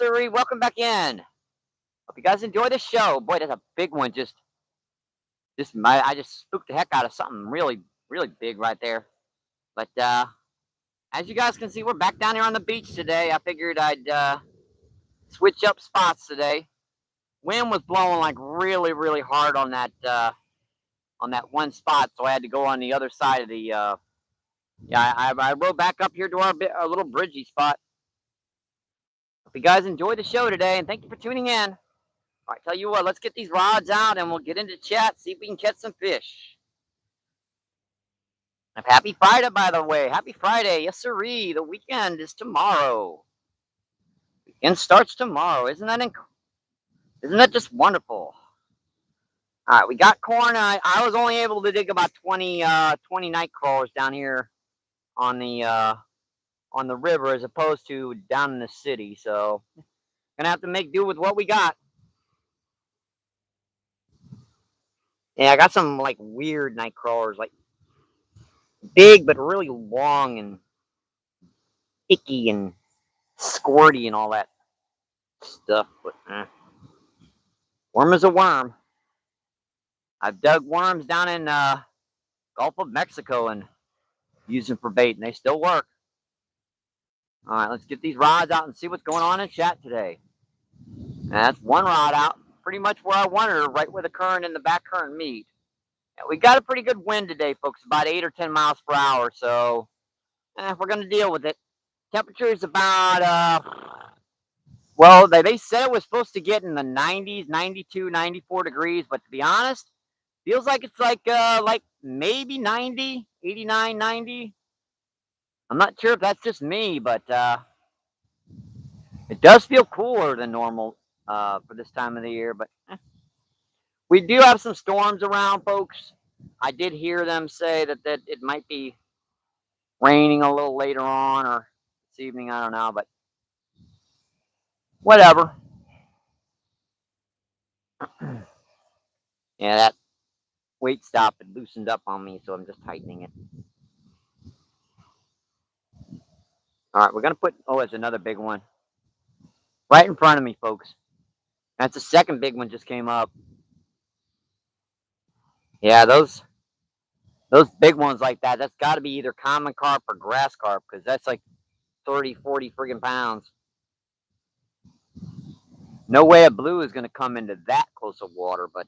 sirree. Welcome back in. Hope you guys enjoy the show. Boy, that's a big one. I just spooked the heck out of something really big right there. But as you guys can see, we're back down here on the beach today. I figured I'd switch up spots today. Wind was blowing like really hard on that one spot, so I had to go on the other side of the. I rode back up here to our little bridgey spot. Hope you guys enjoy the show today, and thank you for tuning in. All right, tell you what, let's get these rods out and we'll get into chat, see if we can catch some fish. Happy Friday, by the way. Happy Friday. Yes, sirree. The weekend is tomorrow. Weekend starts tomorrow. Isn't that just wonderful? All right, we got corn. I was only able to dig about 20 night crawlers down here on the river as opposed to down in the city. So, gonna have to make do with what we got. Yeah, I got some like weird night crawlers, like big but really long and icky and squirty and all that stuff. But worm is a worm. I've dug worms down in Gulf of Mexico and used them for bait, and they still work. All right, let's get these rods out and see what's going on in chat today. And that's one rod out, pretty much where I wanted her, right where the current and the back current meet. And we got a pretty good wind today, folks, about 8 or 10 miles per hour. So we're going to deal with it. Temperature is about, well, they said it was supposed to get in the 90s, 92, 94 degrees. But to be honest, feels like it's like maybe 90, 89, 90. I'm not sure if that's just me, but it does feel cooler than normal for this time of the year. But we do have some storms around, folks. I did hear them say that it might be raining a little later on or this evening. I don't know, but whatever. Yeah, that weight stop had loosened up on me, so I'm just tightening it. All right, we're going to put, it's another big one. Right in front of me, folks. That's the second big one just came up. Yeah, those big ones like that's got to be either common carp or grass carp, because that's like 30, 40 friggin' pounds. No way a blue is going to come into that close of water, but,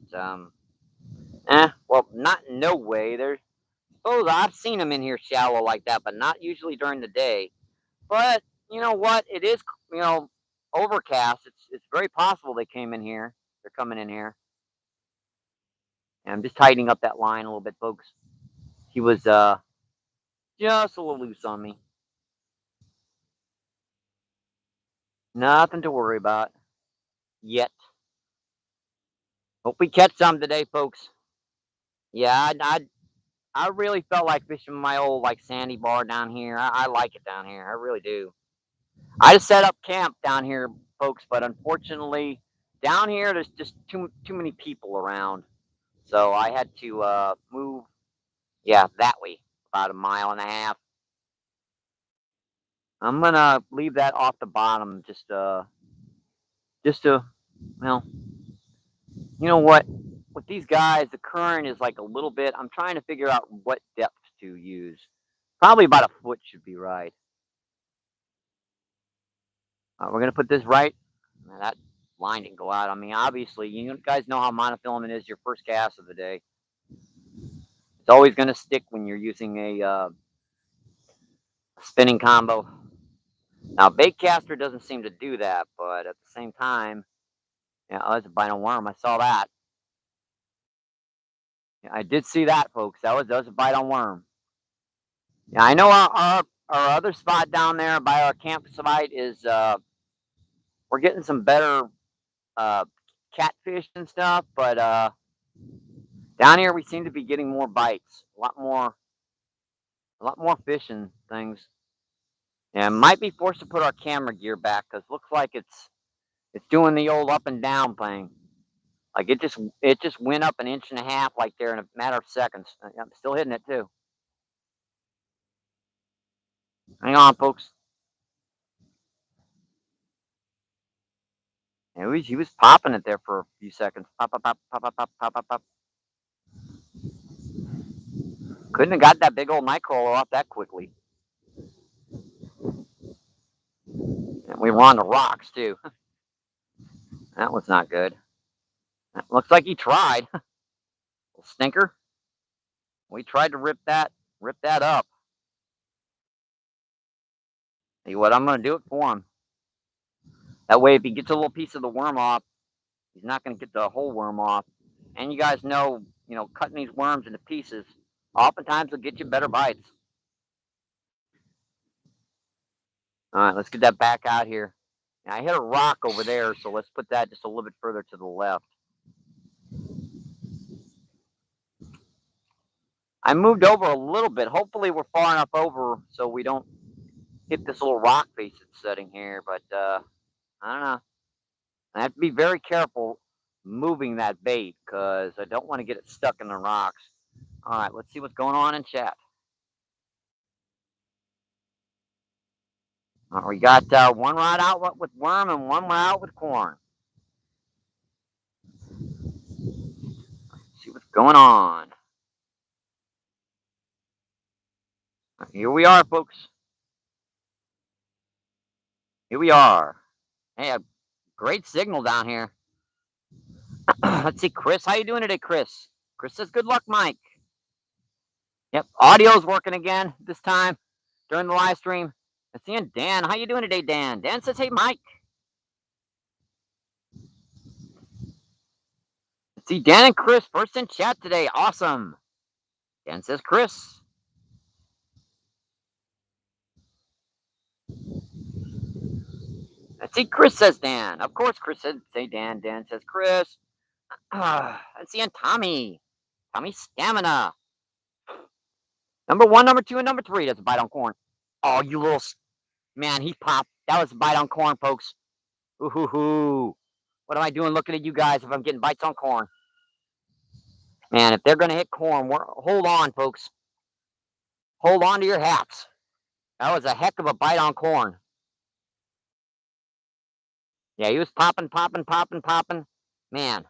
well, not no way. I've seen them in here shallow like that, but not usually during the day. But, you know what? It is, overcast. It's very possible they came in here. They're coming in here. And I'm just tightening up that line a little bit, folks. He was, just a little loose on me. Nothing to worry about yet. Hope we catch some today, folks. Yeah, I really felt like fishing my old like sandy bar down here. I like it down here. I really do. I just set up camp down here, folks, but unfortunately, down here there's just too many people around, so I had to move. Yeah, that way, about a mile and a half. I'm gonna leave that off the bottom, just to, well, you know what? With these guys, the current is like a little bit. I'm trying to figure out what depth to use. Probably about a foot should be right. We're gonna put this right. That line didn't go out on me. Obviously, you guys know how monofilament is your first cast of the day. It's always gonna stick when you're using a spinning combo. Now, baitcaster doesn't seem to do that, but at the same time, yeah, that's a bite on worm. I saw that. Yeah, I did see that, folks. That was a bite on worm. Yeah, I know our other spot down there by our campsite is we're getting some better uh, catfish and stuff, but down here we seem to be getting more bites, a lot more fish and things. Yeah, might be forced to put our camera gear back because looks like it's doing the old up and down thing. Like it just went up an inch and a half like there in a matter of seconds. I'm still hitting it too. Hang on, folks. He was popping it there for a few seconds. Pop, pop, pop, pop, pop, pop, pop, pop, pop. Couldn't have got that big old nightcrawler off that quickly. And we were on the rocks too. That was not good. Looks like he tried. Stinker. We tried to rip that up. See what, I'm gonna do it for him. That way, if he gets a little piece of the worm off, he's not gonna get the whole worm off. And you guys know, cutting these worms into pieces, oftentimes will get you better bites. All right, let's get that back out here. Now, I hit a rock over there, so let's put that just a little bit further to the left. I moved over a little bit. Hopefully, we're far enough over so we don't hit this little rock face it's setting here. But I don't know. I have to be very careful moving that bait because I don't want to get it stuck in the rocks. All right, let's see what's going on in chat. We got one rod out with worm and one rod out with corn. Let's see what's going on. Here we are, folks. Here we are. Hey, a great signal down here. Let's see, Chris. How you doing today, Chris? Chris says, good luck, Mike. Yep, audio's working again this time during the live stream. Let's see, Dan. How you doing today, Dan? Dan says, hey, Mike. Let's see, Dan and Chris first in chat today. Awesome. Dan says, Chris. Let's see, Chris says Dan. Of course, Chris says, say Dan. Dan says, Chris. Let's see, and Tommy. Tommy Stamina. Number 1, number 2, and number 3. That's a bite on corn. Oh, you little... Man, he popped. That was a bite on corn, folks. Ooh-hoo-hoo. What am I doing looking at you guys if I'm getting bites on corn? Man, if they're going to hit corn, hold on, folks. Hold on to your hats. That was a heck of a bite on corn. Yeah, he was popping, popping, popping, popping. Man,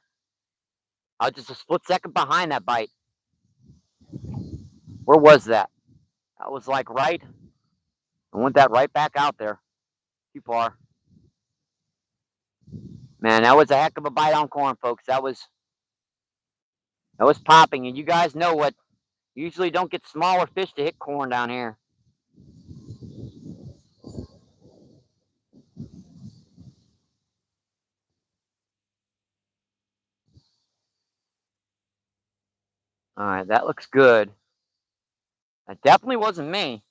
I was just a split second behind that bite. Where was that? That was like right. I went that right back out there. Too far. Man, that was a heck of a bite on corn, folks. That was popping. And you guys know what? Usually don't get smaller fish to hit corn down here. All right, that looks good. That definitely wasn't me.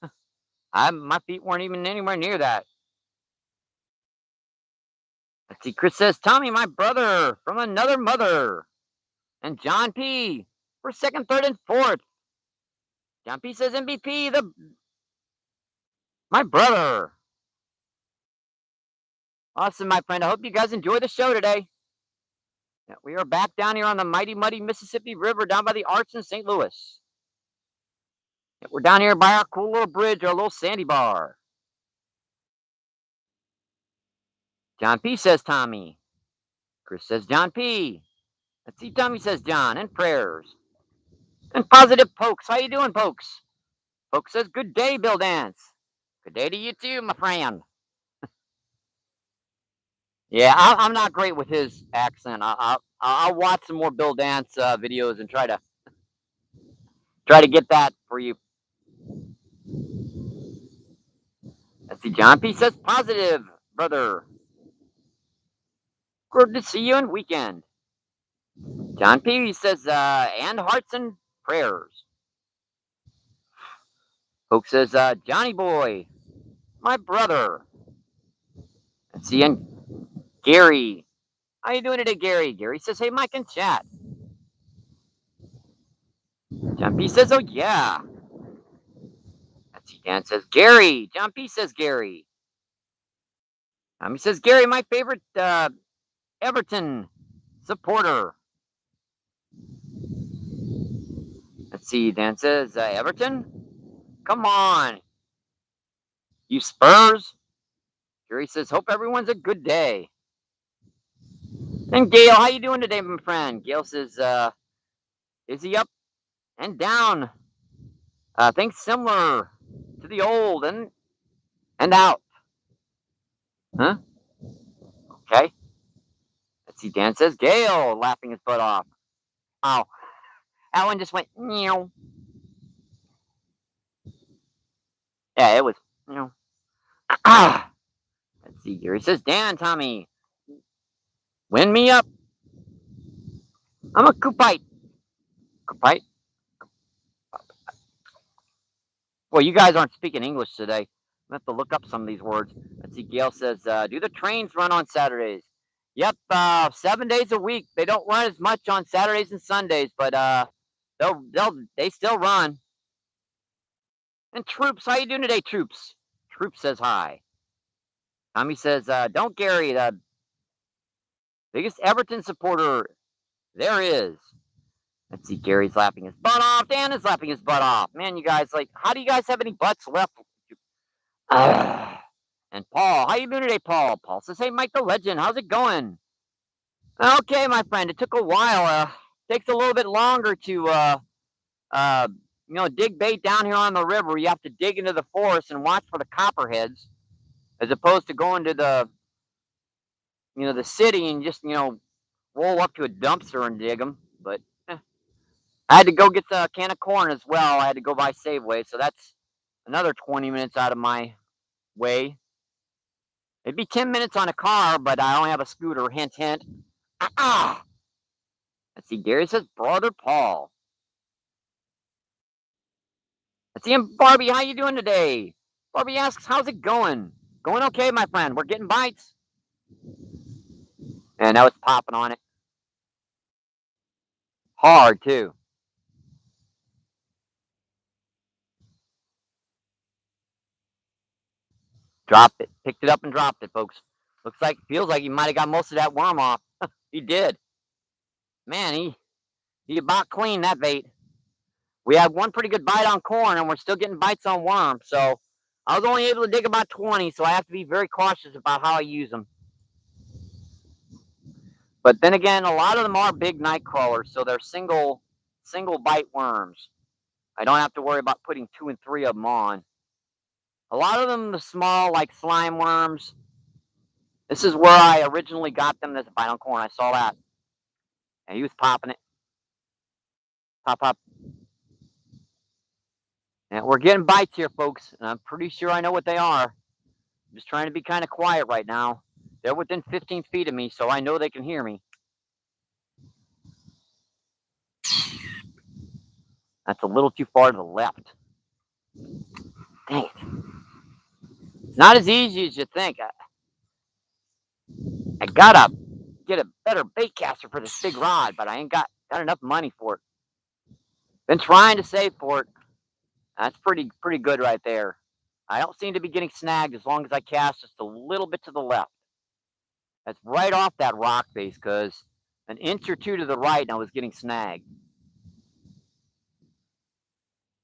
My feet weren't even anywhere near that. Let's see, Chris says, Tommy, my brother from another mother. And John P. for 2nd, 3rd, and 4th. John P. says MBP, my brother. Awesome, my friend. I hope you guys enjoy the show today. Yeah, we are back down here on the mighty, muddy Mississippi River down by the Arch in St. Louis. Yeah, we're down here by our cool little bridge, our little sandy bar. John P. says Tommy. Chris says John P. Let's see, Tommy says John, and prayers. And positive Pokes. How you doing, Pokes? Pokes says, good day, Bill Dance. Good day to you too, my friend. Yeah, I'm not great with his accent. I'll watch some more Bill Dance videos and try to get that for you. Let's see, John P. says positive, brother. Good to see you in weekend. John P. says, and hearts and prayers. Poke says, Johnny boy, my brother. Let's see, and Gary. How you doing today, Gary? Gary says, hey, Mike in chat. John P. says, oh, yeah. Let's see, Dan says, Gary. John P. says, Gary. He says, Gary, my favorite Everton supporter. Let's see, Dan says, Everton? Come on. You Spurs? Gary says, hope everyone's a good day. And Gail, how you doing today, my friend? Gail says, is he up and down? Things similar to the old and out. Huh? Okay. Let's see. Dan says, Gail, laughing his butt off. Oh, that one just went, meow. Yeah, it was, meow. Ah. Let's see here. He says, Dan, Tommy, wind me up. I'm a coopite. Coopite? Well, you guys aren't speaking English today. I have to look up some of these words. Let's see. Gail says, "Do the trains run on Saturdays?" Yep, 7 days a week. They don't run as much on Saturdays and Sundays, but they still run. And Troops, how you doing today, Troops? Troops says hi. Tommy says, "Don't Gary, the biggest Everton supporter there is." Let's see. Gary's laughing his butt off. Dan is laughing his butt off. Man, you guys how do you guys have any butts left? And Paul, how you doing today, Paul? Paul says, "Hey, Mike the Legend, how's it going?" Okay, my friend, it took a while. Takes a little bit longer to uh, dig bait down here on the river. You have to dig into the forest and watch for the copperheads, as opposed to going to the city and just roll up to a dumpster and dig them. But I had to go get the can of corn as well. I had to go by Safeway, so that's another 20 minutes out of my way. It'd be 10 minutes on a car, but I only have a scooter. Hint, hint. Ah! Let's see. Gary says, "Brother Paul." Let's see him. Barbie, how you doing today? Barbie asks, "How's it going?" Going okay, my friend. We're getting bites. And now it's popping on it. Hard, too. Dropped it. Picked it up and dropped it, folks. Feels like he might have got most of that worm off. He did. Man, he about cleaned that bait. We had one pretty good bite on corn, and we're still getting bites on worm. So I was only able to dig about 20, so I have to be very cautious about how I use them. But then again, a lot of them are big night crawlers, so they're single bite worms. I don't have to worry about putting 2 and 3 of them on. A lot of them, the small, like slime worms. This is where I originally got them. There's a bite on corn. I saw that. And he was popping it. Pop, pop. And we're getting bites here, folks. And I'm pretty sure I know what they are. I'm just trying to be kind of quiet right now. They're within 15 feet of me, so I know they can hear me. That's a little too far to the left. Dang it. It's not as easy as you think. I gotta get a better bait caster for this big rod, but I ain't got enough money for it. Been trying to save for it. That's pretty good right there. I don't seem to be getting snagged as long as I cast just a little bit to the left. That's right off that rock face, because an inch or two to the right, and I was getting snagged.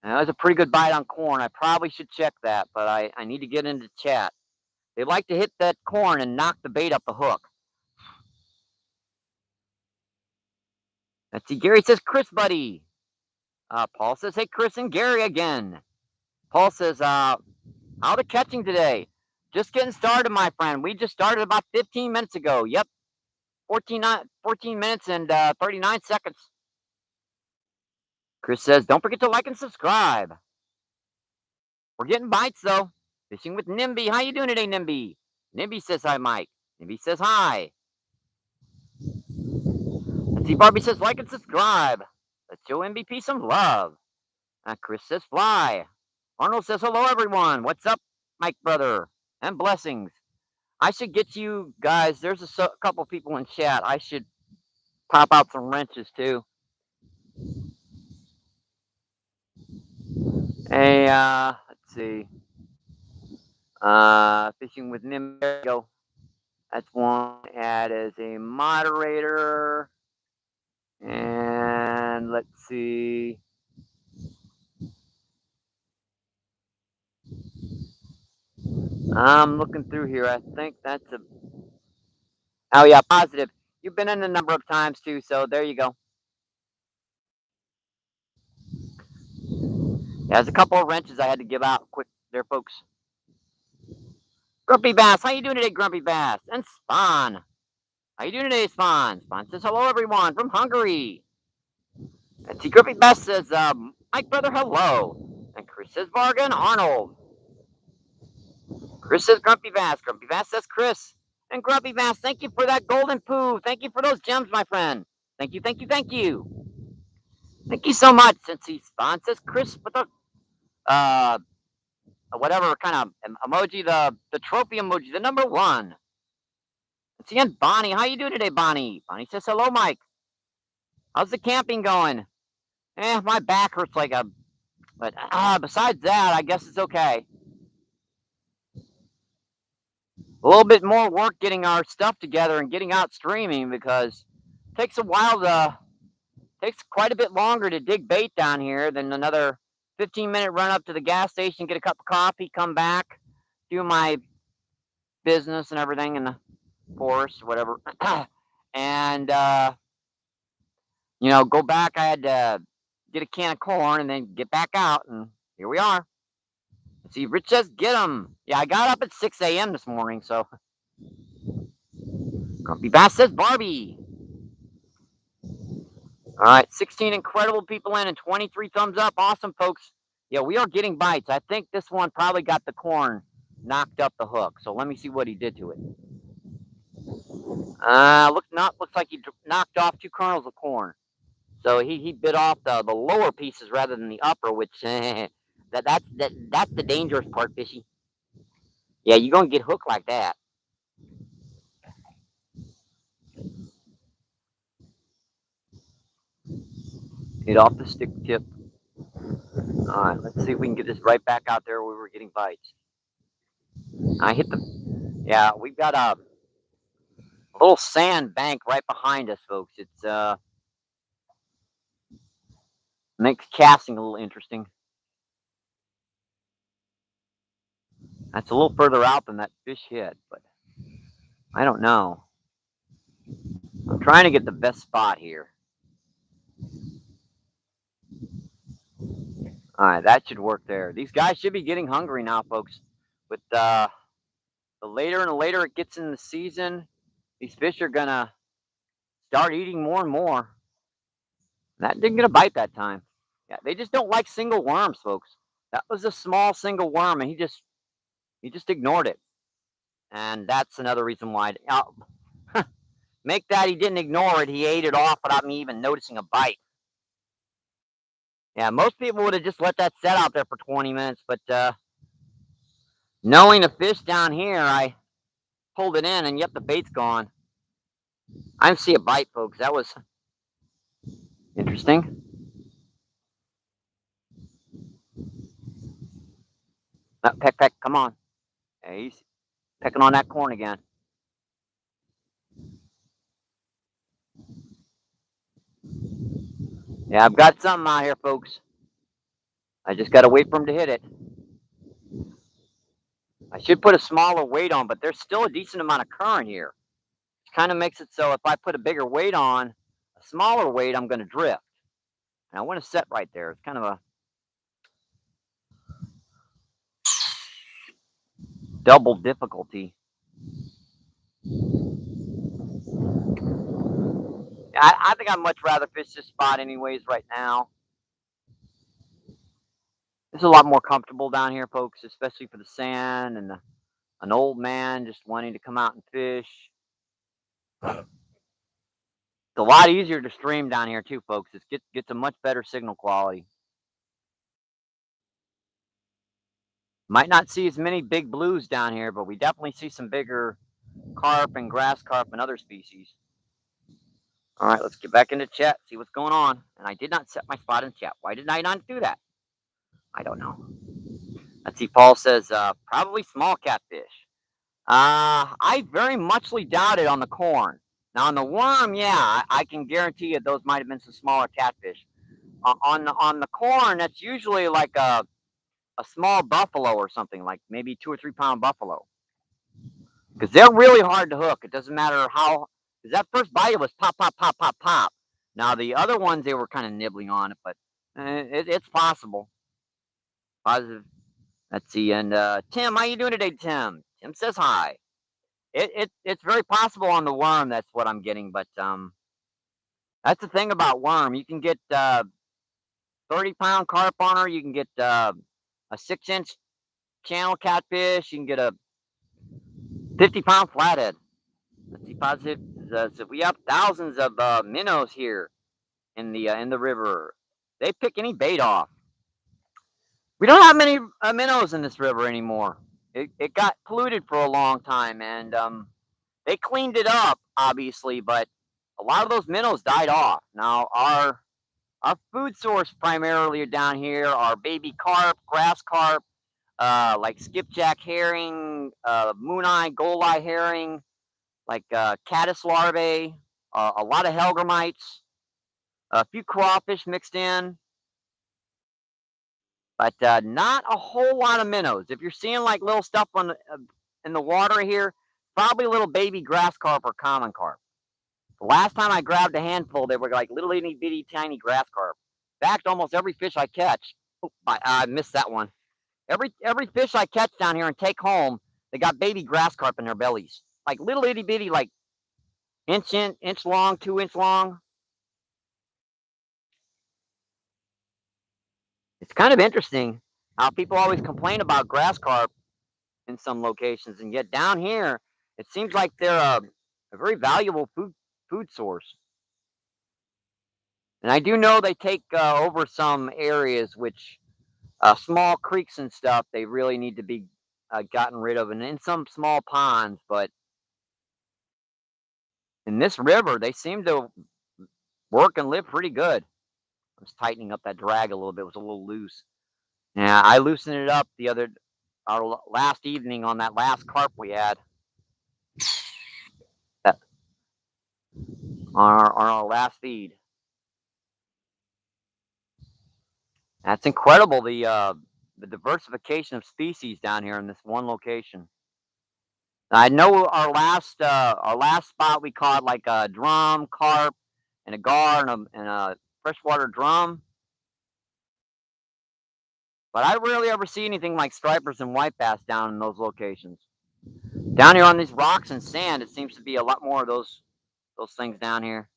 And that was a pretty good bite on corn. I probably should check that, but I need to get into chat. They like to hit that corn and knock the bait up the hook. Let's see. Gary says, "Chris, buddy." Paul says, "Hey, Chris and Gary again." Paul says, "How the catching today?" "Just getting started, my friend. We just started about 15 minutes ago. Yep, 14 minutes and 39 seconds. Chris says, "Don't forget to like and subscribe." We're getting bites, though. Fishing with Nimby. How you doing today, Nimby? Nimby says hi, Mike. Nimby says hi. Let's see, Barbie says, "Like and subscribe. Let's show MVP some love." Chris says, "Fly." Arnold says, "Hello, everyone. What's up, Mike, brother? And blessings." I should get you guys. There's a couple people in chat. I should pop out some wrenches, too. Hey, let's see. Fishing with Nim. There you go. That's one. Add as a moderator. And let's see. I'm looking through here. I think that's a. Oh yeah, positive. You've been in a number of times too, so there you go. Yeah, there's a couple of wrenches I had to give out quick there, folks. Grumpy Bass, how you doing today, Grumpy Bass? And Spawn, how you doing today, Spawn? Spawn says hello, everyone from Hungary. And see, Grumpy Bass says, Mike brother, hello. And Chris says Bargain Arnold. Chris says Grumpy Bass. Grumpy Bass says Chris. And Grumpy Bass, thank you for that golden poo. Thank you for those gems, my friend. Thank you, thank you, thank you. Thank you so much. Since he Spawn says Chris with the uh whatever kind of emoji, the trophy emoji, the number one. Let's see, and Bonnie, how you doing today, Bonnie? Bonnie says hello, Mike. How's the camping going? My back hurts like a, but besides that, I guess it's okay. A little bit more work getting our stuff together and getting out streaming because it takes a while takes quite a bit longer to dig bait down here than another 15-minute run up to the gas station, get a cup of coffee, come back, do my business and everything in the forest, whatever. And, go back. I had to get a can of corn and then get back out, and here we are. Let's see, Rich says, get them. Yeah, I got up at 6 a.m. this morning, so. Grumpy Bass says, Barbie. All right, 16 incredible people in and 23 thumbs up. Awesome, folks. Yeah, we are getting bites. I think this one probably got the corn knocked up the hook. So let me see what he did to it. Looks like he knocked off 2 kernels of corn. So he bit off the lower pieces rather than the upper, which that's the dangerous part, fishy. Yeah, you're gonna get hooked like that. Hit off the stick tip. All right, let's see if we can get this right back out there where we were getting bites. I hit the. Yeah, we've got a little sand bank right behind us, folks. It's makes casting a little interesting. That's a little further out than that fish hit, but I don't know. I'm trying to get the best spot here. All right, that should work there. These guys should be getting hungry now, folks. With the later and later it gets in the season, these fish are gonna start eating more and more. That didn't get a bite that time. Yeah, they just don't like single worms, folks. That was a small single worm, and he just ignored it. And that's another reason why. Make that he didn't ignore it. He ate it off without me even noticing a bite. Yeah, most people would have just let that set out there for 20 minutes, but knowing the fish down here, I pulled it in, and yep, the bait's gone. I didn't see a bite, folks. That was interesting. Peck, come on. Yeah, he's pecking on that corn again. Yeah, I've got something out here, folks. I just got to wait for him to hit it. I should put a smaller weight on, but there's still a decent amount of current here. Which kind of makes it so if I put a bigger weight on, a smaller weight, I'm going to drift. And I want to set right there. It's kind of a double difficulty. I think I'd much rather fish this spot anyways right now. It's a lot more comfortable down here, folks, especially for the sand and an old man just wanting to come out and fish. It's a lot easier to stream down here too, folks. It gets a much better signal quality. Might not see as many big blues down here, but we definitely see some bigger carp and grass carp and other species. All right, let's get back into chat, see what's going on. And I did not set my spot in chat. Why did I not do that? I don't know. Let's see. Paul says probably small catfish. I very muchly doubt it on the corn. Now on the worm, yeah, I can guarantee you those might have been some smaller catfish. On the corn, that's usually like a small buffalo or something, like maybe 2 or 3 pound buffalo, because they're really hard to hook. It doesn't matter how. because that first bite it was pop, pop, pop, pop, pop. Now the other ones they were kind of nibbling on it, but it's possible. Positive. Let's see. And Tim, how you doing today, Tim? Tim says hi. It's very possible on the worm. That's what I'm getting, but that's the thing about worm. You can get 30-pound carp on her. You can get a 6-inch channel catfish. You can get a 50-pound flathead. Let's see, positive. So we have thousands of minnows here in the river. They pick any bait off. We don't have many minnows in this river anymore. It got polluted for a long time, and they cleaned it up, obviously, but a lot of those minnows died off. Now our food source primarily down here are baby carp, grass carp, like skipjack herring, moon-eye, gold-eye herring, like caddis larvae, a lot of hellgrammites, a few crawfish mixed in, but not a whole lot of minnows. If you're seeing like little stuff on in the water here, probably little baby grass carp or common carp. The last time I grabbed a handful, they were like little itty bitty tiny grass carp. In fact, almost every fish I catch, oh, I missed that one. Every fish I catch down here and take home, they got baby grass carp in their bellies, like little itty bitty, like inch long, 2-inch long. It's kind of interesting how people always complain about grass carp in some locations, and yet down here, it seems like they're a very valuable food source. And I do know they take over some areas, which small creeks and stuff, they really need to be gotten rid of, and in some small ponds. But in this river, they seem to work and live pretty good. I was tightening up that drag a little bit; it was a little loose. Yeah, I loosened it up our last evening on that last carp we had uh, on our last feed. That's incredible, the diversification of species down here in this one location. I know our last spot we caught like a drum, carp, and a gar and a freshwater drum, but I rarely ever see anything like stripers and white bass down in those locations. Down here on these rocks and sand, it seems to be a lot more of those things down here.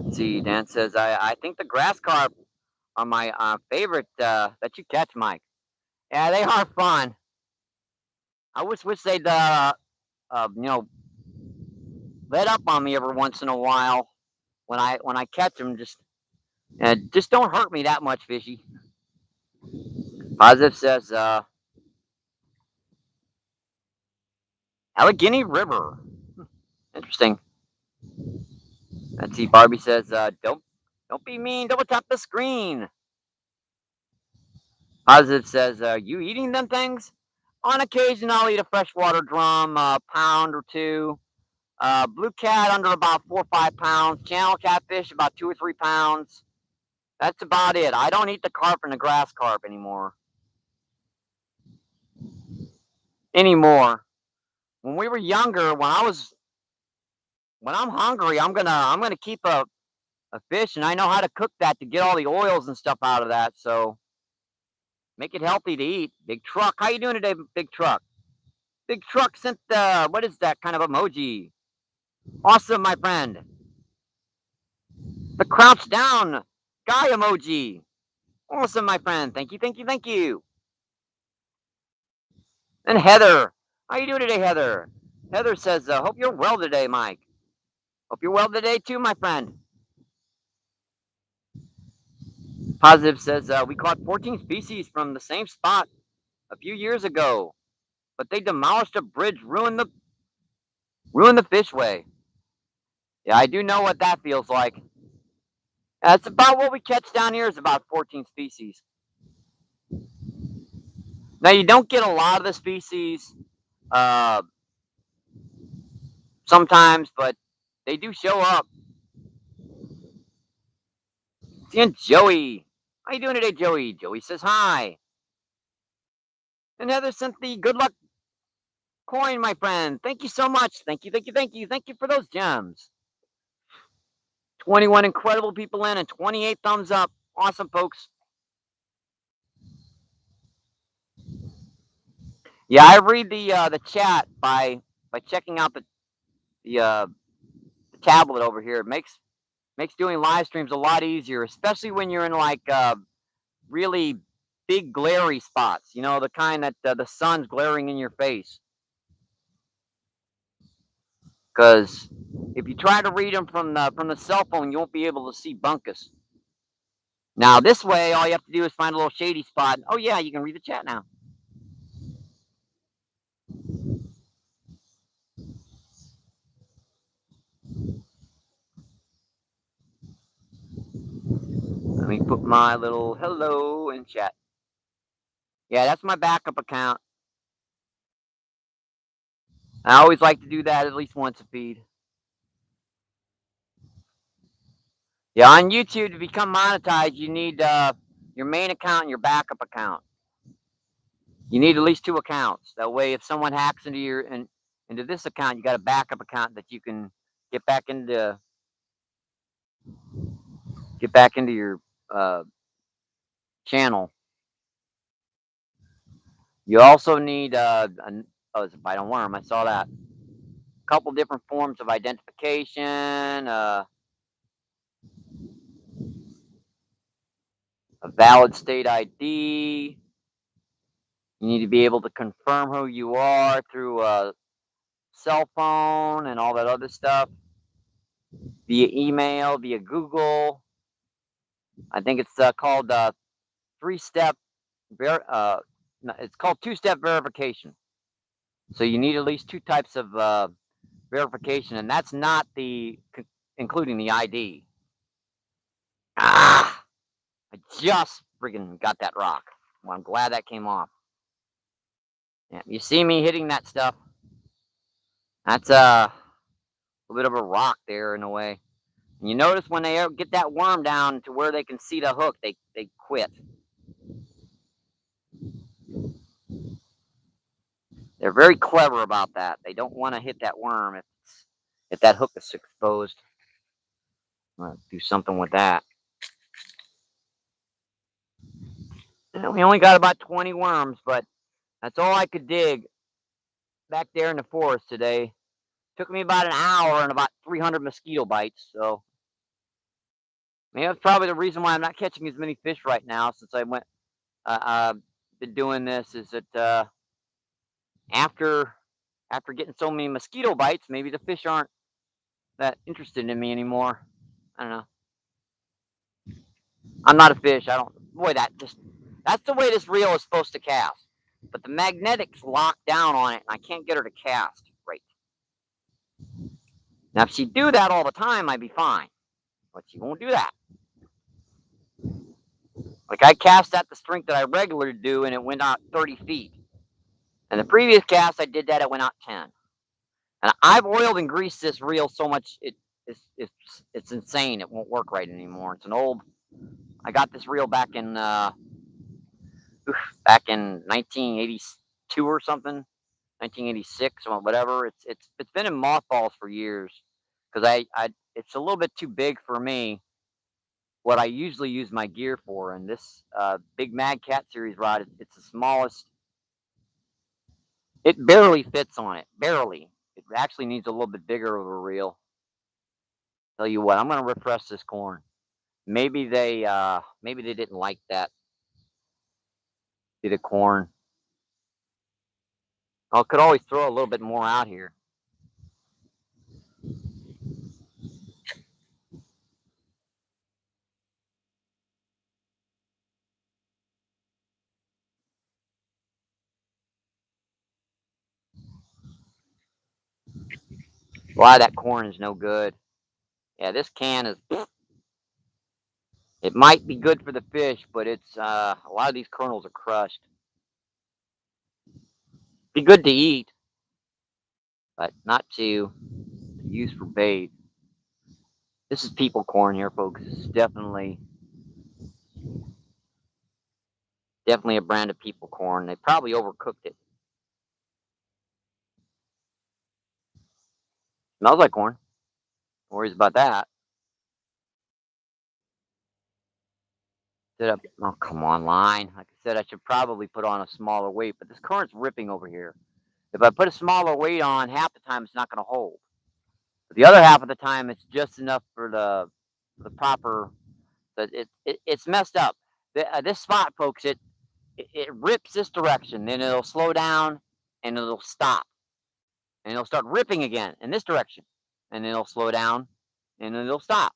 Let's see, Dan says I think the grass carp are my favorite that you catch, Mike. Yeah, they are fun. I wish they'd you know, let up on me every once in a while when I catch them. Just don't hurt me that much, fishy. Positive says Allegheny River. Interesting. Let's see. Barbie says don't be mean. Double tap the screen. Positive says you eating them things? On occasion, I'll eat a freshwater drum, a pound or two. Blue cat under about 4 or 5 pounds. Channel catfish about 2 or 3 pounds. That's about it. I don't eat the carp and the grass carp anymore. When we were younger, when I'm hungry, I'm gonna keep a fish, and I know how to cook that to get all the oils and stuff out of that. So make it healthy to eat. Big truck, how you doing today, Big Truck? Big Truck sent the what is that kind of emoji? Awesome, my friend. The crouch down guy emoji. Awesome, my friend. Thank you, thank you, thank you. And Heather, how you doing today, Heather? Heather says, "Hope you're well today, Mike. Hope you're well today too, my friend." Positive says, "We caught 14 species from the same spot a few years ago, but they demolished a bridge, ruined the fishway." Yeah, I do know what that feels like. That's about what we catch down here is about 14 species. Now you don't get a lot of the species uh, sometimes, but they do show up. Seeing Joey. How you doing today, Joey? Joey says hi. And Heather sent the good luck coin, my friend. Thank you so much. Thank you, thank you, thank you. Thank you for those gems. 21 incredible people in and 28 thumbs up. Awesome, folks. Yeah, I read the chat by checking out the tablet over here. It makes doing live streams a lot easier, especially when you're in like really big glary spots. You know, the kind that the sun's glaring in your face. Because if you try to read them from the cell phone, you won't be able to see bunkus. Now this way, all you have to do is find a little shady spot. Oh yeah, you can read the chat now. Let me put my little hello in chat. Yeah, that's my backup account. I always like to do that at least once a feed. Yeah, on YouTube to become monetized, you need your main account and your backup account. You need at least two accounts. That way, if someone hacks into this account, you got a backup account that you can get back into your channel. You also need it's a bite on worm. I saw that. A couple different forms of identification. A valid state ID. You need to be able to confirm who you are through a cell phone and all that other stuff via email, via Google. I think it's called three-step. It's called two-step verification. So you need at least two types of verification, and that's not including the ID. Ah, I just friggin' got that rock. Well, I'm glad that came off. Yeah, you see me hitting that stuff. That's a bit of a rock there in a way. And you notice when they get that worm down to where they can see the hook, they quit. They're very clever about that. They don't want to hit that worm if that hook is exposed. I'm gonna do something with that. We only got about 20 worms, but that's all I could dig back there in the forest today. Took me about an hour and about 300 mosquito bites. So maybe that's probably the reason why I'm not catching as many fish right now since I went. Been doing this is that after getting so many mosquito bites, maybe the fish aren't that interested in me anymore. I don't know. I'm not a fish. I don't. Boy, that's the way this reel is supposed to cast. But the magnetic's locked down on it, and I can't get her to cast right. Now, if she'd do that all the time, I'd be fine. But she won't do that. Like I cast at the strength that I regularly do, and it went out 30 feet. And the previous cast I did that, it went out 10. And I've oiled and greased this reel so much it's insane. It won't work right anymore. It's an old. I got this reel back in 1982 or something, 1986 or whatever. It's been in mothballs for years because I it's a little bit too big for me. What I usually use my gear for, and this big Mad Cat series rod, it's the smallest. It barely fits on it, barely. It actually needs a little bit bigger of a reel. Tell you what, I'm gonna refresh this corn. Maybe they didn't like that bit of corn. I could always throw a little bit more out here. Why that corn is no good. Yeah, this can is. It might be good for the fish, but it's a lot of these kernels are crushed. Be good to eat, but not to use for bait. This is people corn here, folks. This is definitely Definitely a brand of people corn. They probably overcooked it. Smells like corn. No worries about that. Oh, come on, line. Like I said, I should probably put on a smaller weight, but this current's ripping over here. If I put a smaller weight on, half the time it's not going to hold. But the other half of the time, it's just enough for the proper. But it's messed up. This spot, folks, it rips this direction, then it'll slow down, and it'll stop, and it'll start ripping again in this direction, and then it'll slow down, and then it'll stop,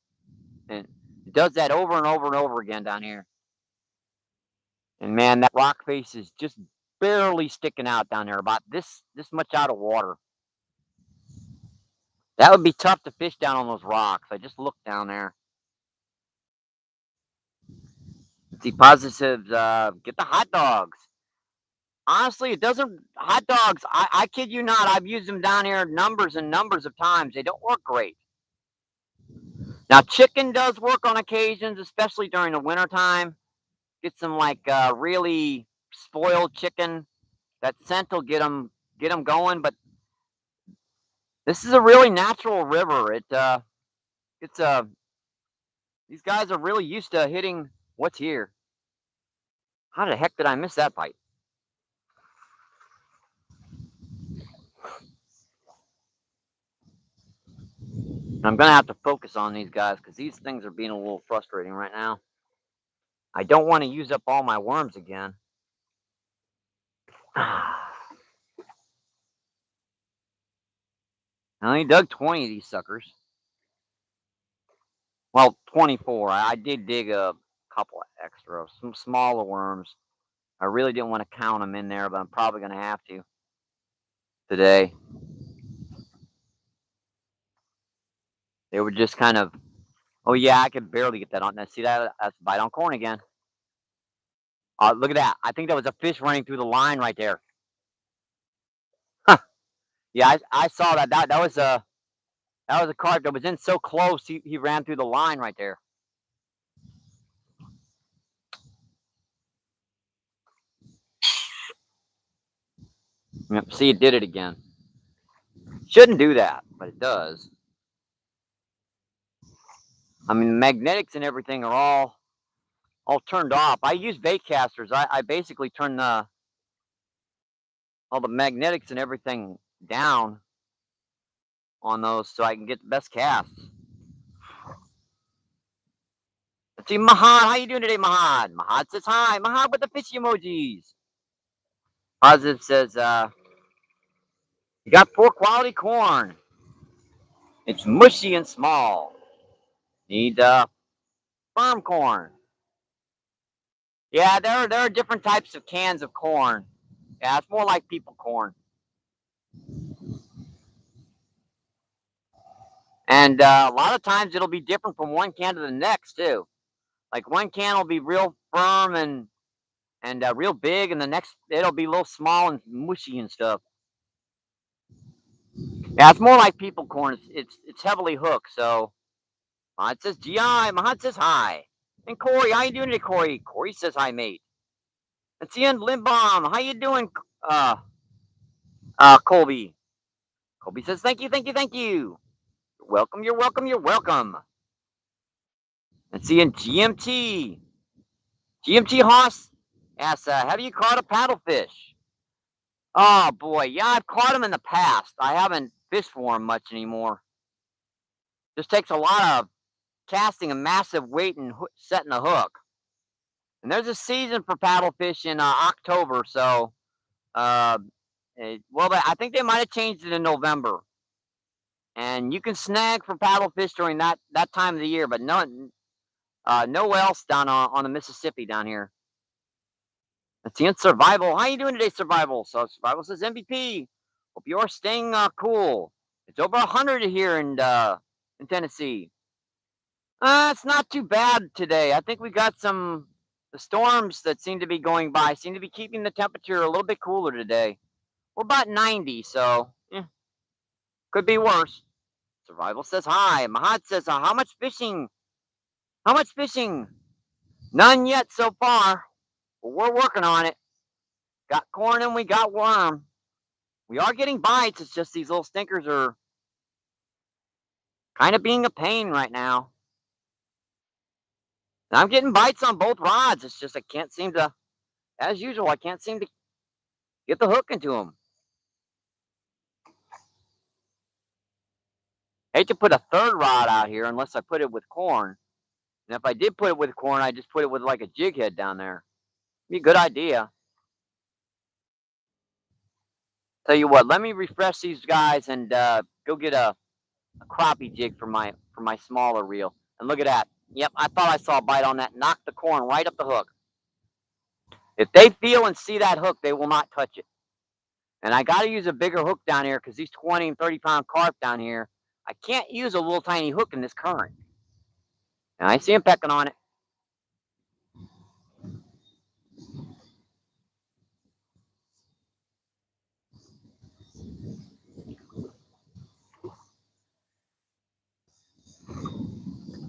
and it does that over and over and over again down here. And man, that rock face is just barely sticking out down there, about this much out of water. That would be tough to fish down on those rocks. I just looked down there. See positives. Get the hot dogs. Honestly, it doesn't. Hot dogs. I kid you not. I've used them down here numbers and numbers of times. They don't work great. Now, chicken does work on occasions, especially during the wintertime. Get some like really spoiled chicken. That scent will get them going. But this is a really natural river. It's these guys are really used to hitting what's here. How the heck did I miss that bite? I'm gonna have to focus on these guys because these things are being a little frustrating right now. I don't want to use up all my worms again. I only dug 20 of these suckers. Well, 24. I did dig a couple of extra, some smaller worms. I really didn't want to count them in there, but I'm probably gonna have to today. They were just kind of. Oh yeah, I could barely get that on. Now see that? That's bite on corn again. Look at that. I think that was a fish running through the line right there. Huh. Yeah, I saw that. That was a carp that was in so close. He ran through the line right there. Yep, see, it did it again. Shouldn't do that, but it does. I mean, magnetics and everything are all turned off. I use bait casters. I basically turn all the magnetics and everything down on those so I can get the best casts. Let's see, Mahad. How you doing today, Mahad? Mahad says hi. Mahad with the fish emojis. Positive says, you got poor quality corn. It's mushy and small. Need firm corn. Yeah, there are different types of cans of corn. Yeah, it's more like people corn. And a lot of times it'll be different from one can to the next too. Like one can will be real firm and real big, and the next it'll be a little small and mushy and stuff. Yeah, it's more like people corn. It's heavily hooked. So it says GI. Mahad says hi. And Corey, how you doing today, Corey? Corey says hi, mate. It's the end, Limbaum. How you doing, Colby? Colby says thank you, thank you, thank you. You're welcome. You're welcome. You're welcome. And seeing GMT. GMT Haas asks, have you caught a paddlefish? Oh boy, yeah, I've caught them in the past. I haven't fished for them much anymore. Just takes a lot of casting a massive weight and setting a hook. And there's a season for paddlefish in October, so uh, well, I think they might have changed it in November. And you can snag for paddlefish during that time of the year, but no else down on the Mississippi down here. Let's see, in survival. How you doing today, survival? So survival says MVP. Hope you're staying cool. It's over 100 here in Tennessee. It's not too bad today. I think we got the storms that seem to be going by seem to be keeping the temperature a little bit cooler today. We're about 90, so could be worse. Survival says hi. Mahad says, how much fishing? How much fishing? None yet so far. But we're working on it. Got corn and we got worm. We are getting bites. It's just these little stinkers are kind of being a pain right now. And I'm getting bites on both rods. It's just I can't seem to, as usual, I can't seem to get the hook into them. Hate to put a third rod out here unless I put it with corn. And if I did put it with corn, I just put it with like a jig head down there. Be a good idea. Tell you what, let me refresh these guys and go get a crappie jig for my smaller reel. And look at that. Yep, I thought I saw a bite on that. Knocked the corn right up the hook. If they feel and see that hook, they will not touch it. And I got to use a bigger hook down here because these 20 and 30-pound carp down here, I can't use a little tiny hook in this current. And I see him pecking on it.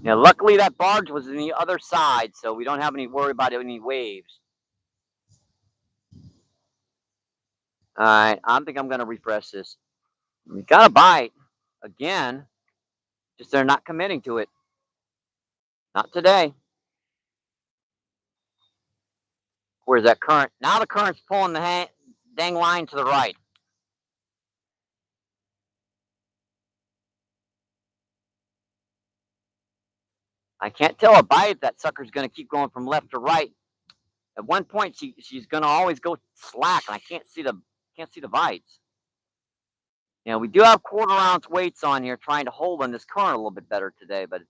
Yeah, luckily that barge was on the other side, so we don't have any worry about any waves. All right, I think I'm going to refresh this. We got a bite again, just they're not committing to it. Not today. Where's that current? Now the current's pulling the dang line to the right. I can't tell a bite if that sucker's going to keep going from left to right. At one point, she's going to always go slack, and I can't see the bites. You know, we do have quarter-ounce weights on here, trying to hold on this current a little bit better today, but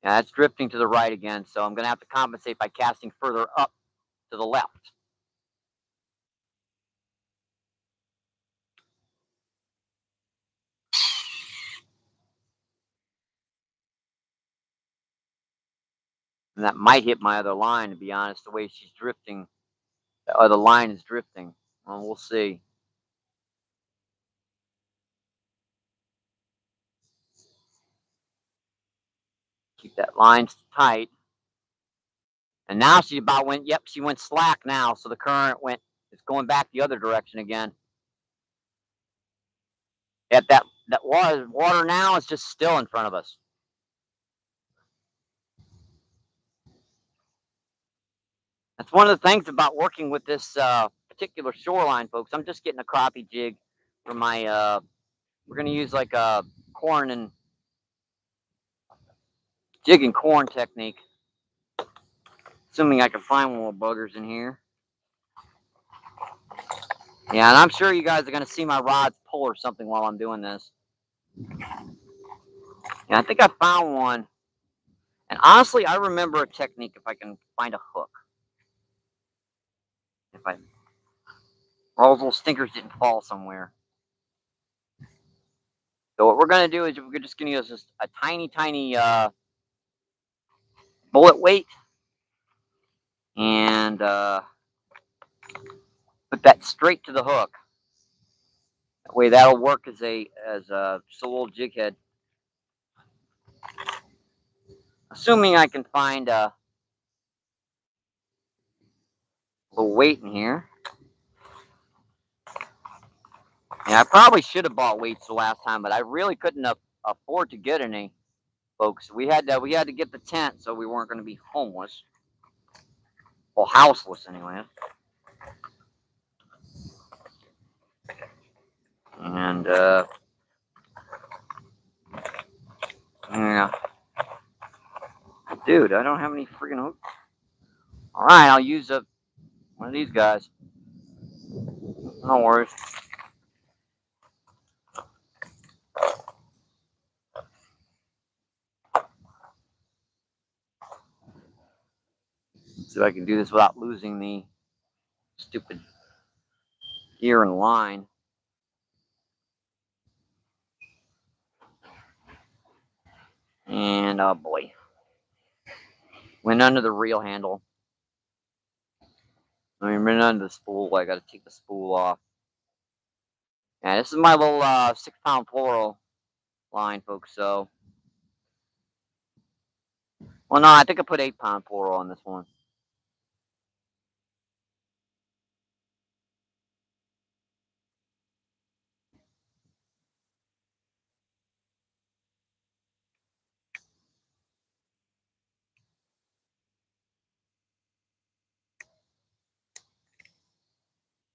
yeah, it's drifting to the right again. So I'm going to have to compensate by casting further up to the left. And that might hit my other line, to be honest, the way she's drifting. The other line is drifting. Well, we'll see. Keep that line tight. And now she about went, yep, she went slack now. So the current it's going back the other direction again. Yet that water now is just still in front of us. That's one of the things about working with this particular shoreline, folks. I'm just getting a crappie jig for my, we're going to use like a corn and jig and corn technique. Assuming I can find one more buggers in here. Yeah, and I'm sure you guys are going to see my rods pull or something while I'm doing this. Yeah, I think I found one. And honestly, I remember a technique if I can find a hook. Or those little stinkers didn't fall somewhere. So what we're going to do is we're just going to use just a tiny, tiny bullet weight. And put that straight to the hook. That way that'll work as just a little jig head. Assuming I can find a little weight in here. Yeah, I probably should have bought weights the last time, but I really couldn't afford to get any, folks. We had to get the tent, so we weren't going to be homeless. Well, houseless anyway. And yeah, dude, I don't have any freaking hooks. All right, I'll use one of these guys. No worries. See if I can do this without losing the stupid gear and line. And oh boy, went under the reel handle. I mean, went under the spool. I got to take the spool off. Yeah, this is my little 6-pound fluoro line, folks. So Well, no, I think I put 8-pound fluoro on this one.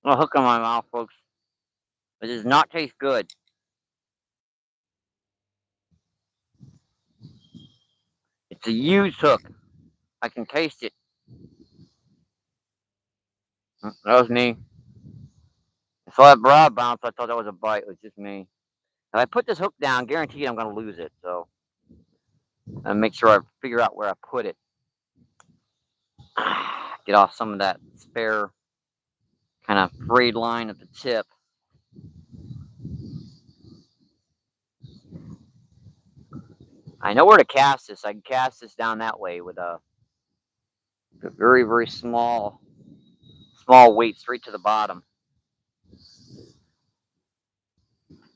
A hook on my mouth, folks. It does not taste good. It's a used hook. I can taste it. That was me. I saw that broad bounce. I thought that was a bite. It was just me. If I put this hook down, guaranteed I'm going to lose it. So I make sure I figure out where I put it. Get off some of that spare kind of frayed line at the tip. I know where to cast this. I can cast this down that way with a very, very small weight straight to the bottom.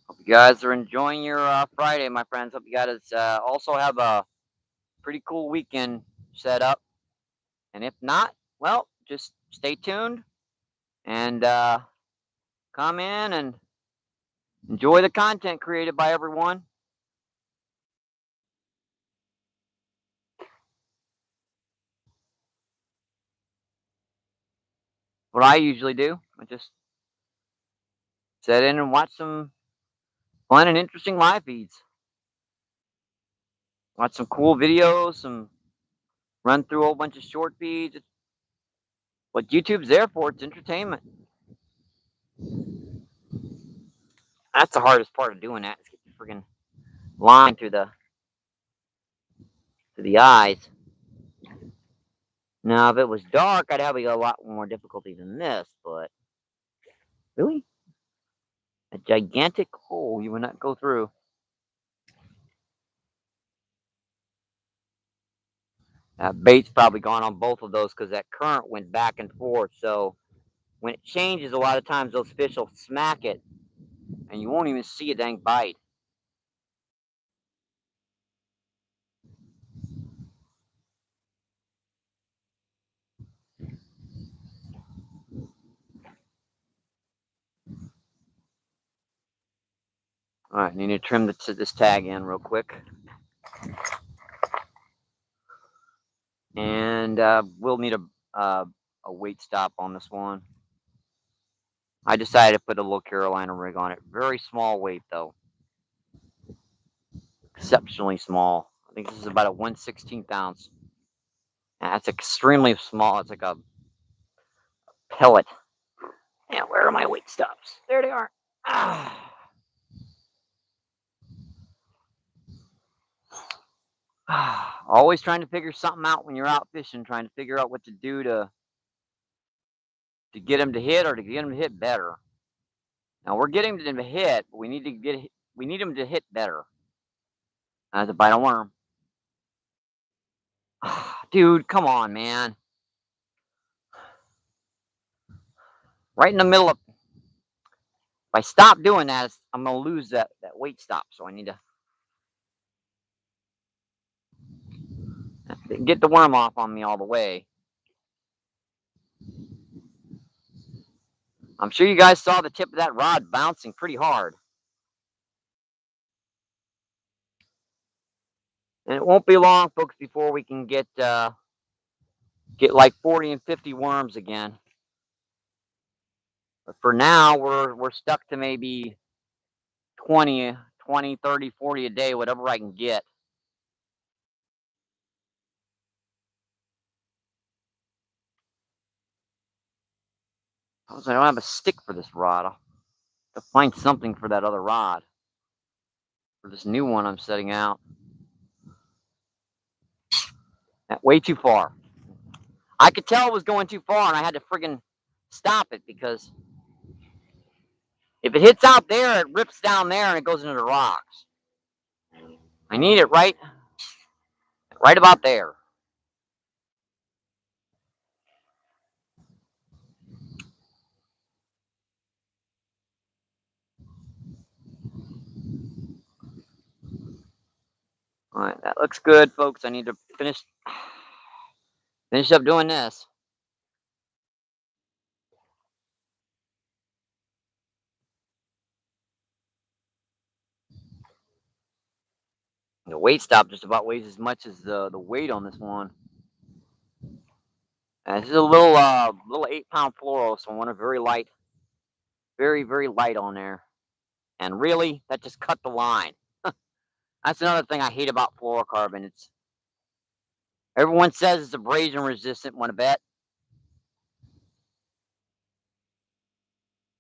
Hope you guys are enjoying your Friday, my friends. Hope you guys also have a pretty cool weekend set up. And if not, well, just stay tuned and come in and enjoy the content created by everyone. What I usually do, I just sit in and watch some fun and interesting live feeds. Watch some cool videos, some run through a whole bunch of short feeds. It's what YouTube's there for. It's entertainment. That's the hardest part of doing that. Is get the friggin' line through the eyes. Now, if it was dark, I'd have a lot more difficulty than this. But really, a gigantic hole you would not go through. Bait's probably gone on both of those because that current went back and forth. So when it changes, a lot of times those fish will smack it, and you won't even see a dang bite. All right, need to trim this tag in real quick. And we'll need a weight stop on this one. I decided to put a little Carolina rig on it. Very small weight, though. Exceptionally small. I think this is about a 1/16 ounce. That's extremely small. It's like a pellet. Yeah, where are my weight stops? There they are. Always trying to figure something out when you're out fishing, trying to figure out what to do to get them to hit or to get them to hit better. Now we're getting them to hit, but we need them to hit better. That's a bite on worm. Dude, come on, man. Right in the middle of. If I stop doing that, I'm gonna lose that weight stop. So I need to get the worm off on me all the way. I'm sure you guys saw the tip of that rod bouncing pretty hard. And it won't be long, folks, before we can get like 40 and 50 worms again. But for now, we're stuck to maybe 20, 30, 40 a day, whatever I can get. I don't have a stick for this rod. I'll have to find something for that other rod. For this new one I'm setting out. Way too far. I could tell it was going too far, and I had to friggin' stop it because if it hits out there, it rips down there and it goes into the rocks. I need it right about there. All right, that looks good, folks. I need to finish finish up doing this. The weight stop just about weighs as much as the weight on this one. And this is a little 8 pound fluoro, so I want it very light, very light on there. And really, that just cut the line. That's another thing I hate about fluorocarbon. It's everyone says it's abrasion resistant. Want to bet?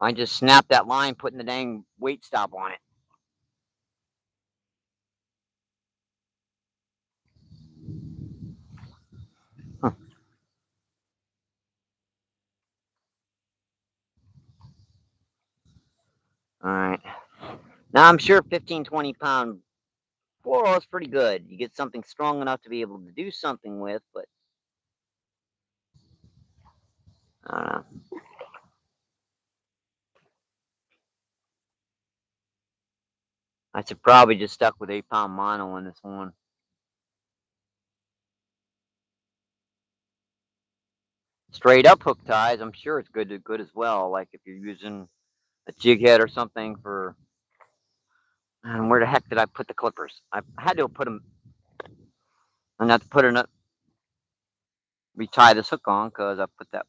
I just snapped that line, putting the dang weight stop on it. Huh. All right. Now I'm sure 15, 20 pound fluoro is pretty good. You get something strong enough to be able to do something with, but I don't know. I should probably just stuck with 8 pound mono in this one. Straight up hook ties, I'm sure it's good as well. Like if you're using a jig head or something for. And where the heck did I put the clippers? I had to put them. I have to put a retie this hook on because I put that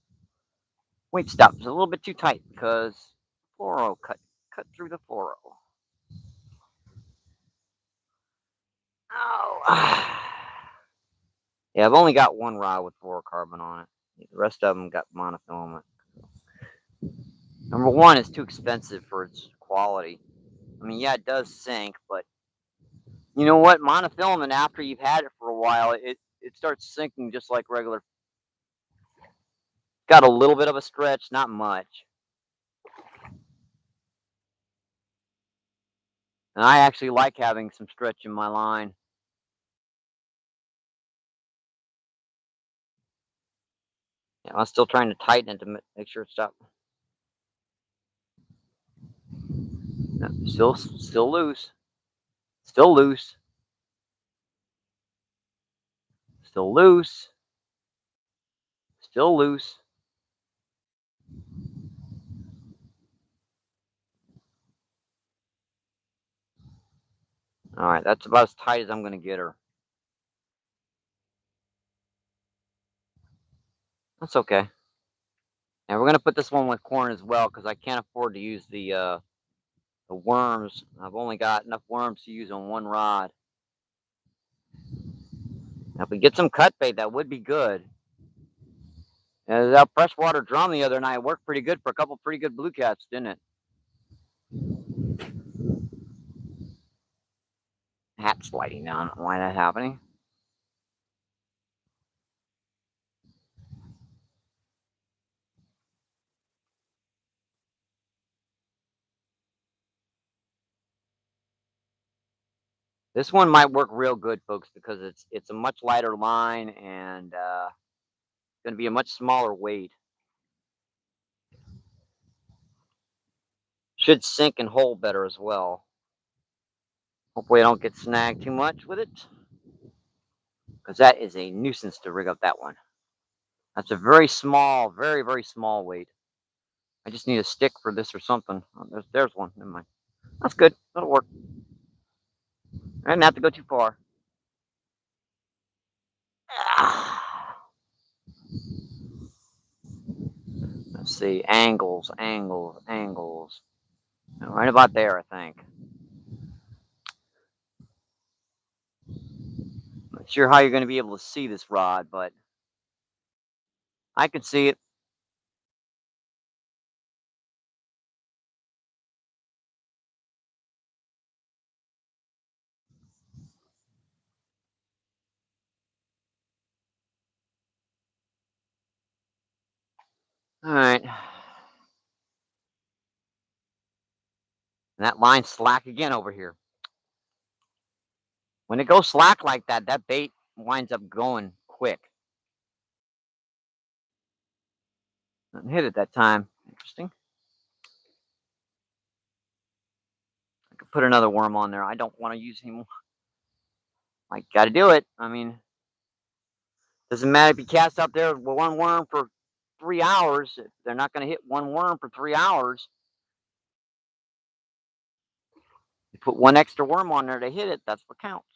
weight stop is a little bit too tight because fluoro cut through the fluoro. Oh. Yeah, I've only got one rod with fluorocarbon on it. The rest of them got monofilament. Number one, it's too expensive for its quality. I mean, yeah, it does sink, but you know what? Monofilament, after you've had it for a while, it starts sinking just like regular. Got a little bit of a stretch, not much. And I actually like having some stretch in my line. Yeah, I'm still trying to tighten it to make sure it stops. No, still loose. Still loose. Still loose. Still loose. All right, that's about as tight as I'm going to get her. That's okay. And we're going to put this one with corn as well because I can't afford to use the worms. I've only got enough worms to use on one rod. Now, if we get some cut bait, that would be good. And that freshwater drum the other night worked pretty good for a couple pretty good blue cats, didn't it? Hat sliding down. Why that happening? This one might work real good, folks, because it's a much lighter line and going to be a much smaller weight. Should sink and hold better as well. Hopefully, I don't get snagged too much with it, because that is a nuisance to rig up that one. That's a very small, very small weight. I just need a stick for this or something. Oh, there's one. Never mind. That's good. That'll work. I didn't have to go too far. Let's see. Angles. Right about there, I think. Not sure how you're going to be able to see this rod, but I can see it. All right. And that line's slack again over here. When it goes slack like that, that bait winds up going quick. Didn't hit it that time. Interesting. I could put another worm on there. I don't want to use anymore. I got to do it. I mean, Doesn't matter if you cast out there with one worm for 3 hours. If they're not going to hit one worm for 3 hours. You put one extra worm on there to hit it. That's what counts.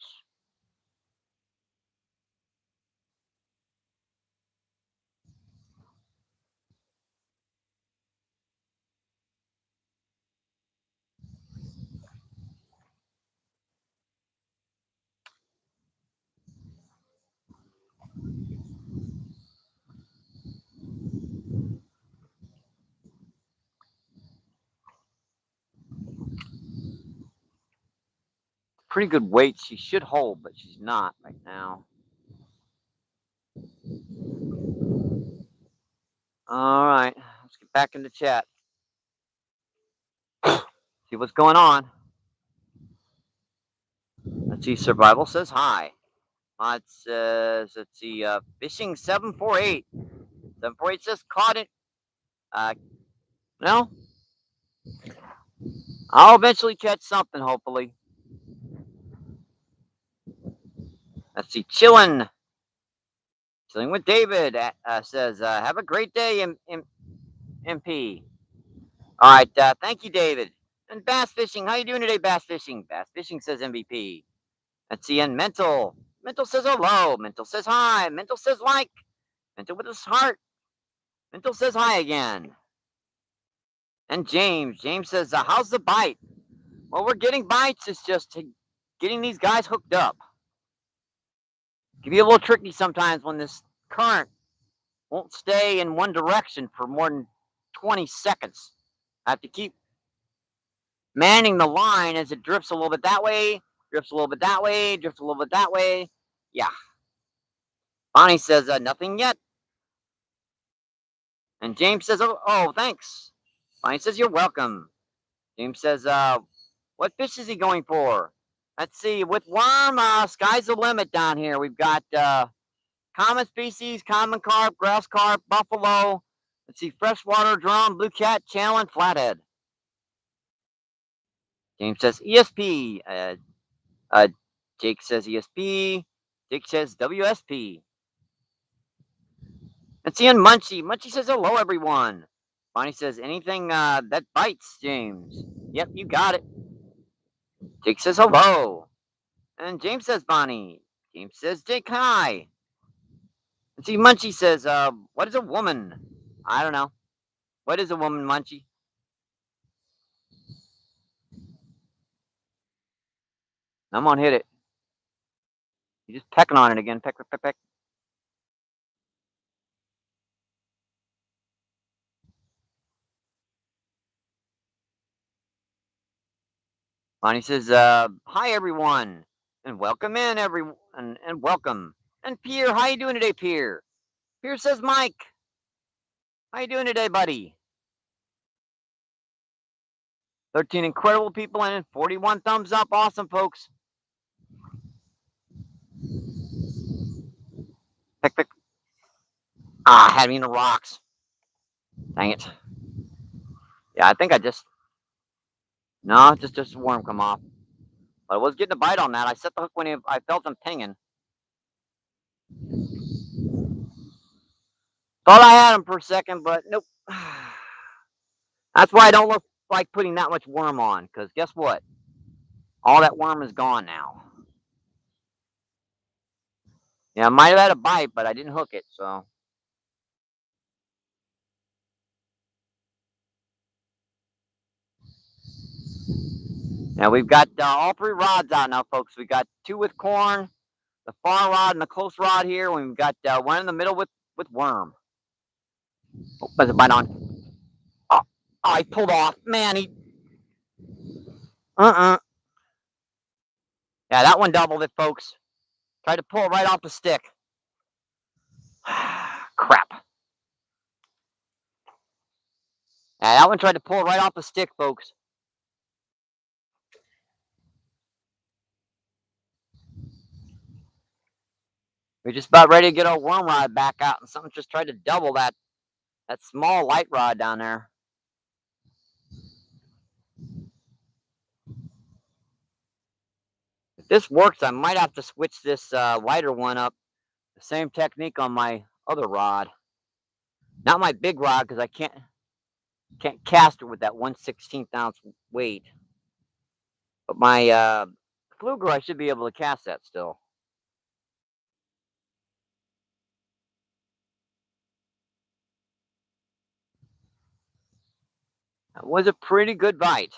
Pretty good weight. She should hold, but she's not right now. All right, let's get back into chat. See what's going on. Let's see. Survival says hi. It says, let's see. Fishing 748. 748 says caught it. No, I'll eventually catch something. Hopefully. Let's see. Chilling with David says, have a great day, MP. All right, thank you, David. And Bass Fishing, how you doing today, Bass Fishing? Bass Fishing says MVP. Let's see, and Mental. Mental says hello. Mental says hi. Mental says like. Mental with his heart. Mental says hi again. And James. James says, how's the bite? Well, we're getting bites. It's just getting these guys hooked up. It can be a little tricky sometimes when this current won't stay in one direction for more than 20 seconds. I have to keep manning the line as it drifts a little bit that way, drifts a little bit that way, drifts a little bit that way. Yeah. Bonnie says, nothing yet. And James says, oh, thanks. Bonnie says, you're welcome. James says, what fish is he going for? Let's see. With worm, sky's the limit down here. We've got common species, common carp, grass carp, buffalo. Let's see, freshwater, drum, blue cat, channel, and flathead. James says ESP. Uh, Jake says ESP. Jake says WSP. Let's see, and Munchie. Munchie says hello, everyone. Bonnie says anything that bites, James. Yep, you got it. Jake says hello. And James says Bonnie. James says Jake, hi. And see, Munchie says, what is a woman? I don't know. What is a woman, Munchie? I'm gonna hit it. You're just pecking on it again. Peck, peck, peck, peck. Bonnie says, hi, everyone. And welcome in, everyone. And welcome. And Pierre, how you doing today, Pierre? Pierre says, Mike. How you doing today, buddy? 13 incredible people in, 41 thumbs up. Awesome, folks. Pick, pick. I had me in the rocks. Dang it. Yeah, I think I just... No, just a worm come off. But I was getting a bite on that. I set the hook when I felt him pinging. Thought I had him for a second, but nope. That's why I don't look like putting that much worm on, because guess what? All that worm is gone now. Yeah, I might have had a bite, but I didn't hook it, so. Now we've got all three rods out now, folks. We got two with corn, the far rod, and the close rod here. We've got one in the middle with worm. Oh, there's a bite on. Oh, he pulled off. Man, he. Yeah, that one doubled it, folks. Tried to pull it right off the stick. Crap. Yeah, that one tried to pull it right off the stick, folks. We're just about ready to get our worm rod back out, and something just tried to double that small light rod down there. If this works, I might have to switch this lighter one up The same technique on my other rod. Not my big rod because I can't cast it with that 1/16 ounce weight. But my fluger, I should be able to cast that still. That was a pretty good bite.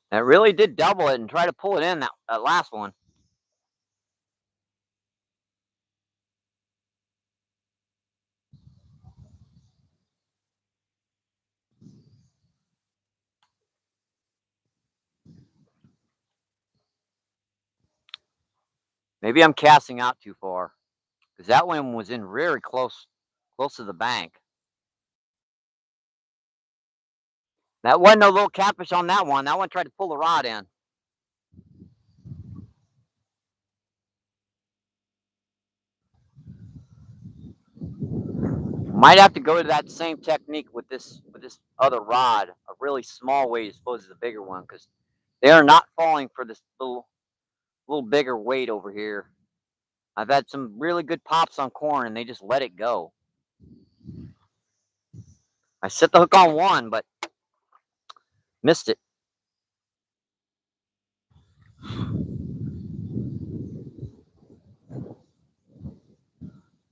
That really did double it and try to pull it in that last one. Maybe I'm casting out too far because that one was in very close to the bank. That wasn't a little catfish on that one. That one tried to pull the rod in. Might have to go to that same technique with this other rod, a really small weight as opposed to the bigger one, because they are not falling for this little bigger weight over here. I've had some really good pops on corn and they just let it go. I set the hook on one, but missed it.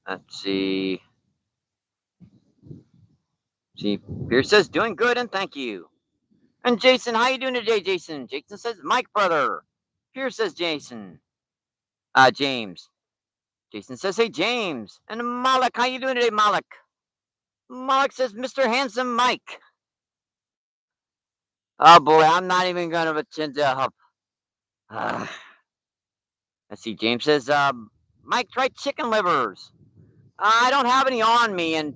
Let's see. See, Pierce says doing good and thank you. And Jason, how you doing today, Jason? Jason says Mike brother. Pierce says Jason. James. Jason says hey James. And Malik, how you doing today, Malik? Malik says Mr. Handsome Mike. Oh boy, I'm not even gonna pretend to help. Let's see. James says, Mike, try chicken livers. I don't have any on me, and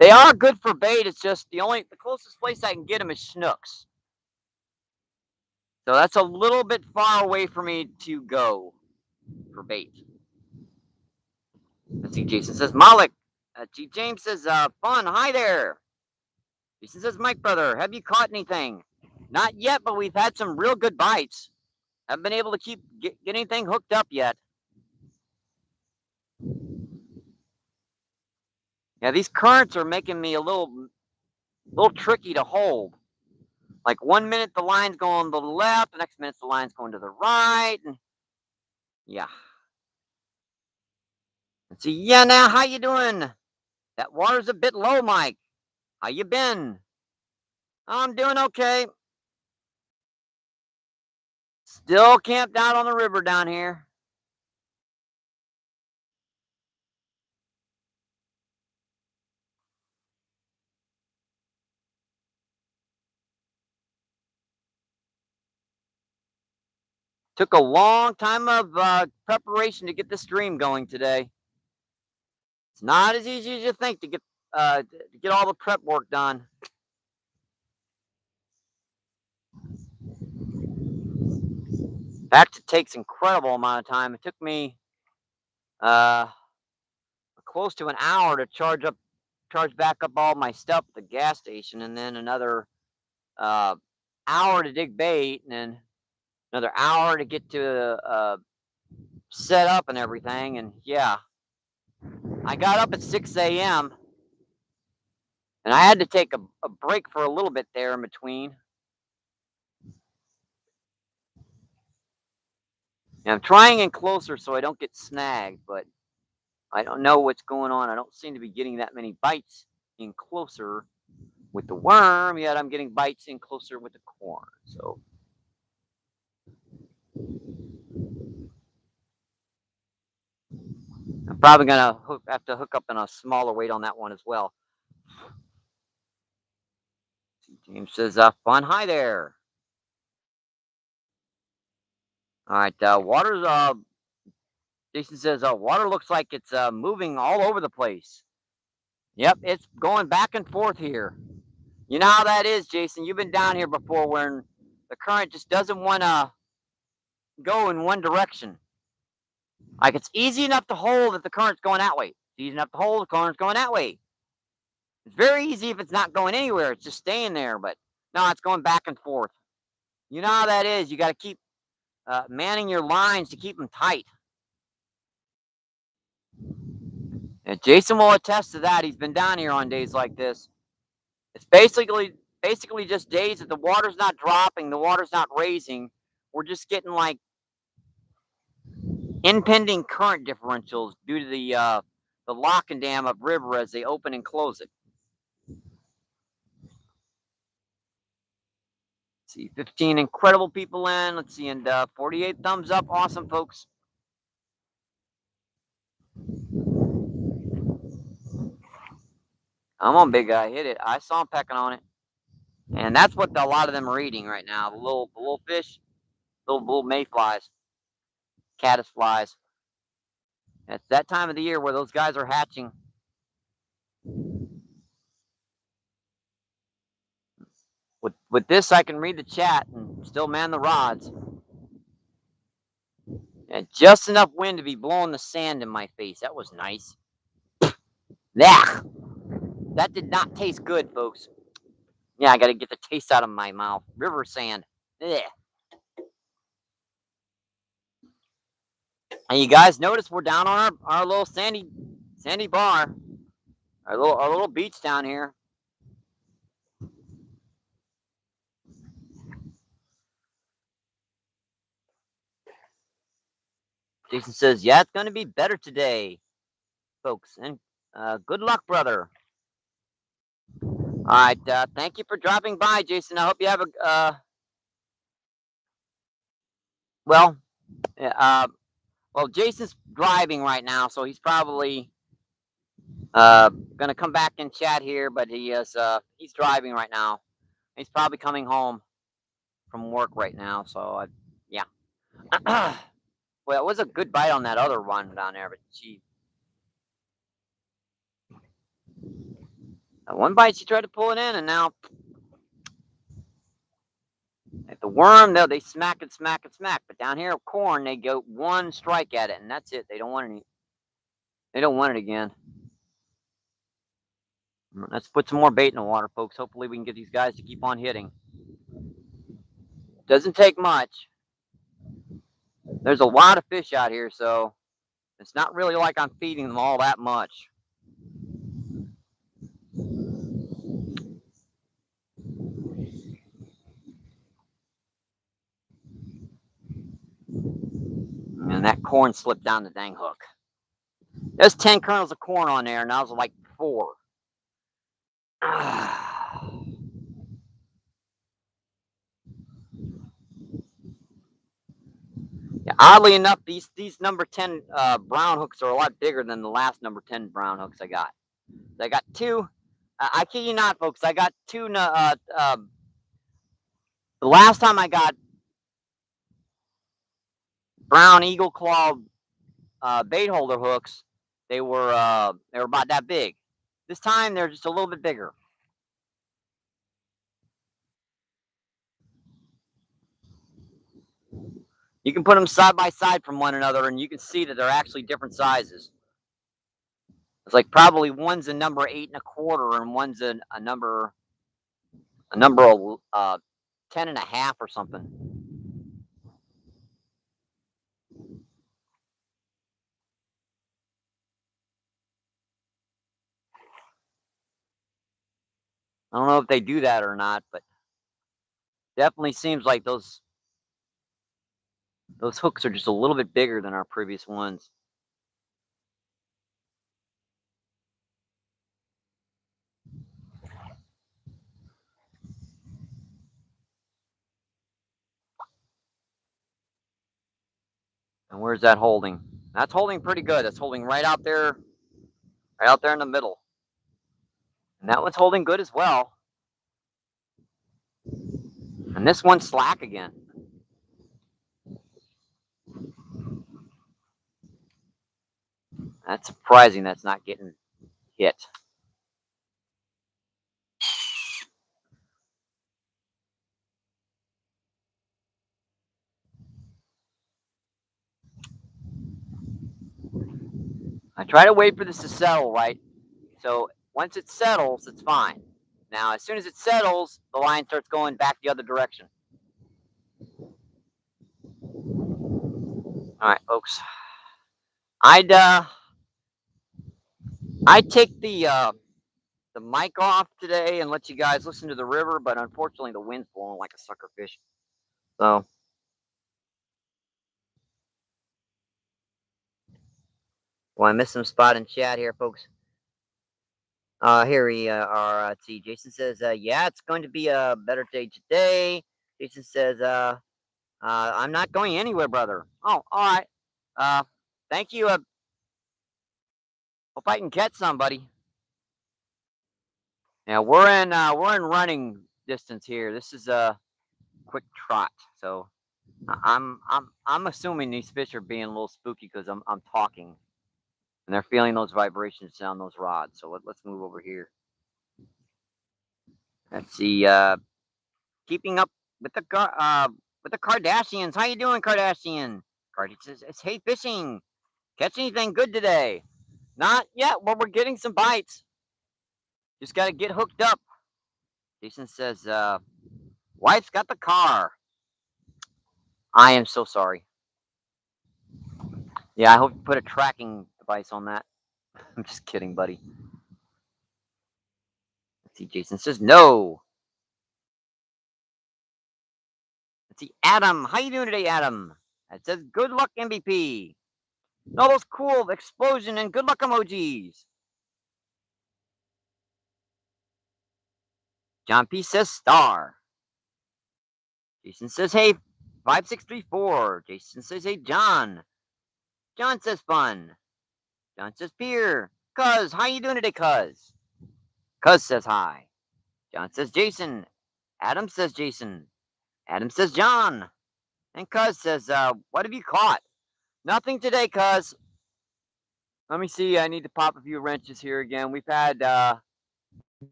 they are good for bait. It's just the closest place I can get them is Schnucks. So that's a little bit far away for me to go for bait. Let's see. Jason says Malik. James says fun. Hi there. Jason says Mike brother. Have you caught anything? Not yet, but we've had some real good bites. Haven't been able to get anything hooked up yet. Yeah, these currents are making me a little tricky to hold. Like 1 minute the line's going to the left, the next minute the line's going to the right, and yeah. Let's see. Yeah, now how you doing? That water's a bit low, Mike. How you been? I'm doing okay. Still camped out on the river down here. Took a long time of preparation to get the stream going today. It's not as easy as you think to get all the prep work done. In fact, it takes incredible amount of time. It took me uh, close to an hour to charge back up all my stuff at the gas station, and then another uh, hour to dig bait, and then another hour to get to set up and everything. And yeah, I got up at 6 a.m. and I had to take a break for a little bit there in between. And I'm trying in closer so I don't get snagged, but I don't know what's going on. I don't seem to be getting that many bites in closer with the worm, yet I'm getting bites in closer with the corn. So I'm probably gonna have to hook up in a smaller weight on that one as well. James says, "Fun, hi there." All right, water's. Jason says, "Water looks like it's moving all over the place." Yep, it's going back and forth here. You know how that is, Jason. You've been down here before, when the current just doesn't want to go in one direction. Like, it's easy enough to hold if the current's going that way. It's easy enough to hold, the current's going that way. It's very easy if it's not going anywhere, it's just staying there, but no, it's going back and forth. You know how that is, you gotta keep, manning your lines to keep them tight. And Jason will attest to that, he's been down here on days like this. It's basically just days that the water's not dropping, the water's not raising. We're just getting, like, impending current differentials due to the lock and dam of river as they open and close it. Let's see, 15 incredible people in. Let's see, and 48 thumbs up. Awesome, folks. Come on, big guy, hit it. I saw him pecking on it, and that's what a lot of them are eating right now. The little fish, little mayflies, caddisflies. It's that time of the year where those guys are hatching. With this, I can read the chat and still man the rods. And just enough wind to be blowing the sand in my face. That was nice. Yeah, that did not taste good, folks. Yeah, I got to get the taste out of my mouth. River sand. Yeah. And you guys notice we're down on our little sandy bar, our little beach down here. Jason says, "Yeah, it's going to be better today, folks, and good luck, brother." All right, thank you for dropping by, Jason. I hope you have a well, well, Jason's driving right now, so he's probably gonna come back and chat here, but he's driving right now. He's probably coming home from work right now, so yeah. Well, it was a good bite on that other one down there, but one bite she tried to pull it in, and now at the worm, they smack and smack and smack. But down here, corn, they go one strike at it, and that's it. They don't want any. They don't want it again. Let's put some more bait in the water, folks. Hopefully, we can get these guys to keep on hitting. Doesn't take much. There's a lot of fish out here, so it's not really like I'm feeding them all that much. And that corn slipped down the dang hook. There's 10 kernels of corn on there, and I was like 4. Yeah, oddly enough, these number 10 brown hooks are a lot bigger than the last number 10 brown hooks I got. I got 2. I kid you not, folks. I got 2. The last time I got brown eagle claw bait holder hooks, they were about that big. This time they're just a little bit bigger. You can put them side by side from one another, and you can see that they're actually different sizes. It's like probably one's a number 8 1/4, and one's a number 10 1/2 or something. I don't know if they do that or not, but definitely seems like those hooks are just a little bit bigger than our previous ones. And where's that holding? That's holding pretty good. That's holding right out there in the middle. And that one's holding good as well. And this one's slack again. That's surprising that's not getting hit. I try to wait for this to settle, right? So once it settles, it's fine. Now, as soon as it settles, the line starts going back the other direction. All right, folks. I'd uh, I'd take the mic off today and let you guys listen to the river, but unfortunately, the wind's blowing like a sucker fish. So, well, I missed some spot in chat here, folks. Here we are. Let's see. Jason says, "Yeah, it's going to be a better day today." Jason says, "I'm not going anywhere, brother." Oh, all right. Uh, thank you. Hope I can catch somebody. Yeah, we're in running distance here. This is a quick trot, so I'm assuming these fish are being a little spooky because I'm talking and they're feeling those vibrations down those rods. So let's move over here. Let's see. Keeping up with the Kardashians. How you doing, Kardashian? Cardi says it's Hey Fishing. Catch anything good today? Not yet. Well, we're getting some bites. Just got to get hooked up. Jason says, wife's got the car. I am so sorry. Yeah, I hope you put a tracking device on that. I'm just kidding, buddy. Let's see. Jason says no. Let's see. Adam, how you doing today, Adam? It says good luck, MBP. All those cool explosion and good luck emojis. John P says star. Jason says hey 5634. Jason says hey John. John says fun. John says Peer. Cuz, how you doing today, Cuz? Cuz says hi. John says Jason. Adam says Jason. Adam says John. And Cuz says, what have you caught? Nothing today, Cuz. Let me see. I need to pop a few wrenches here again. We've had,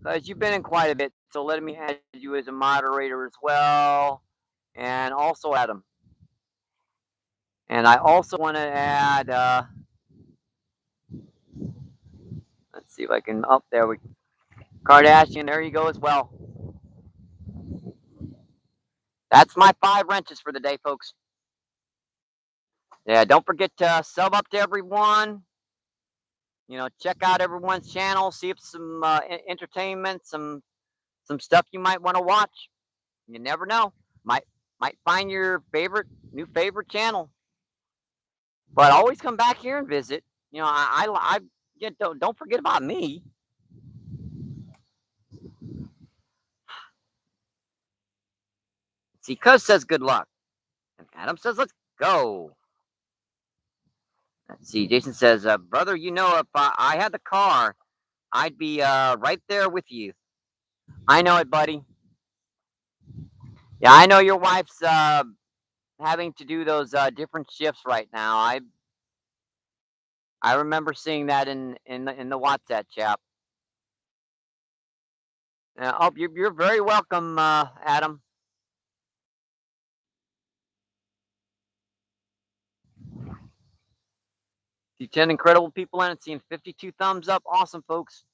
Cuz, you've been in quite a bit, so let me add you as a moderator as well. And also Adam. And I also want to add, let's see if I can, oh, there we Kardashian, there you go as well. That's my 5 wrenches for the day, folks. Yeah, don't forget to sub up to everyone. You know, check out everyone's channel, see if some entertainment, some stuff you might want to watch. You never know. Might find your new favorite channel. But always come back here and visit. You know, I yeah, don't forget about me. See, Cuz says good luck. And Adam says let's go. Let's see, Jason says, brother, you know, if I had the car, I'd be right there with you. I know it, buddy. Yeah, I know your wife's having to do those different shifts right now. I remember seeing that in the WhatsApp chat. Oh, you're very welcome, Adam. See 10 incredible people in it, seeing 52 thumbs up. Awesome, folks.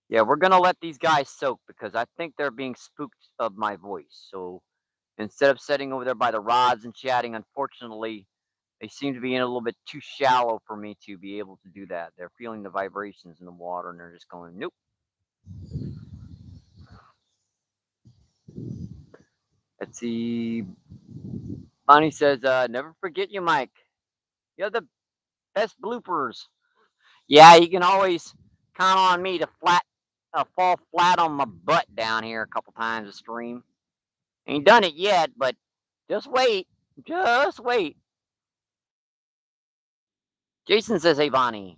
Yeah, we're gonna let these guys soak because I think they're being spooked of my voice. So instead of sitting over there by the rods and chatting, unfortunately, they seem to be in a little bit too shallow for me to be able to do that. They're feeling the vibrations in the water and they're just going, nope. Let's see. Bonnie says, never forget you, Mike. You're the best bloopers. Yeah, you can always count on me to fall flat on my butt down here a couple times a stream. Ain't done it yet, but just wait. Just wait. Jason says, hey, Bonnie.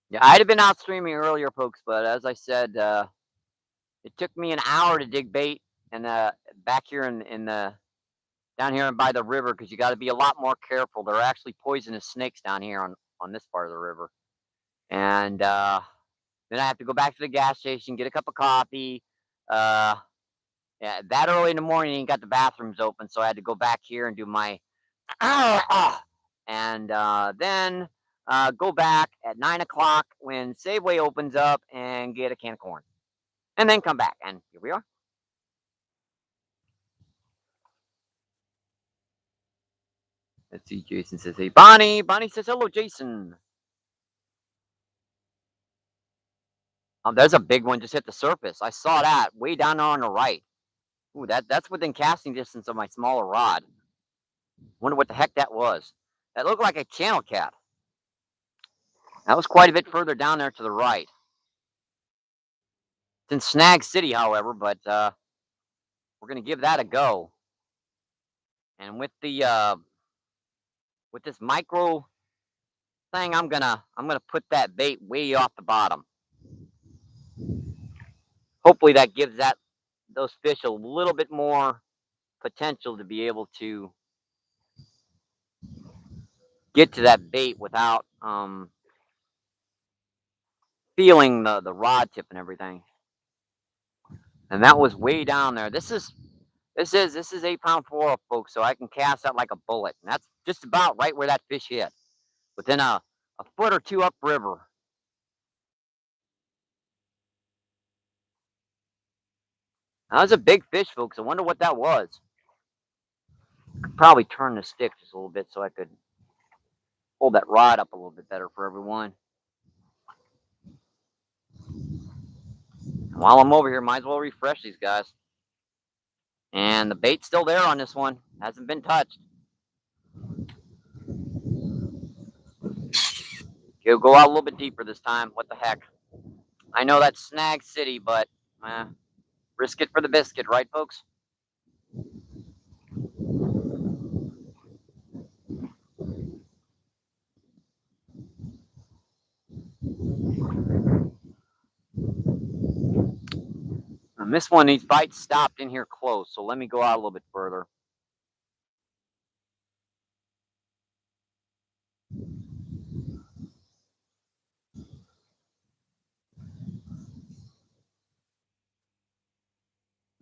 Yeah, I'd have been out streaming earlier, folks, but as I said, it took me an hour to dig bait and back here in the down here by the river because you got to be a lot more careful. There are actually poisonous snakes down here on this part of the river, and then I have to go back to the gas station, get a cup of coffee, Yeah, that early in the morning, ain't got the bathrooms open, so I had to go back here and do my and then go back at 9 o'clock when Safeway opens up and get a can of corn, and then come back. And here we are. Let's see. Jason says, "Hey, Bonnie." Bonnie says, "Hello, Jason." There's a big one just hit the surface. I saw that way down there on the right. Ooh, that's within casting distance of my smaller rod. Wonder what the heck that was. That looked like a channel cat. That was quite a bit further down there to the right. It's in Snag City, however, but we're gonna give that a go. And with this micro thing, I'm gonna put that bait way off the bottom. Hopefully, that gives those fish a little bit more potential to be able to get to that bait without feeling the rod tip and everything. And that was way down there. This is 8 pound fluoro, folks. So I can cast that like a bullet. And that's just about right where that fish hit, within a foot or two upriver. That was a big fish, folks. I wonder what that was. Could probably turn the stick just a little bit so I could hold that rod up a little bit better for everyone. And while I'm over here, might as well refresh these guys. And the bait's still there on this one. Hasn't been touched. Go out a little bit deeper this time. What the heck? I know that's Snag City, but risk it for the biscuit, right, folks? And this one, these bites stopped in here close, so let me go out a little bit further.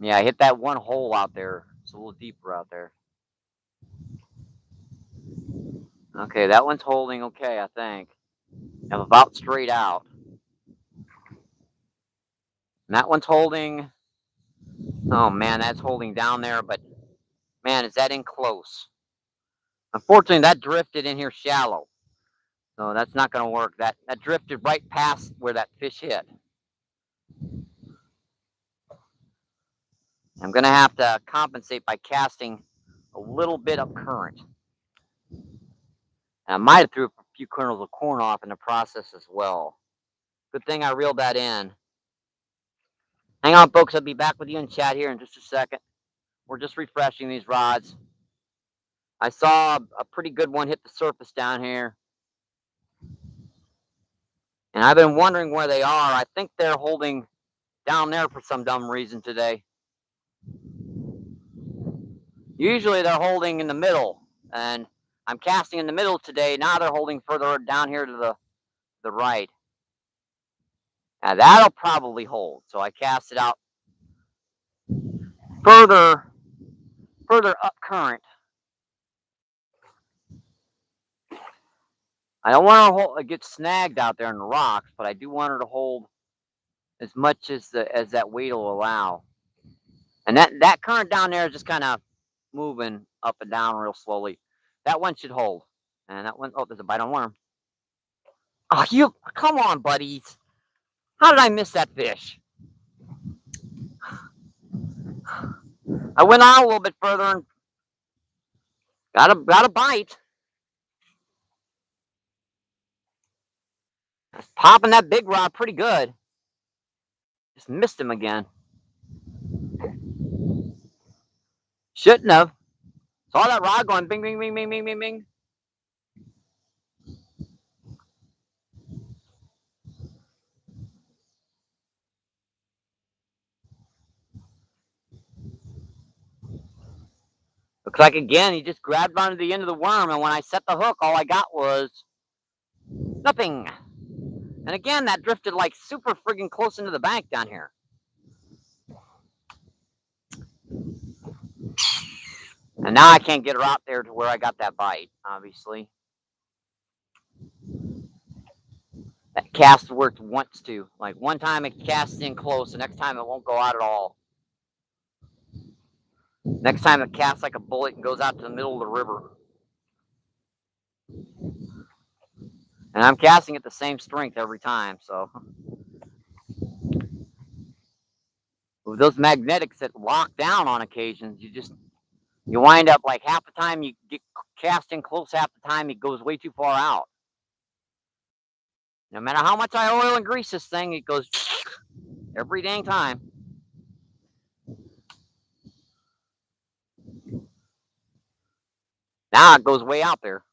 Yeah, I hit that one hole out there. It's a little deeper out there. Okay, that one's holding okay, I think. I'm about straight out. And that one's holding. Oh man, that's holding down there, but man, is that in close? Unfortunately, that drifted in here shallow. So that's not going to work. That drifted right past where that fish hit. I'm going to have to compensate by casting a little bit up current. And I might have threw a few kernels of corn off in the process as well. Good thing I reeled that in. Hang on, folks. I'll be back with you in chat here in just a second. We're just refreshing these rods. I saw a pretty good one hit the surface down here. And I've been wondering where they are. I think they're holding down there for some dumb reason today. Usually they're holding in the middle, and I'm casting in the middle today. Now they're holding further down here to the right. Now that'll probably hold. So I cast it out further up current. I don't want to get snagged out there in the rocks, but I do want her to hold as much as that weight will allow. And that current down there is just kind of moving up and down real slowly. That one should hold. And that one, oh, there's a bite on worm. Oh, you, come on, buddies. How did I miss that fish? I went out a little bit further and got a bite. I was popping that big rod pretty good. Just missed him again. Shouldn't have. Saw that rod going bing, bing, bing, bing, bing, bing, bing. Looks like again he just grabbed onto the end of the worm, and when I set the hook, all I got was nothing. And again, that drifted like super friggin' close into the bank down here. And now I can't get her out there to where I got that bite, obviously. That cast where it wants to. Like one time it casts in close, the next time it won't go out at all. Next time it casts like a bullet and goes out to the middle of the river. And I'm casting at the same strength every time, so. With those magnetics that lock down on occasions, you wind up like half the time you get cast in close, half the time it goes way too far out. No matter how much I oil and grease this thing, it goes every dang time. Now it goes way out there.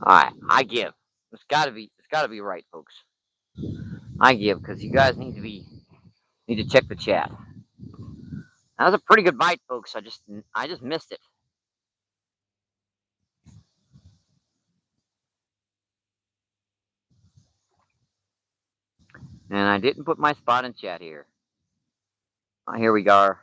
All right, I give. It's got to be right, folks. I give because you guys need to check the chat. That was a pretty good bite, folks. I just missed it. And I didn't put my spot in chat here. Oh, here we go.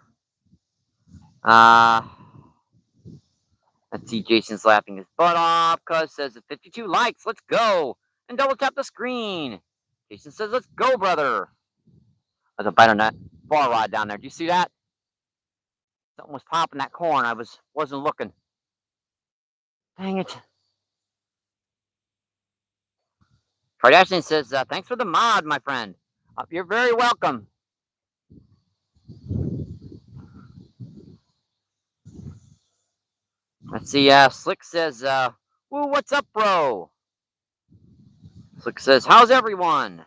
Let's see. Jason's laughing his butt off. Cuz says 52 likes. Let's go. And double tap the screen. Jason says, let's go, brother. There's a bite on that bar rod down there. Do you see that? Something was popping that corn. I wasn't looking. Dang it. Kardashian says, thanks for the mod, my friend. You're very welcome. Let's see. Slick says, woo, what's up, bro? Slick says, how's everyone?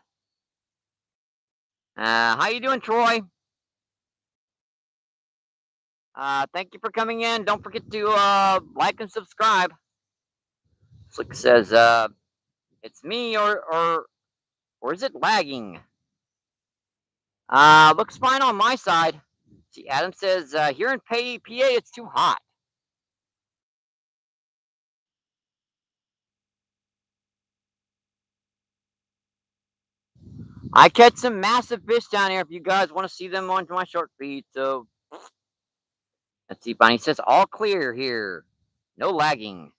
How you doing, Troy? Thank you for coming in. Don't forget to like and subscribe. Slick says, it's me or is it lagging? Looks fine on my side. See, Adam says, here in PA, it's too hot. I catch some massive fish down here if you guys want to see them on my short feed. So, let's see. Bonnie says, all clear here. No lagging.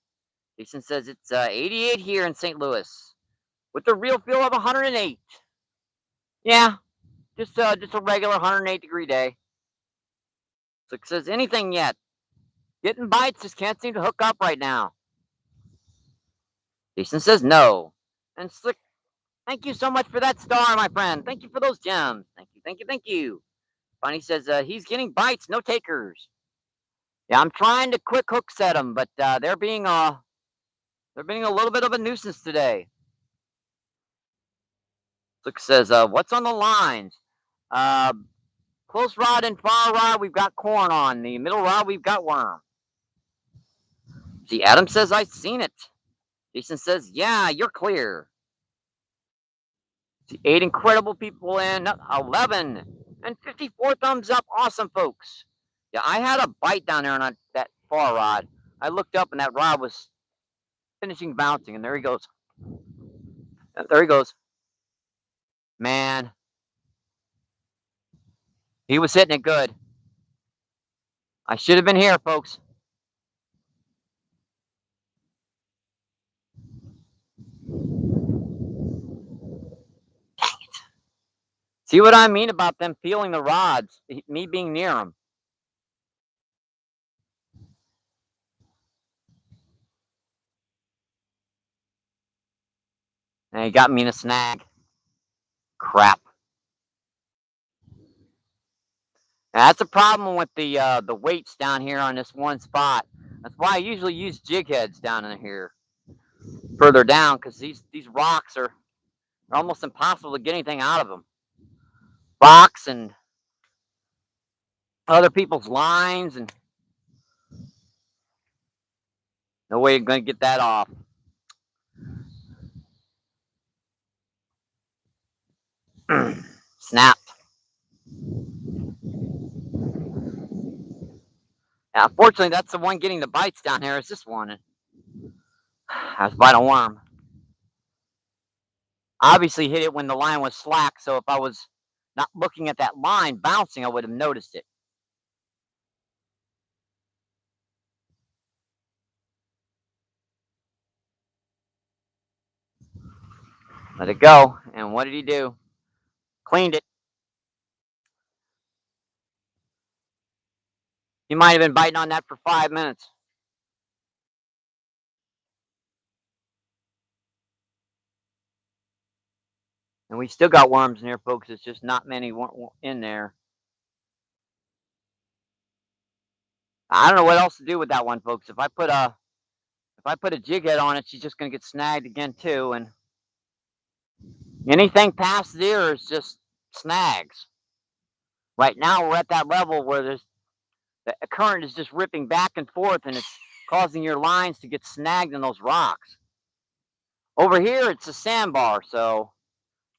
Jason says, it's 88 here in St. Louis with a real feel of 108. Yeah, just a regular 108-degree day. So it says, anything yet? Getting bites, just can't seem to hook up right now. Jason says, no. And Slick, thank you so much for that star, my friend. Thank you for those gems. Thank you, thank you, thank you. Bonnie says, he's getting bites, no takers. Yeah, I'm trying to quick hook set them, but they're being a little bit of a nuisance today. Slick says, what's on the lines? Close rod and far rod, we've got corn on. The middle rod, we've got worm. See, Adam says, I've seen it. Jason says, yeah, you're clear. See, 8 incredible people in, 11, and 54 thumbs up. Awesome, folks. Yeah, I had a bite down there on that far rod. I looked up, and that rod was finishing bouncing, and there he goes. There he goes. Man, he was hitting it good. I should have been here, folks. Dang it. See what I mean about them peeling the rods, me being near them. And he got me in a snag. Crap. Now, that's a problem with the weights down here on this one spot. That's why I usually use jig heads down in here, further down, because these rocks are almost impossible to get anything out of them. Rocks and other people's lines, and no way you're going to get that off. Snapped. Unfortunately, that's the one getting the bites down here. Is this one? I was biting a worm. Obviously, hit it when the line was slack. So if I was not looking at that line bouncing, I would have noticed it. Let it go. And what did he do? Cleaned it. He might have been biting on that for 5 minutes. And we still got worms in here, folks. It's just not many in there. I don't know what else to do with that one, folks. If I put a jig head on it, she's just gonna get snagged again too. And anything past there is just snags. Right now, we're at that level where the current is just ripping back and forth, and it's causing your lines to get snagged in those rocks. Over here, it's a sandbar, so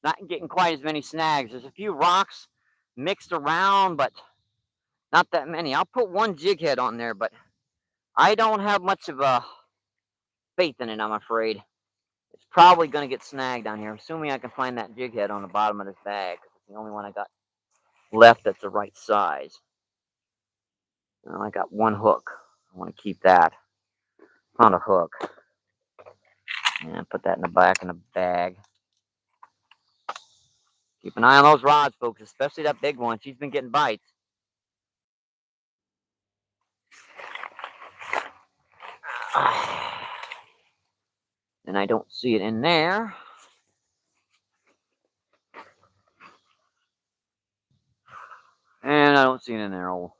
not getting quite as many snags. There's a few rocks mixed around, but not that many. I'll put one jig head on there, but I don't have much of a faith in it, I'm afraid. It's probably going to get snagged down here, assuming I can find that jig head on the bottom of this bag. It's the only one I got left that's the right size. Well, I got one hook. I want to keep that. Found a hook. And put that in the back in the bag. Keep an eye on those rods, folks, especially that big one. She's been getting bites. And I don't see it in there. And I don't see it in there. Oh,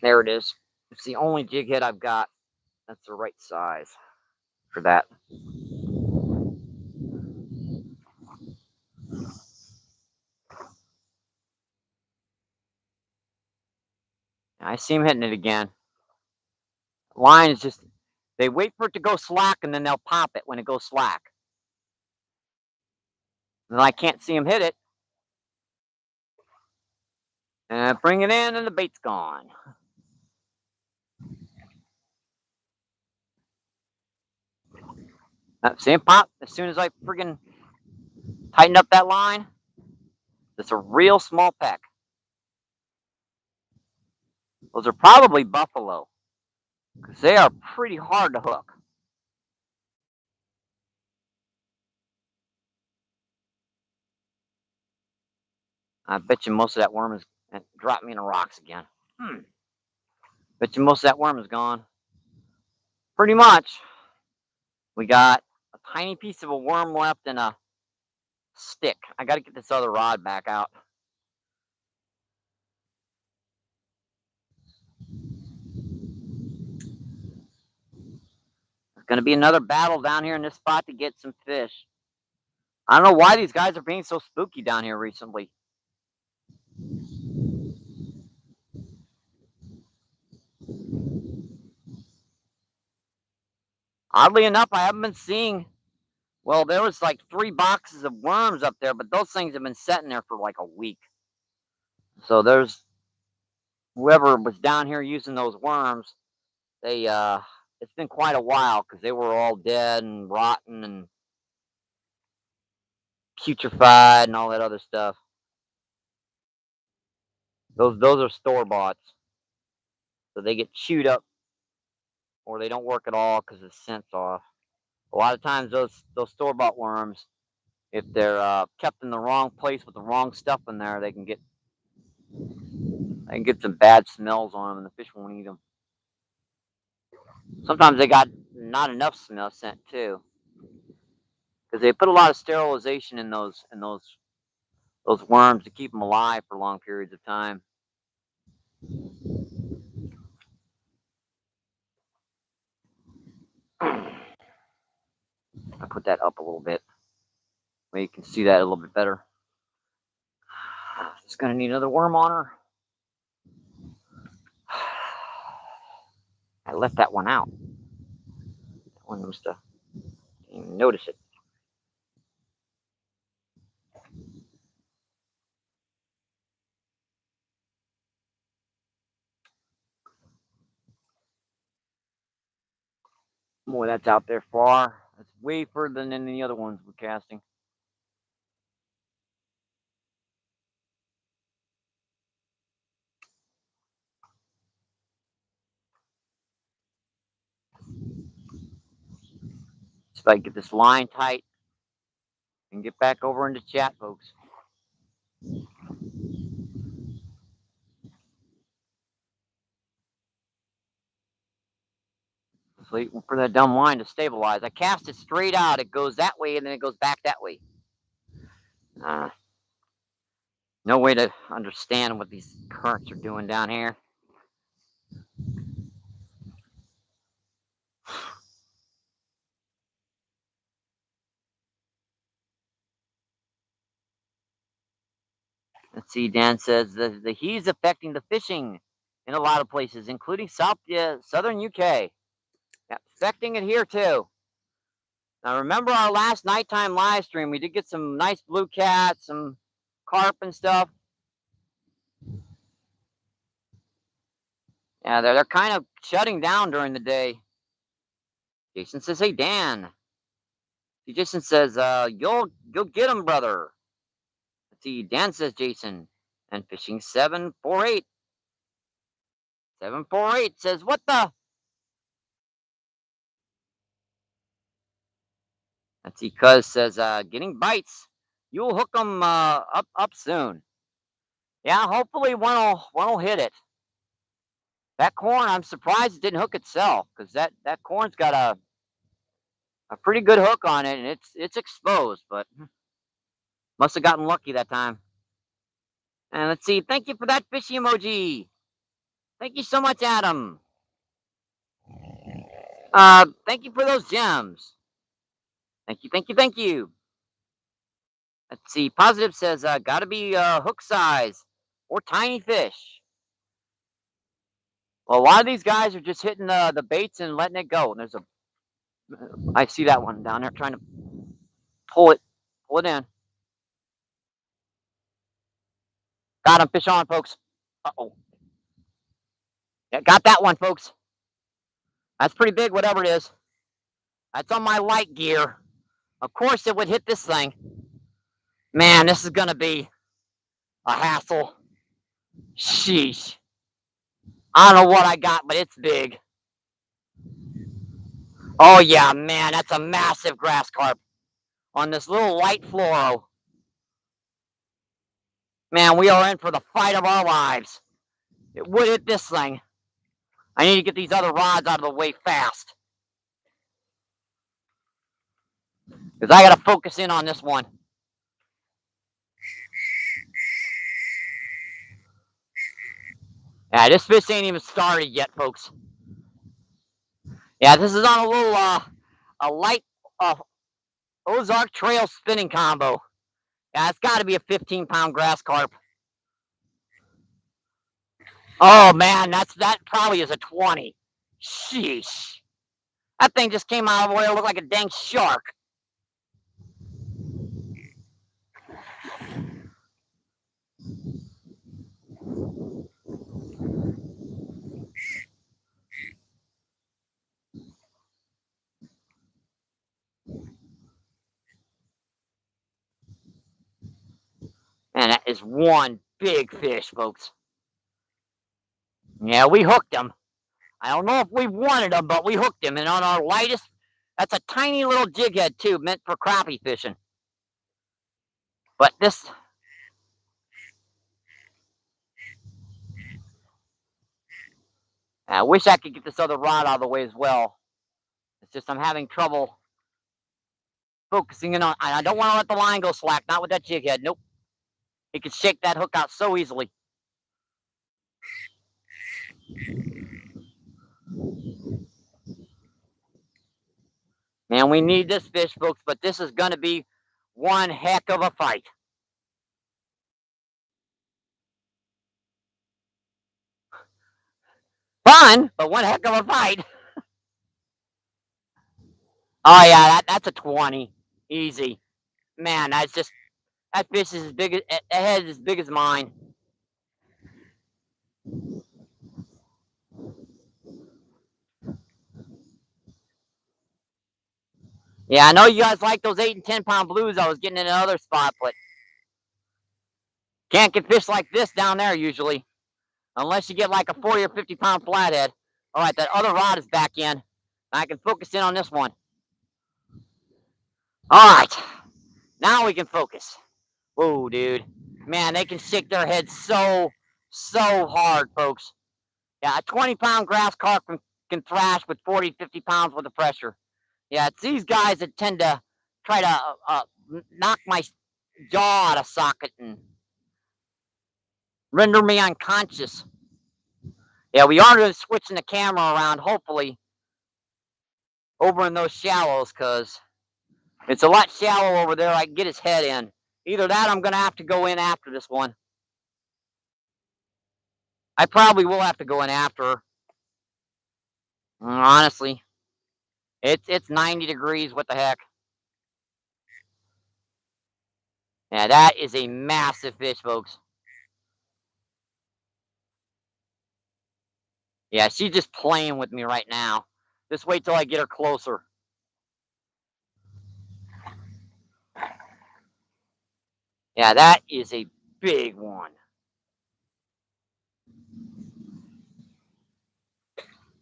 there it is. It's the only jig head I've got that's the right size for that. I see him hitting it again. Line is just, they wait for it to go slack and then they'll pop it when it goes slack. And I can't see him hit it. And bring it in and the bait's gone. See him pop as soon as I friggin' tighten up that line. It's a real small peck. Those are probably buffalo because they are pretty hard to hook. I bet you most of that worm is dropped me in the rocks again. Bet you most of that worm is gone. Pretty much. We got a tiny piece of a worm left and a stick. I got to get this other rod back out. It's going to be another battle down here in this spot to get some fish. I don't know why these guys are being so spooky down here recently. Oddly enough, I haven't been seeing. Well, there was like 3 boxes of worms up there, but those things have been sitting there for like a week. So there's whoever was down here using those worms. They it's been quite a while because they were all dead and rotten and putrefied and all that other stuff. Those are store boughts, so they get chewed up or they don't work at all because the scent's off. A lot of times those store bought worms, if they're kept in the wrong place with the wrong stuff in there, they can get some bad smells on them, and the fish won't eat them. Sometimes they got not enough smell scent too, because they put a lot of sterilization in those worms to keep them alive for long periods of time. I put that up a little bit, where you can see that a little bit better. Just gonna need another worm on her. I left that one out. That one must have didn't even notice it. Boy, that's out there far. That's way further than any other ones we're casting. See if I can get this line tight and get back over into chat, folks. Just waiting for that dumb line to stabilize. I cast it straight out. It goes that way and then it goes back that way. No way to understand what these currents are doing down here. Let's see. Dan says the heat is affecting the fishing in a lot of places, including southern UK. Yeah, affecting it here too. Now remember our last nighttime live stream? We did get some nice blue cats, some carp and stuff. Yeah, they're kind of shutting down during the day. Jason says, "Hey Dan." Jason says, "You'll get them, brother." Let's see. Dan says, "Jason," and fishing 748. 748 says, "What the?" Let's see. Cuz says, "Getting bites. You'll hook them up soon." Yeah, hopefully one'll hit it. That corn, I'm surprised it didn't hook itself because that corn's got a pretty good hook on it and it's exposed, but must have gotten lucky that time. And let's see. Thank you for that fishy emoji. Thank you so much, Adam. Thank you for those gems. Thank you, thank you, thank you. Let's see. Positive says, gotta be hook size or tiny fish. Well, a lot of these guys are just hitting the baits and letting it go. And I see that one down there trying to pull it, pull it in. Got him. Fish on, folks. Uh-oh. Yeah, got that one, folks. That's pretty big, whatever it is. That's on my light gear. Of course it would hit this thing. Man, this is gonna be a hassle. Sheesh. I don't know what I got, but it's big. Oh yeah, man, that's a massive grass carp on this little light fluoro. Man, we are in for the fight of our lives. It would hit this thing. I need to get these other rods out of the way fast. Because I got to focus in on this one. Yeah, this fish ain't even started yet, folks. Yeah, this is on a little, a light Ozark Trail spinning combo. Yeah, it's got to be a 15-pound grass carp. Oh man, that probably is a 20. Sheesh. That thing just came out of the way. It looked like a dang shark. Man, that is one big fish, folks. Yeah, we hooked him. I don't know if we wanted him, but we hooked him. And on our lightest, that's a tiny little jig head, too, meant for crappie fishing. But this... I wish I could get this other rod out of the way as well. It's just I'm having trouble focusing in on... I don't want to let the line go slack. Not with that jig head. Nope. He could shake that hook out so easily. Man, we need this fish, folks, but this is going to be one heck of a fight. Fun, but one heck of a fight. Oh, yeah, that's a 20. Easy. Man, that's just... That fish is as big as... That head is as big as mine. Yeah, I know you guys like those 8 and 10 pound blues I was getting in another spot, but can't get fish like this down there usually. Unless you get like a 40 or 50 pound flathead. All right, that other rod is back in. I can focus in on this one. All right, now we can focus. Whoa, dude. Man, they can shake their heads so hard, folks. Yeah, a 20 pound grass carp can thrash with 40, 50 pounds worth of pressure. Yeah, it's these guys that tend to try to knock my jaw out of socket and render me unconscious. Yeah, we are switching the camera around, hopefully, over in those shallows, because it's a lot shallow over there. I can get his head in. Either that, I'm going to have to go in after this one. I probably will have to go in after her. Honestly, it's 90 degrees. What the heck? Yeah, that is a massive fish, folks. Yeah, she's just playing with me right now. Just wait till I get her closer. Yeah, that is a big one.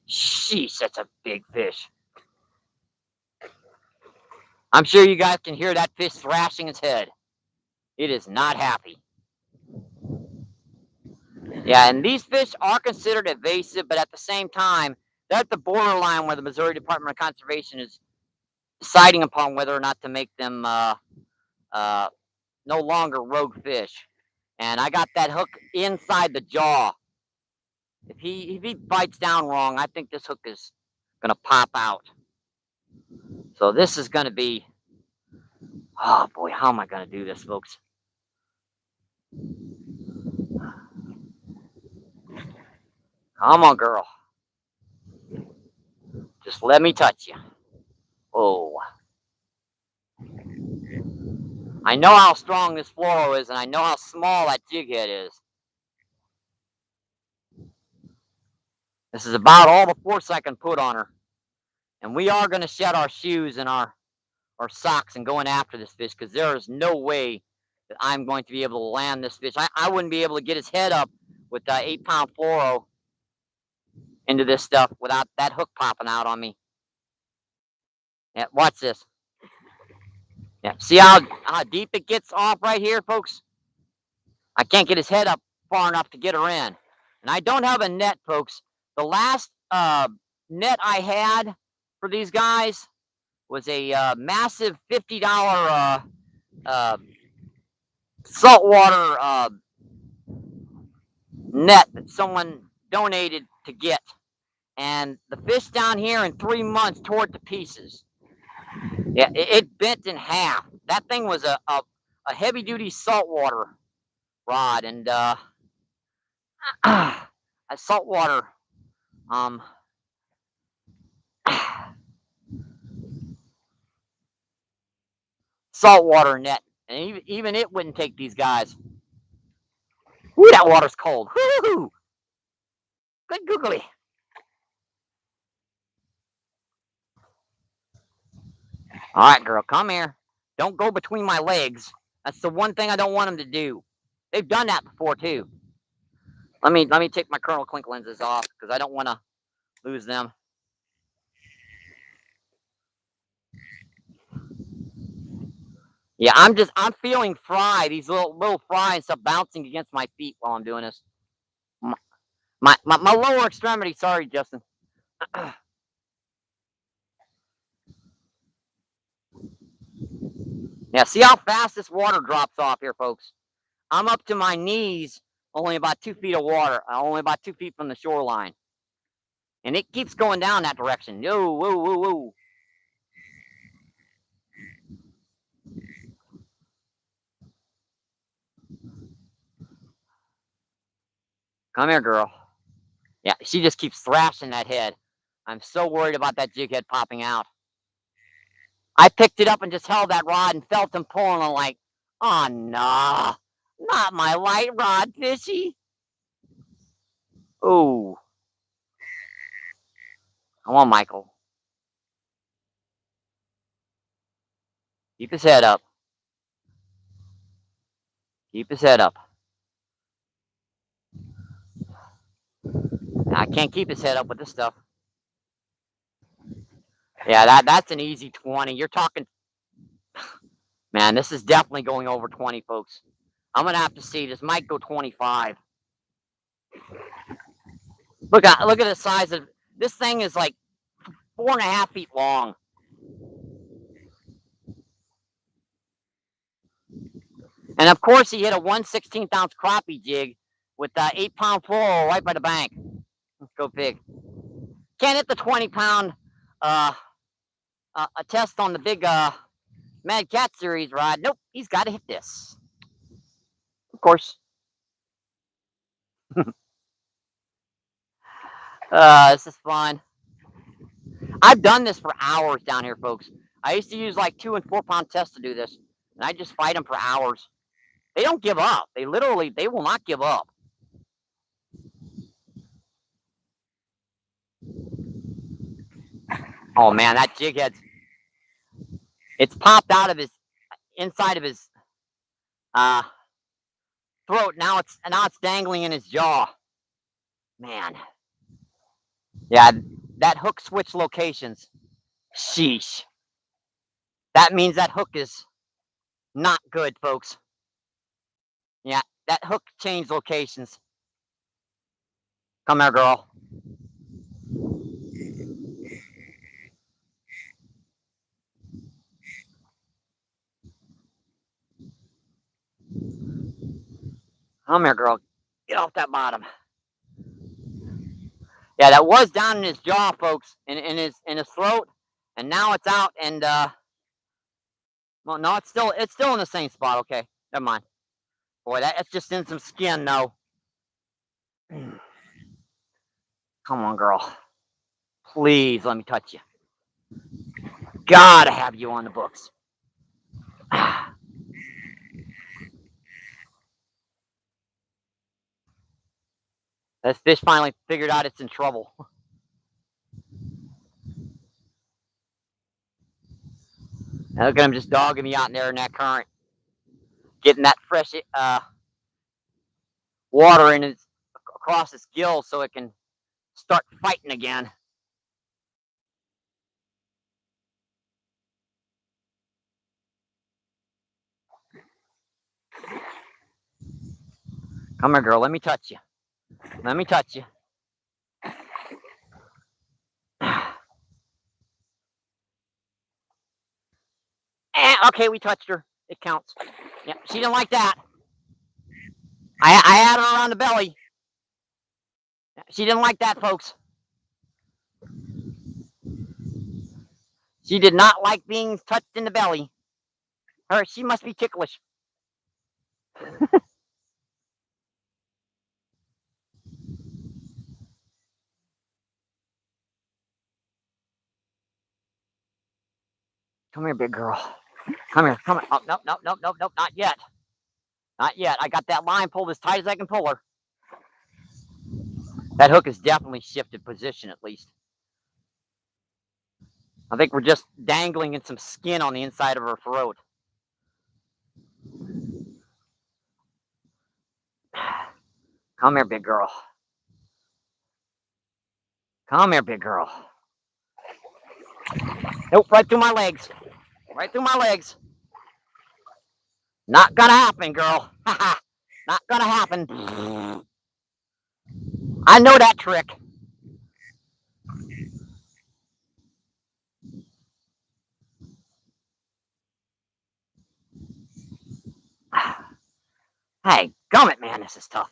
Sheesh, that's a big fish. I'm sure you guys can hear that fish thrashing its head. It is not happy. Yeah, and these fish are considered invasive, but at the same time, they're at the borderline where the Missouri Department of Conservation is deciding upon whether or not to make them no longer rogue fish. And I got that hook inside the jaw. If he bites down wrong, I think this hook is gonna pop out. So this is gonna be, oh boy, how am I gonna do this, folks? Come on, girl. Just let me touch you. Oh. I know how strong this fluoro is, and I know how small that jig head is. This is about all the force I can put on her. And we are going to shed our shoes and our socks and going after this fish, because there is no way that I'm going to be able to land this fish. I wouldn't be able to get his head up with that 8 pound fluoro into this stuff without that hook popping out on me. Yeah, watch this. Yeah, see how deep it gets off right here, folks? I can't get his head up far enough to get her in. And I don't have a net, folks. The last net I had for these guys was a massive $50 saltwater net that someone donated to get. And the fish down here in 3 months tore it to pieces. Yeah, it bent in half. That thing was a heavy duty saltwater rod, and a saltwater saltwater net, and even it wouldn't take these guys. Ooh, that water's cold. Woo-hoo! Good googly. All right, girl, come here. Don't go between my legs. That's the one thing I don't want them to do. They've done that before too. Let me take my Colonel Klink lenses off because I don't want to lose them. Yeah, I'm feeling fry. These little fry and stuff bouncing against my feet while I'm doing this. My lower extremity. Sorry, Justin. Yeah, see how fast this water drops off here, folks. I'm up to my knees, only about 2 feet of water, only about 2 feet from the shoreline. And it keeps going down that direction. Whoa, whoa, whoa, whoa. Come here, girl. Yeah, she just keeps thrashing that head. I'm so worried about that jig head popping out. I picked it up and just held that rod and felt him pulling. I'm like, oh, no, not my light rod, fishy. Oh. Come on, Michael. Keep his head up. Keep his head up. I can't keep his head up with this stuff. Yeah, that's an easy 20. You're talking, man, this is definitely going over 20, folks. I'm going to have to see. This might go 25. Look at the size of this thing. Is like 4.5 feet long. And of course, he hit a 1/16 ounce crappie jig with 8-pound fluoro right by the bank. Let's go big. Can't hit the 20-pound a test on the big Mad Cat Series rod. Nope, he's got to hit this. Of course. This is fun. I've done this for hours down here, folks. I used to use like 2 and 4 pound tests to do this, and I just fight them for hours. They don't give up. They will not give up. Oh man, that jig head's it's popped out of his inside of his throat. Now it's dangling in his jaw. Man. Yeah, that hook switch locations. Sheesh. That means that hook is not good, folks. Yeah, that hook changed locations. Come here, girl. Come here, girl. Get off that bottom. Yeah, that was down in his jaw, folks, in his throat, and now it's out. And well, no, it's still in the same spot. Okay, never mind. Boy, that's just in some skin, though. Come on, girl. Please let me touch you. Gotta have you on the books. This fish finally figured out it's in trouble. Now look at him just dogging me out in there in that current, getting that fresh water in his across his gills so it can start fighting again. Come here, girl. Let me touch you. Let me touch you. Okay, we touched her. It counts. Yeah, she didn't like that. I had her around the belly. She didn't like that, folks. She did not like being touched in the belly. She must be ticklish. Come here, big girl. Come here. Come here. Oh, nope, nope, nope, nope, nope. Not yet. Not yet. I got that line pulled as tight as I can pull her. That hook has definitely shifted position, at least. I think we're just dangling in some skin on the inside of her throat. Come here, big girl. Come here, big girl. Nope, right through my legs. Right through my legs. Not gonna happen, girl. Not gonna happen. I know that trick. Hey, gummit, man, this is tough.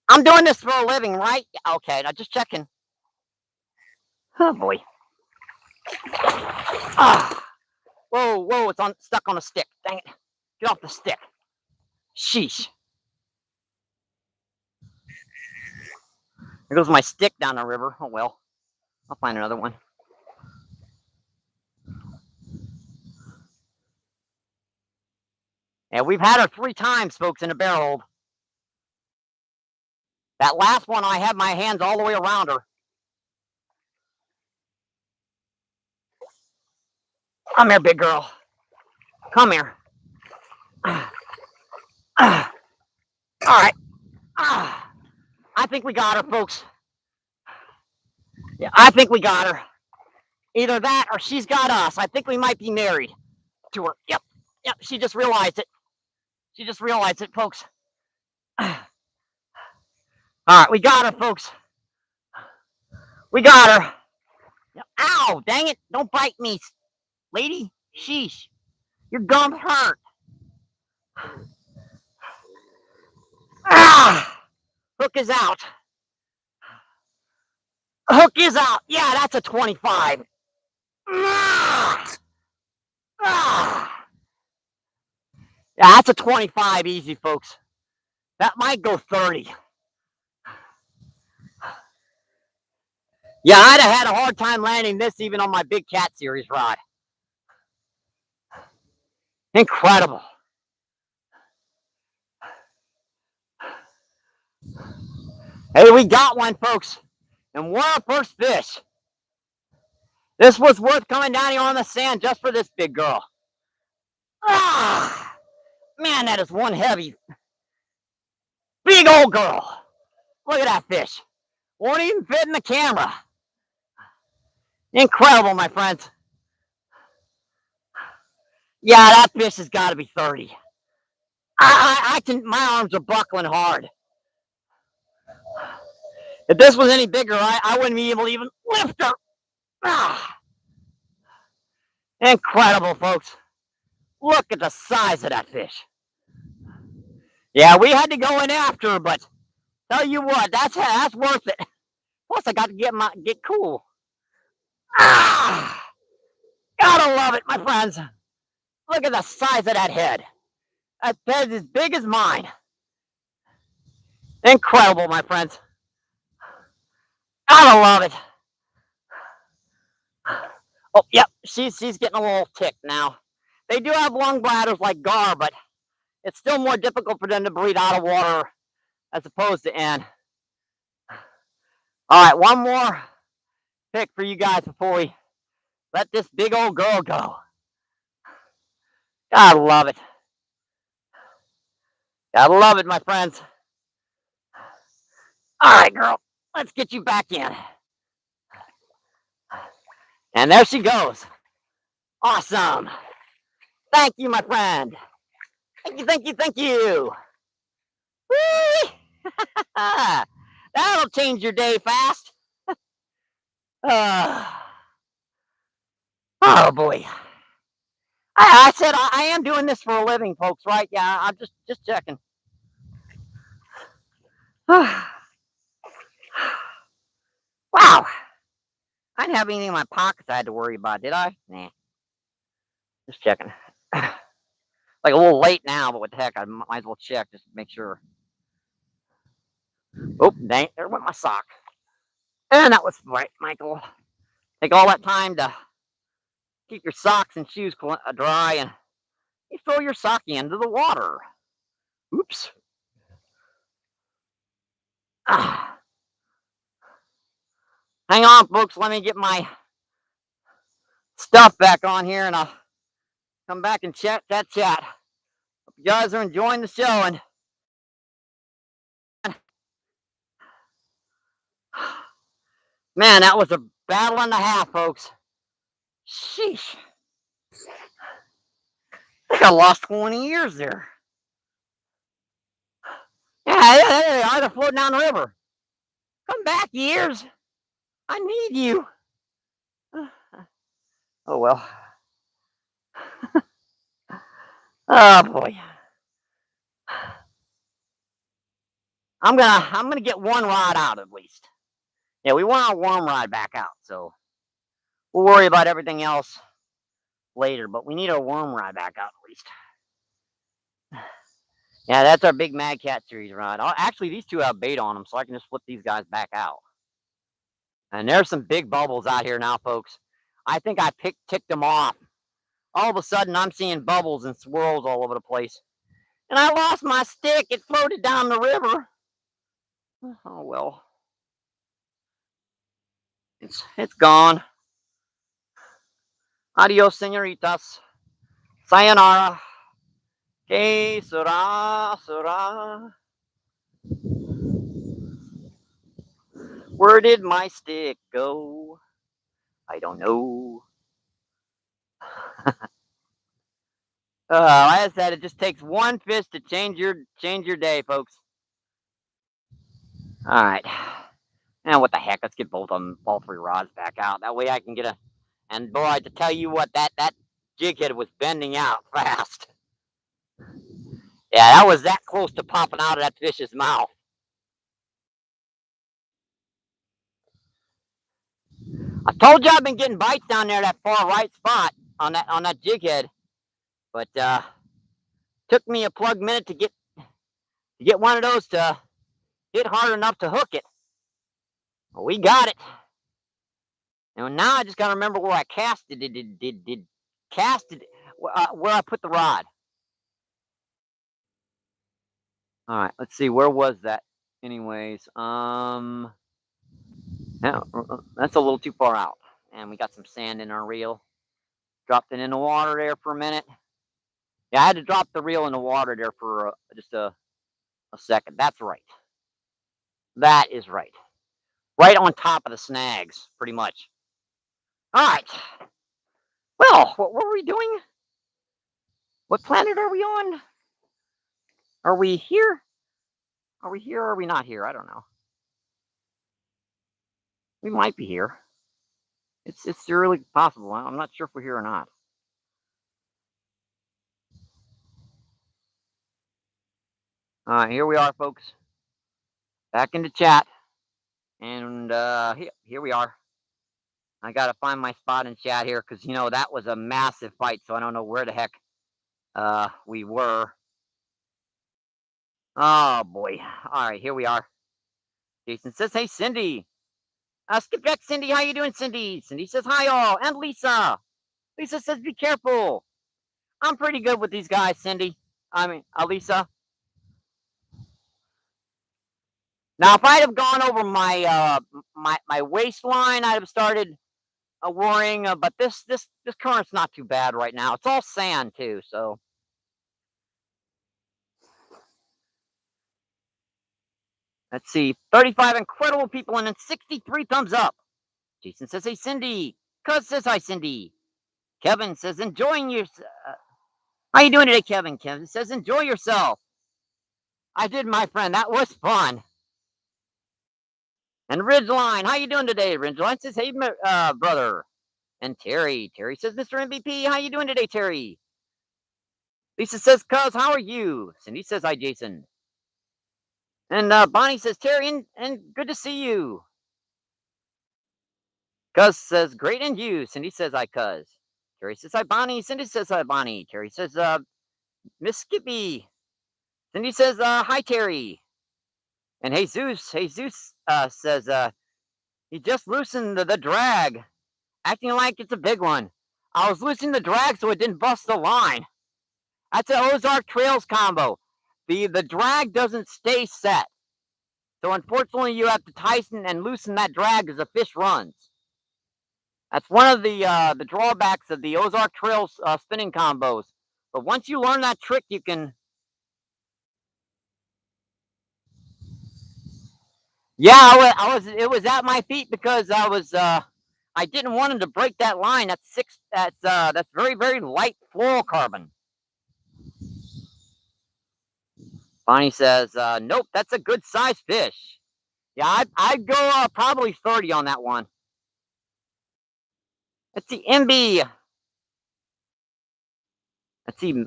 I'm doing this for a living, right? Okay, now just checking. Oh boy. Ah. Whoa, it's stuck on a stick. Dang it. Get off the stick. Sheesh. There goes my stick down the river. Oh well. I'll find another one. Yeah, we've had her 3 times, folks, in a barrel hold. That last one, I had my hands all the way around her. Come here, big girl. Come here. All right. I think we got her, folks. Yeah, I think we got her. Either that or she's got us. I think we might be married to her. Yep. Yep. She just realized it. She just realized it, folks. All right. We got her, folks. We got her. Yep. Ow. Dang it. Don't bite me, lady. Sheesh. Your gum hurt. Hook is out. Hook is out. Yeah, that's a 25. Yeah, that's a 25 easy, folks. That might go 30. Yeah, I'd have had a hard time landing this even on my Big Cat Series rod. Incredible. Hey, we got one, folks. And we're our first fish. This was worth coming down here on the sand just for this big girl. Man, that is one heavy, big old girl. Look at that fish. Won't even fit in the camera. Incredible, my friends. Yeah, that fish has got to be 30. I can. My arms are buckling hard. If this was any bigger, I wouldn't be able to even lift her. Incredible, folks. Look at the size of that fish. Yeah, we had to go in after her, but tell you what, that's worth it. Plus, I got to get cool. Gotta love it, my friends. Look at the size of that head. That head is as big as mine. Incredible, my friends. Gotta love it. Oh, yep, she's getting a little ticked now. They do have long bladders like gar, but it's still more difficult for them to breathe out of water as opposed to in. All right, one more pick for you guys before we let this big old girl go. Gotta love it. Gotta love it, my friends. All right, girl, let's get you back in. And there she goes. Awesome. Thank you, my friend. Thank you, thank you, thank you. That'll change your day fast. Oh boy. I said I am doing this for a living, folks, right? Yeah, I'm just checking. Wow. I didn't have anything in my pockets I had to worry about, did I? Nah. Just checking. Like a little late now, but what the heck? I might as well check just to make sure. Oh, dang, there went my sock. And that was right, Michael. Take all that time to keep your socks and shoes dry, and you throw your sock into the water. Oops. Hang on, folks. Let me get my stuff back on here, and I'll come back and chat. Hope you guys are enjoying the show. And man, that was a battle and a half, folks. Sheesh. I think I lost 20 years there. Yeah, they are. They're floating down the river. Come back, years. I need you. Oh well. Oh boy. I'm gonna get one rod out at least. Yeah, we want our worm rod back out, so we'll worry about everything else later. But we need our worm rod back out at least. Yeah, that's our big Mad Cat series rod. Actually, these two have bait on them, so I can just flip these guys back out. And there's some big bubbles out here now, folks. I think I ticked them off. All of a sudden, I'm seeing bubbles and swirls all over the place. And I lost my stick. It floated down the river. Oh, well. It's gone. Adios, senoritas. Sayonara. Que sera, sera. Where did my stick go? I don't know. Like I said, it just takes one fish to change your day, folks. All right. And what the heck? Let's get all three rods back out. That way I can get a. And boy, to tell you what, that jig head was bending out fast. Yeah, that was that close to popping out of that fish's mouth. I told you I've been getting bites down there that far right spot on that jig head, but took me a plug minute to get one of those to hit hard enough to hook it. Well, we got it. And now I just got to remember where I casted it. Did casted where I put the rod. All right, let's see. Where was that? Anyways, no, that's a little too far out. And we got some sand in our reel. Dropped it in the water there for a minute. Yeah, I had to drop the reel in the water there for just a second. That's right. That is right. Right on top of the snags, pretty much. All right. Well, what were we doing? What planet are we on? Are we here? Are we here or are we not here? I don't know. We might be here. It's really possible. I'm not sure if we're here or not. All right, here we are, folks. Back into chat, and here we are. I gotta find my spot in chat here because that was a massive fight, so I don't know where the heck we were. Oh boy! All right, here we are. Jason says, "Hey, Cindy." Skipjack Cindy, how you doing, Cindy? Cindy says, "Hi, all," and Lisa. Lisa says, "Be careful." I'm pretty good with these guys, Cindy. I mean, Lisa. Now, if I'd have gone over my waistline, I'd have started worrying. But this current's not too bad right now. It's all sand too, so. Let's see, 35 incredible people and then 63 thumbs up. Jason says, "Hey, Cindy." Cuz says, "Hi, Cindy." Kevin says, "Enjoying your." How you doing today, Kevin? Kevin says, "Enjoy yourself." I did, my friend. That was fun. And Ridgeline, how you doing today? Ridgeline says, "Hey, brother." And Terry says, "Mr. MVP, how you doing today, Terry?" Lisa says, "Cuz, how are you?" Cindy says, "Hi, Jason." And Bonnie says, "Terry, and good to see you." Cuz says, "Great, and you?" Cindy says, "Hi, Cuz." Terry says, "Hi, Bonnie." Cindy says, "Hi, Bonnie." Terry says, "Miss Skippy." Cindy says, "Hi, Terry." And Jesus says, "He just loosened the drag, acting like it's a big one. I was loosening the drag so it didn't bust the line." That's an Ozark Trails combo. The drag doesn't stay set. So unfortunately, you have to tighten and loosen that drag as the fish runs. That's one of the drawbacks of the Ozark Trails spinning combos. But once you learn that trick, you can. Yeah, I was. It was at my feet because I was. I didn't want him to break that line. That's six. That's very very light fluorocarbon. Bonnie says, "Nope, that's a good size fish." Yeah, I'd go probably 30 on that one. Let's see, MB. Let's see,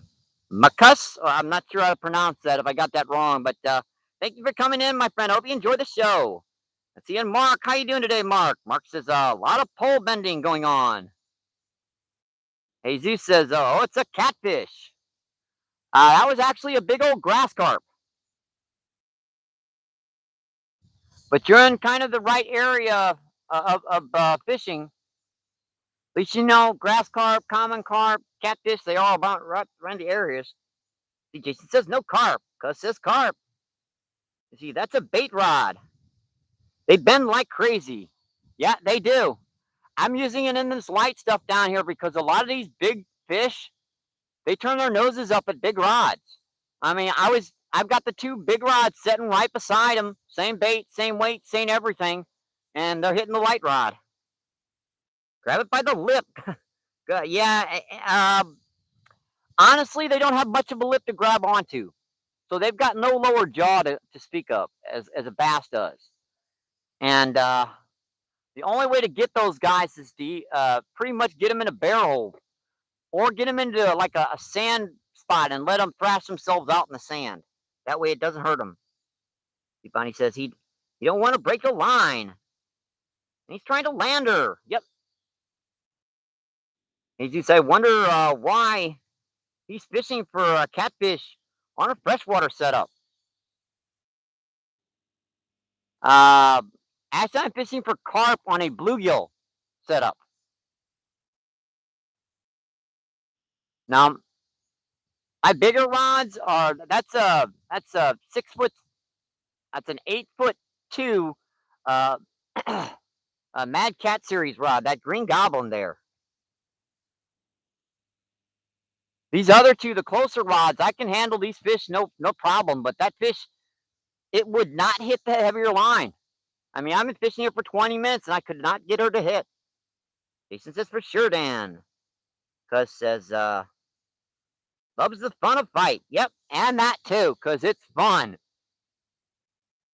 Makus. I'm not sure how to pronounce that if I got that wrong, but thank you for coming in, my friend. I hope you enjoy the show. Let's see, and Mark, how you doing today, Mark? Mark says a lot of pole bending going on. Jesus says, "Oh, it's a catfish." That was actually a big old grass carp. But you're in kind of the right area of fishing. At least you know grass carp, common carp, catfish. They all about right around the areas. See, Jason says no carp. Cuz says carp. You see, that's a bait rod. They bend like crazy. Yeah, they do. I'm using it in this light stuff down here because a lot of these big fish, they turn their noses up at big rods. I mean, I've got the two big rods sitting right beside them, same bait, same weight, same everything, and they're hitting the light rod. Grab it by the lip. Yeah, honestly, they don't have much of a lip to grab onto, so they've got no lower jaw to speak of as a bass does. And the only way to get those guys is to pretty much get them in a barrel or get them into like a sand spot and let them thrash themselves out in the sand. That way it doesn't hurt them. Bonnie says he don't want to break the line. And he's trying to land her. Yep. As you say, wonder why he's fishing for catfish on a freshwater setup. Uh, Actually, I'm fishing for carp on a bluegill setup. Now, my bigger rods are that's a 6 foot, that's an 8 foot two, uh, Mad Cat series rod. That green goblin there. These other two, the closer rods, I can handle these fish no problem. But that fish, it would not hit the heavier line. I mean, I've been fishing here for 20 minutes and I could not get her to hit. Jason says for sure, Dan. Cuz says, loves the fun of fight. Yep, and that too, cuz it's fun.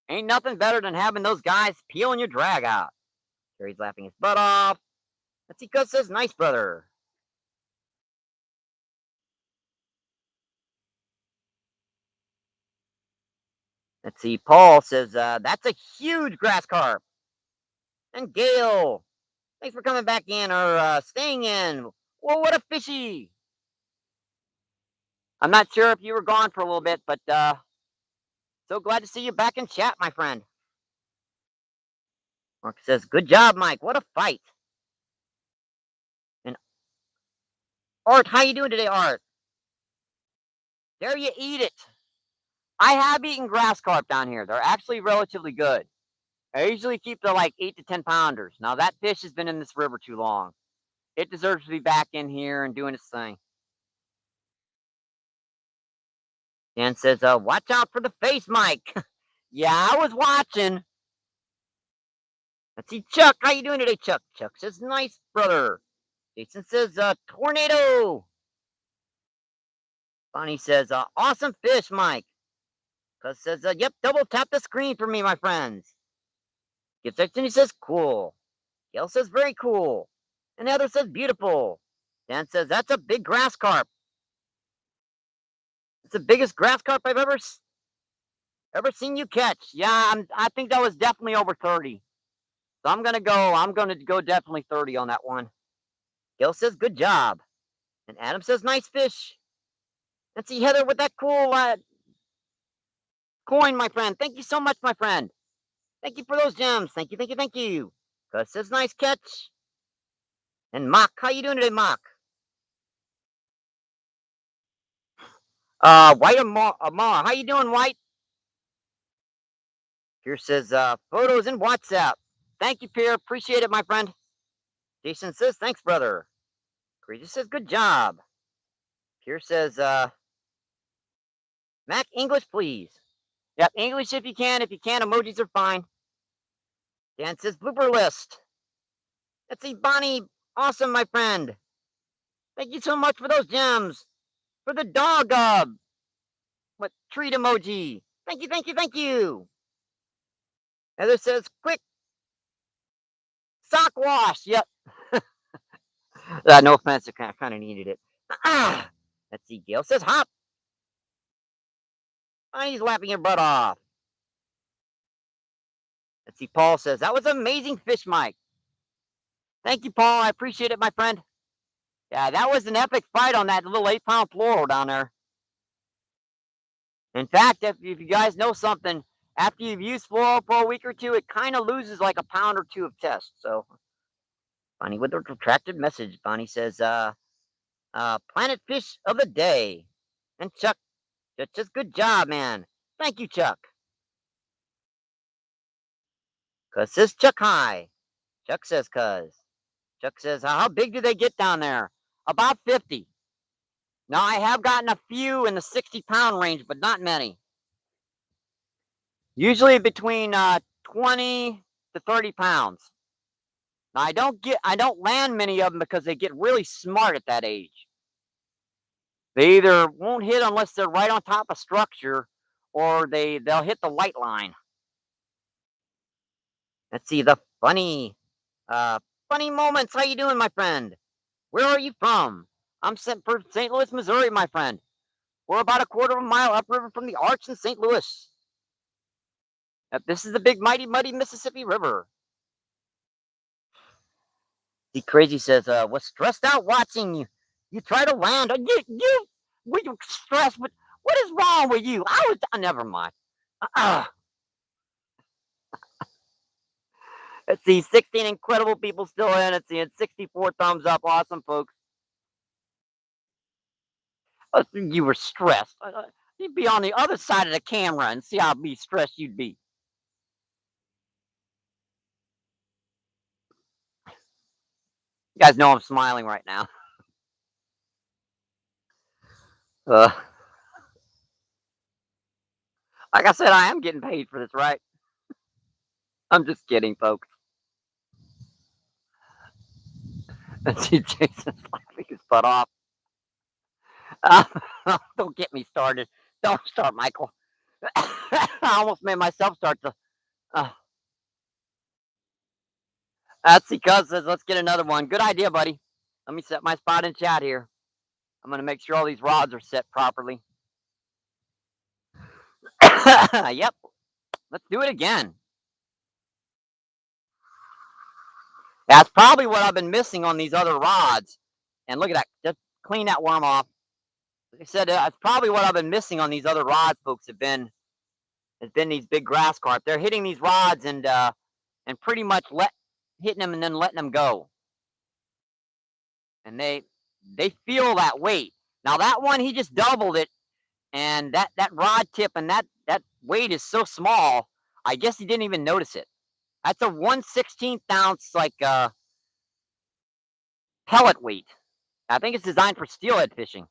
Ain't nothing better than having those guys peeling your drag out. Terry's laughing his butt off. Let's see, cuz says nice brother. Let's see, Paul says, that's a huge grass carp. And Gail, thanks for coming back in or staying in. Whoa, what a fishy! I'm not sure if you were gone for a little bit, but so glad to see you back in chat, my friend. Mark says, good job, Mike. What a fight. And Art, how you doing today, Art? There you eat it. I have eaten grass carp down here. They're actually relatively good. I usually keep the like 8 to 10 pounders. Now that fish has been in this river too long. It deserves to be back in here and doing its thing. Dan says, watch out for the face, Mike. Yeah, I was watching. Let's see, Chuck. How you doing today, Chuck? Chuck says, nice, brother. Jason says, tornado. Bonnie says, awesome fish, Mike. Cuz says, yep, double tap the screen for me, my friends. Gift section, he says, cool. Gail says, very cool. And Heather says, beautiful. Dan says, that's a big grass carp. It's the biggest grass carp I've ever seen you catch. Yeah, I think that was definitely over 30. So I'm gonna go definitely 30 on that one. Gail says, good job. And Adam says, nice fish. Let's see, Heather, with that cool coin, my friend. Thank you so much, my friend. Thank you for those gems. Thank you, thank you, thank you. Gus says, nice catch. And Mock, how you doing today, Mock? White Amar, how you doing, White? Pierre says, photos in WhatsApp. Thank you, Pierre. Appreciate it, my friend. Jason says, thanks, brother. Creedy says, good job. Pierre says, Mac, English, please. Yep, English if you can. If you can't, emojis are fine. Dan says, blooper list. Let's see, Bonnie. Awesome, my friend. Thank you so much for those gems. For the dog, what treat emoji. Thank you, thank you, thank you. Heather says, quick sock wash. Yep. No offense, I kind of needed it. Let's see. Gail says, hop. Bonnie's laughing her butt off. Let's see. Paul says, that was amazing fish, Mike. Thank you, Paul. I appreciate it, my friend. Yeah, that was an epic fight on that little 8-pound fluoro down there. In fact, if you guys know something, after you've used fluoro for a week or two, it kind of loses like a pound or two of test. So, Bonnie with a retracted message. Bonnie says, planet fish of the day. And Chuck, just good job, man. Thank you, Chuck. Cuz says Chuck hi. Chuck says cuz. Chuck says, how big do they get down there? About 50. Now, I have gotten a few in the 60-pound range, but not many. Usually between 20 to 30 pounds. Now, I don't land many of them because they get really smart at that age. They either won't hit unless they're right on top of structure, or they'll hit the light line. Let's see the uh, funny moments. How you doing, my friend? Where are you from? I'm sent for St. Louis, Missouri, my friend. We're about a quarter of a mile upriver from the Arch in St. Louis. This is the big, mighty, muddy Mississippi River. The crazy says, was stressed out watching you. You try to land. Were you stressed? What is wrong with you? Never mind. Uh, let's see, 16 incredible people still in. Let's see, and 64 thumbs up. Awesome, folks. You were stressed. You'd be on the other side of the camera and see how stressed you'd be. You guys know I'm smiling right now. Uh, like I said, I am getting paid for this, right? I'm just kidding, folks. See, Jason's laughing his butt off. Uh, don't get me started. Don't start, Michael. I almost made myself start to. Uh, that's because says, let's get another one. Good idea, buddy. Let me set my spot in chat here. I'm going to make sure all these rods are set properly. Yep. Let's do it again. That's probably what I've been missing on these other rods. And look at that. Just clean that worm off. Like I said, that's probably what I've been missing on these other rods, folks, has been these big grass carp. They're hitting these rods and pretty much hitting them and then letting them go. And they feel that weight. Now that one, he just doubled it, and that rod tip and that weight is so small, I guess he didn't even notice it. That's a 1/16 ounce like pellet weight. I think it's designed for steelhead fishing.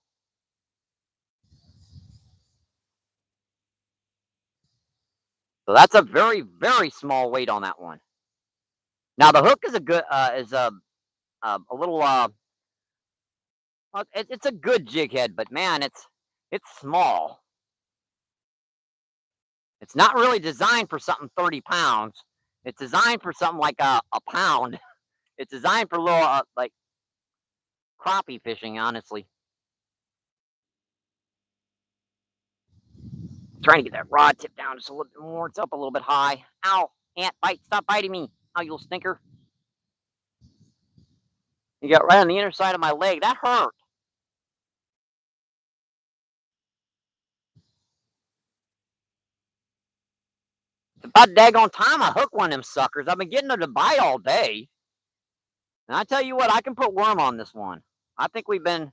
So that's a very, very small weight on that one. Now the hook is a little it's a good jig head, but man, it's small. It's not really designed for something 30 pounds. It's designed for something like a pound. It's designed for little like crappie fishing, honestly. Trying to get that rod tip down just a little bit more. It's up a little bit high. Ow, ant bite! Stop biting me! Oh, you little stinker! You got right on the inner side of my leg. That hurt. It's about daggone time I hook one of them suckers. I've been getting them to bite all day. And I tell you what, I can put worm on this one. I think we've been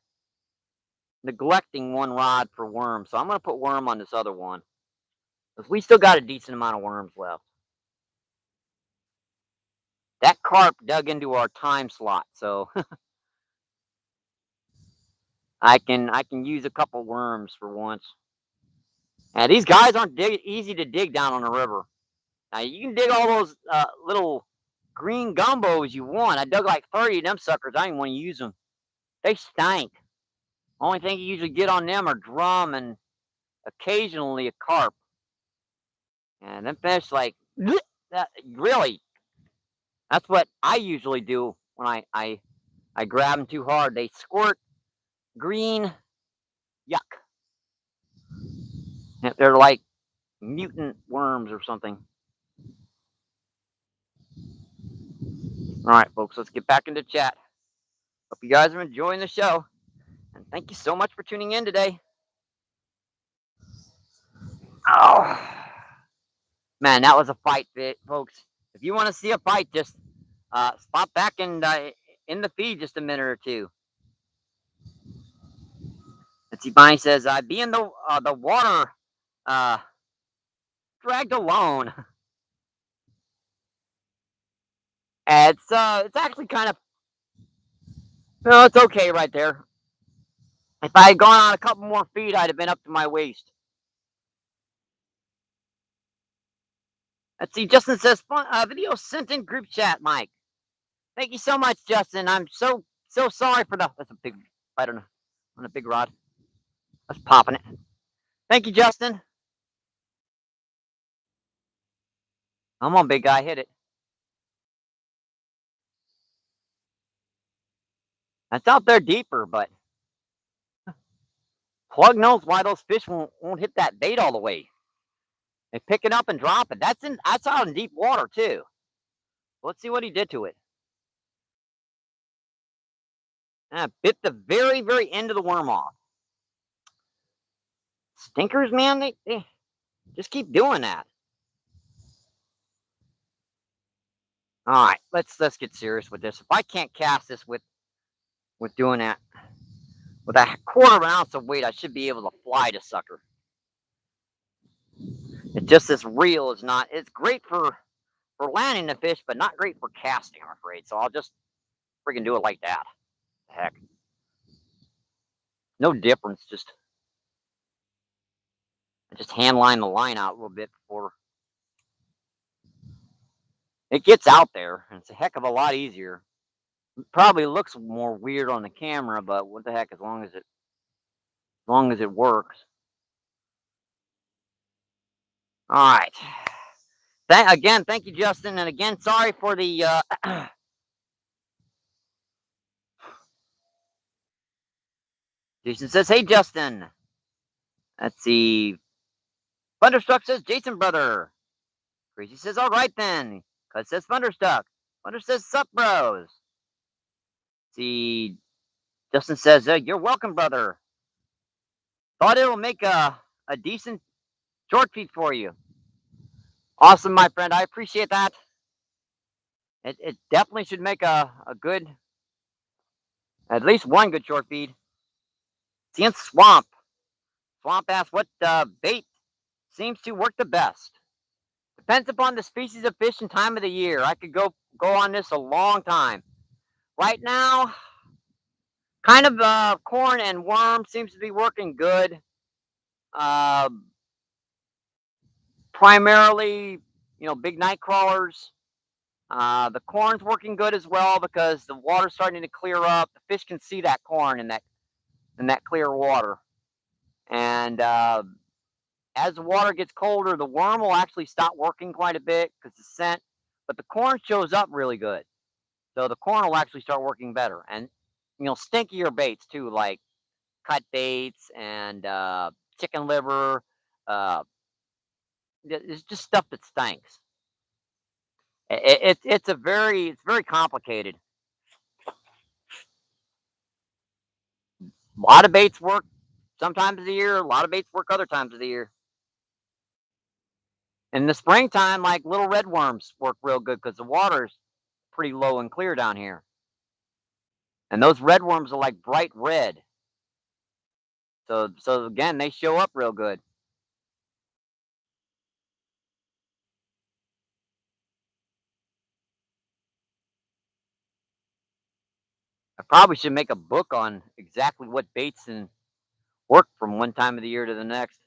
neglecting one rod for worm, so I'm going to put worm on this other one. Because we still got a decent amount of worms left. That carp dug into our time slot, so I can use a couple worms for once. And these guys aren't easy to dig down on the river. Now you can dig all those little green gumbos you want. I dug like 30 of them suckers. I didn't want to use them. They stank. Only thing you usually get on them are drum and occasionally a carp. And them fish like that. Really, that's what I usually do when I grab them too hard. They squirt green. Yuck. They're like mutant worms or something. All right, folks, let's get back into chat. Hope you guys are enjoying the show. And thank you so much for tuning in today. Oh, man, that was a fight, folks. If you want to see a fight, just spot back in the feed just a minute or two. Let's see, Bonnie says, "I'd be in the water, dragged alone." It's actually kind of No, it's okay right there. If I had gone on a couple more feet, I'd have been up to my waist. Let's see. Justin says, video sent in group chat, Mike. Thank you so much, Justin. I'm so sorry for the. That's a big bite on a big rod. I was popping it. Thank you, Justin. Come on, big guy, hit it. That's out there deeper, but plug knows why those fish won't hit that bait all the way. They pick it up and drop it. That's out in deep water too. Let's see what he did to it. Bit the very end of the worm off. Stinkers, man, they just keep doing that. All right, let's get serious with this. If I can't cast this with doing that with a quarter of an ounce of weight, I should be able to fly the sucker. It's just this reel is not. It's great for landing the fish, but not great for casting. I'm afraid. So I'll just freaking do it like that. Heck, no difference. Just hand line the line out a little bit before it gets out there, and it's a heck of a lot easier. It probably looks more weird on the camera, but what the heck? As long as it works. All right. Again, thank you, Justin, and again, sorry for the. Jason says, "Hey, Justin." Let's see. Thunderstruck says, "Jason, brother." Crazy says, "All right then." Cuz says, "Thunderstruck." Thunder says, "Sup, bros." See, Justin says, "You're welcome, brother. Thought it'll make a decent short feed for you." Awesome, my friend. I appreciate that. It definitely should make a good, at least one good short feed. Seeing Swamp. Swamp asks, what bait seems to work the best? Depends upon the species of fish and time of the year. I could go on this a long time. Right now, kind of corn and worm seems to be working good. Uh, Primarily, big night crawlers. The corn's working good as well because the water's starting to clear up. The fish can see that corn in that clear water. And as the water gets colder, the worm will actually stop working quite a bit because the scent, but the corn shows up really good. So the corn will actually start working better. And, stinkier baits too, like cut baits and chicken liver. Uh, it's just stuff that stinks. It's very complicated. A lot of baits work sometimes of the year. A lot of baits work other times of the year. In the springtime, like little red worms work real good because the water's pretty low and clear down here. And those red worms are like bright red. So again, they show up real good. I probably should make a book on exactly what baits and work from one time of the year to the next.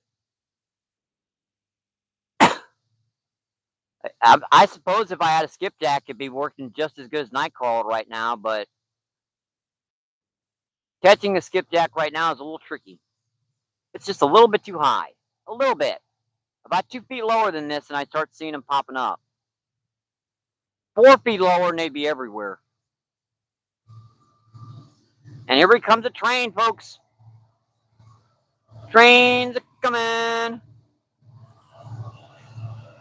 I suppose if I had a skipjack, it'd be working just as good as nightcrawler right now, but catching a skipjack right now is a little tricky. It's just a little bit too high. A little bit. About 2 feet lower than this, and I start seeing them popping up. 4 feet lower, and they'd be everywhere. And here comes a train, folks. Trains are coming.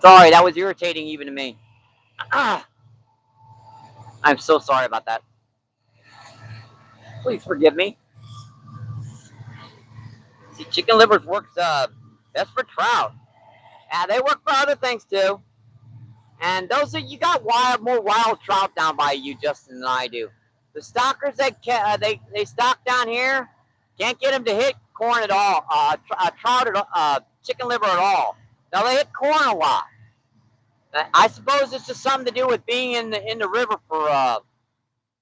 Sorry, that was irritating even to me. I'm so sorry about that. Please forgive me. See, chicken livers works best for trout. They work for other things too. And those are you got more wild trout down by you, Justin, than I do. The stockers that they stock down here can't get them to hit corn at all. Trout at chicken liver at all. Now they hit corn a lot. I suppose it's just something to do with being in the river for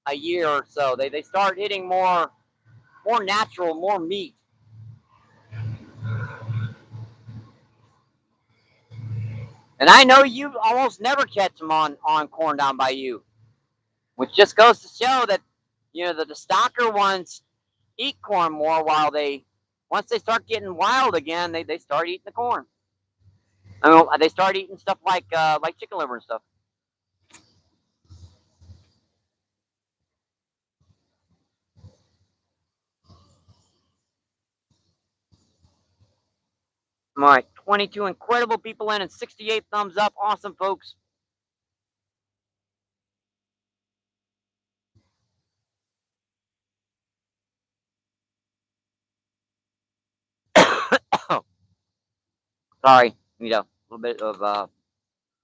a year or so. They start hitting more natural, more meat. And I know you almost never catch them on corn down by you, which just goes to show that the stalker ones eat corn more, while once they start getting wild again, they start eating the corn. I mean, they start eating stuff like chicken liver and stuff. All right, 22 incredible people in and 68 thumbs up. Awesome, folks. Sorry, a little bit of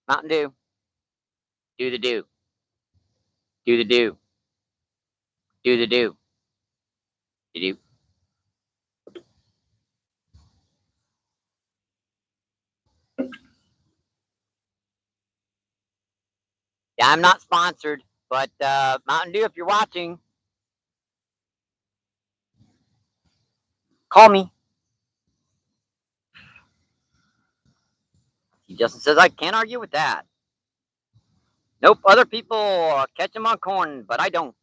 Mountain Dew. Do the do. Do the do. Do the do. Do do. Yeah, I'm not sponsored, but Mountain Dew, if you're watching, call me. He Justin says I can't argue with that. Nope, other people catch them on corn, but I don't.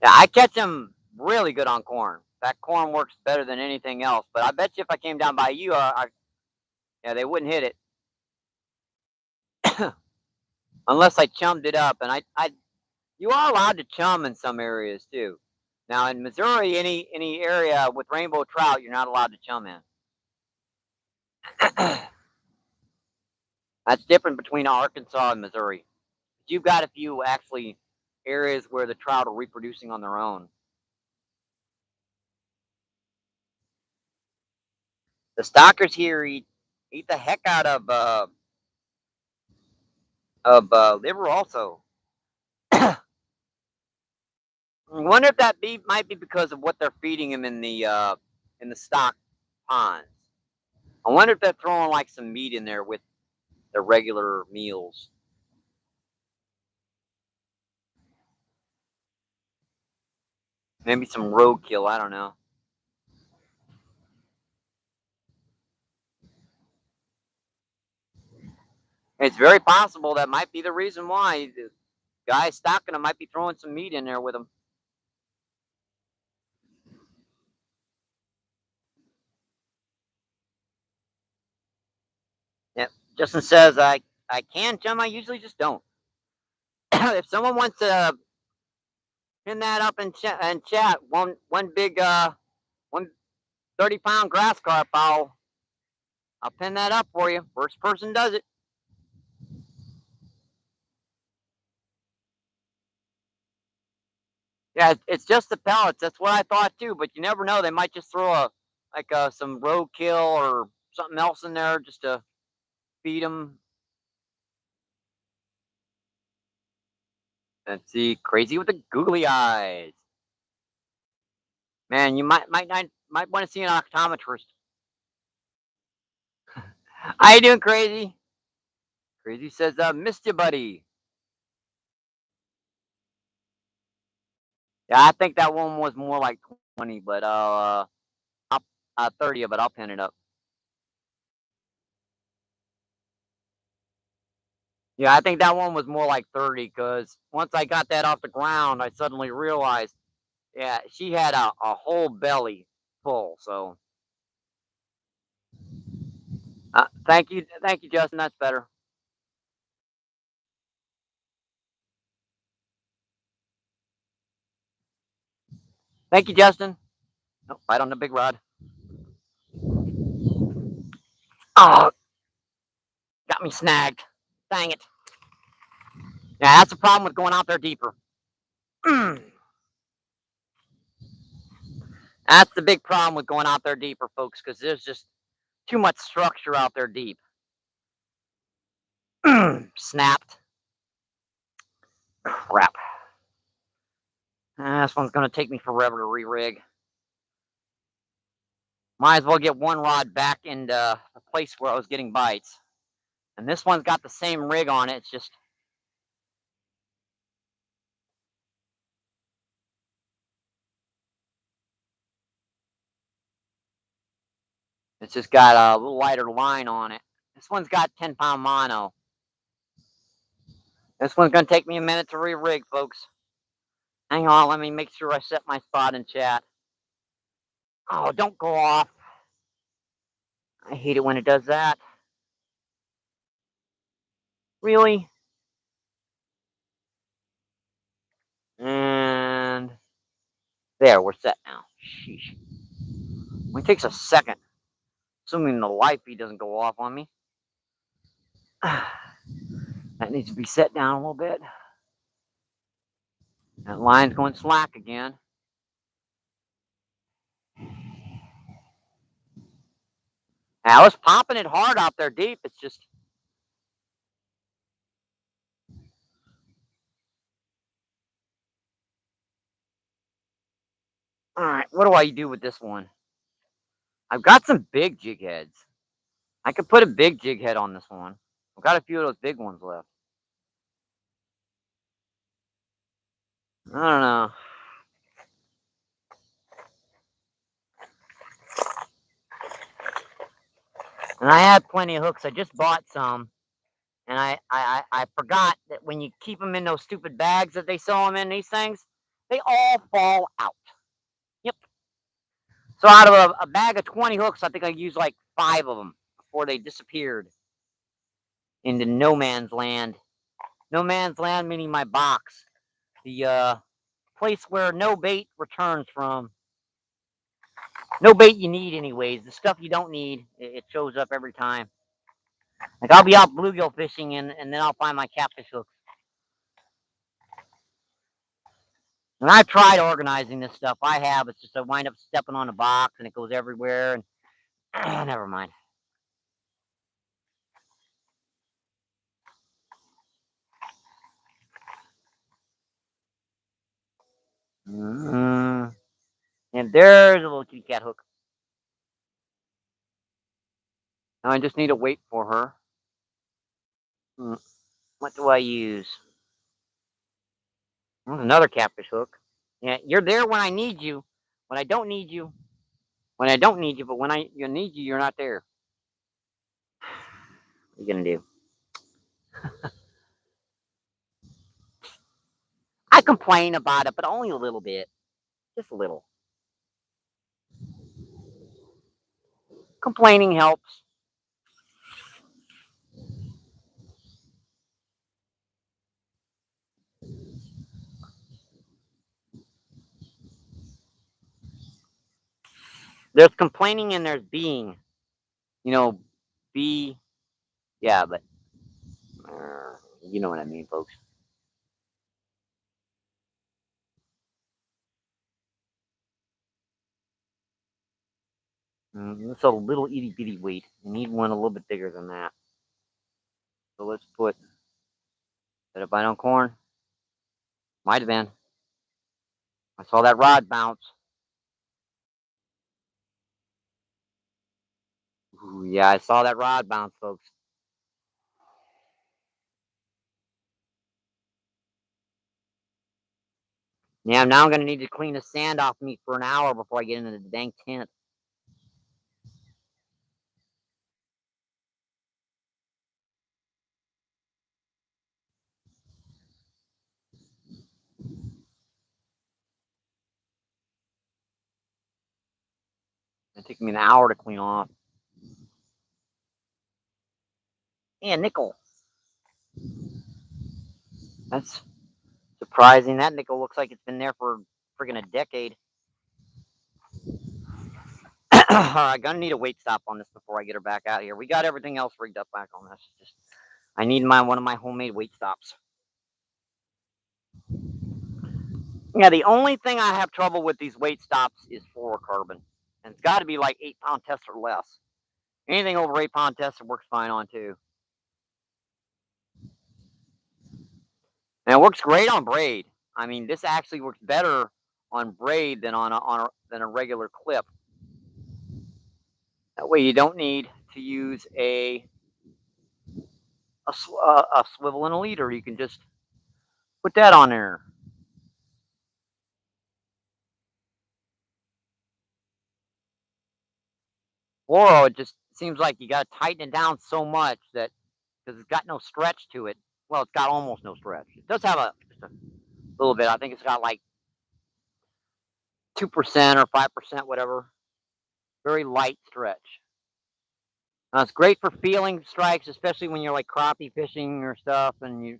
Yeah, I catch them really good on corn. That corn works better than anything else. But I bet you if I came down by you, yeah, they wouldn't hit it unless I chummed it up. And you are allowed to chum in some areas too. Now in Missouri, any area with rainbow trout, you're not allowed to chum in. That's different between Arkansas and Missouri. You've got a few actually areas where the trout are reproducing on their own. The stockers here eat the heck out of liver also. I wonder if that might be because of what they're feeding them in the stock ponds. I wonder if they're throwing like some meat in there with their regular meals. Maybe some roadkill. I don't know. It's very possible that might be the reason why the guy stocking them might be throwing some meat in there with them. Yep. Justin says I can chum. I usually just don't. If someone wants to pin that up in chat, one big 130-pound grass carp, I'll pin that up for you. First person does it. Yeah, it's just the pellets. That's what I thought too. But you never know. They might just throw some roadkill or something else in there just to feed them. Let's see, crazy with the googly eyes. Man, you might want to see an optometrist. How you doing, Crazy? Crazy says, missed you, buddy. Yeah, I think that one was more like 20, but I'll 30, but I'll pin it up. Yeah, I think that one was more like 30 because once I got that off the ground, I suddenly realized, yeah, she had a whole belly full. So, thank you, Justin. That's better. Thank you, Justin. Nope, right on the big rod. Oh, got me snagged. Dang it. Yeah, that's the problem with going out there deeper. That's the big problem with going out there deeper, folks, because there's just too much structure out there deep. Snapped. Crap. This one's going to take me forever to re-rig. Might as well get one rod back into the place where I was getting bites. And this one's got the same rig on it. It's just It's just got a little lighter line on it. This one's got 10-pound mono. This one's gonna take me a minute to re-rig, folks. Hang on, let me make sure I set my spot in chat. Oh, don't go off. I hate it when it does that. Really? And there, we're set now. Sheesh. It takes a second. Assuming the live feed doesn't go off on me. That needs to be set down a little bit. That line's going slack again. I was popping it hard out there deep. It's just... Alright, what do I do with this one? I've got some big jig heads. I could put a big jig head on this one. I've got a few of those big ones left. I don't know. And I had plenty of hooks. I just bought some. And I forgot that when you keep them in those stupid bags that they sell them in, these things, they all fall out. Yep. So out of a bag of 20 hooks, I think I used like 5 of them before they disappeared into no man's land. No man's land meaning my box. The place where no bait returns from. No bait you need anyways. The stuff you don't need, it shows up every time. Like I'll be out bluegill fishing and then I'll find my catfish hooks. And I've tried organizing this stuff. I have. It's just I wind up stepping on a box and it goes everywhere. And never mind. And there's a little kitty cat hook. Now I just need to wait for her. What do I use? Another catfish hook. Yeah, you're there when I need you. When I don't need you. When I don't need you, but when I need you, you're not there. What are you gonna do? I complain about it, but only a little bit. Just a little. Complaining helps. There's complaining and there's being. You know, yeah, but you know what I mean, folks. That's a little itty bitty weight. You need one a little bit bigger than that. So let's put that up. I don't corn. Might have been. I saw that rod bounce. Ooh, yeah, I saw that rod bounce, folks. Yeah, now I'm gonna need to clean the sand off me for an hour before I get into the dang tent. It took me an hour to clean off. Yeah, nickel. That's surprising. That nickel looks like it's been there for friggin' a decade. I'm gonna need a weight stop on this before I get her back out here. We got everything else rigged up back on this. Just I need one of my homemade weight stops. Yeah, the only thing I have trouble with these weight stops is fluorocarbon. And it's got to be like 8-pound test or less. Anything over 8-pound test works fine on too. And it works great on braid. I mean, this actually works better on braid than on a regular clip. That way, you don't need to use a swivel and a leader. You can just put that on there. fluoro, it just seems like you got to tighten it down so much that because it's got no stretch to it. Well, it's got almost no stretch. It does have just a little bit. I think it's got like 2% or 5%, whatever. Very light stretch. It's great for feeling strikes, especially when you're like crappie fishing or stuff, and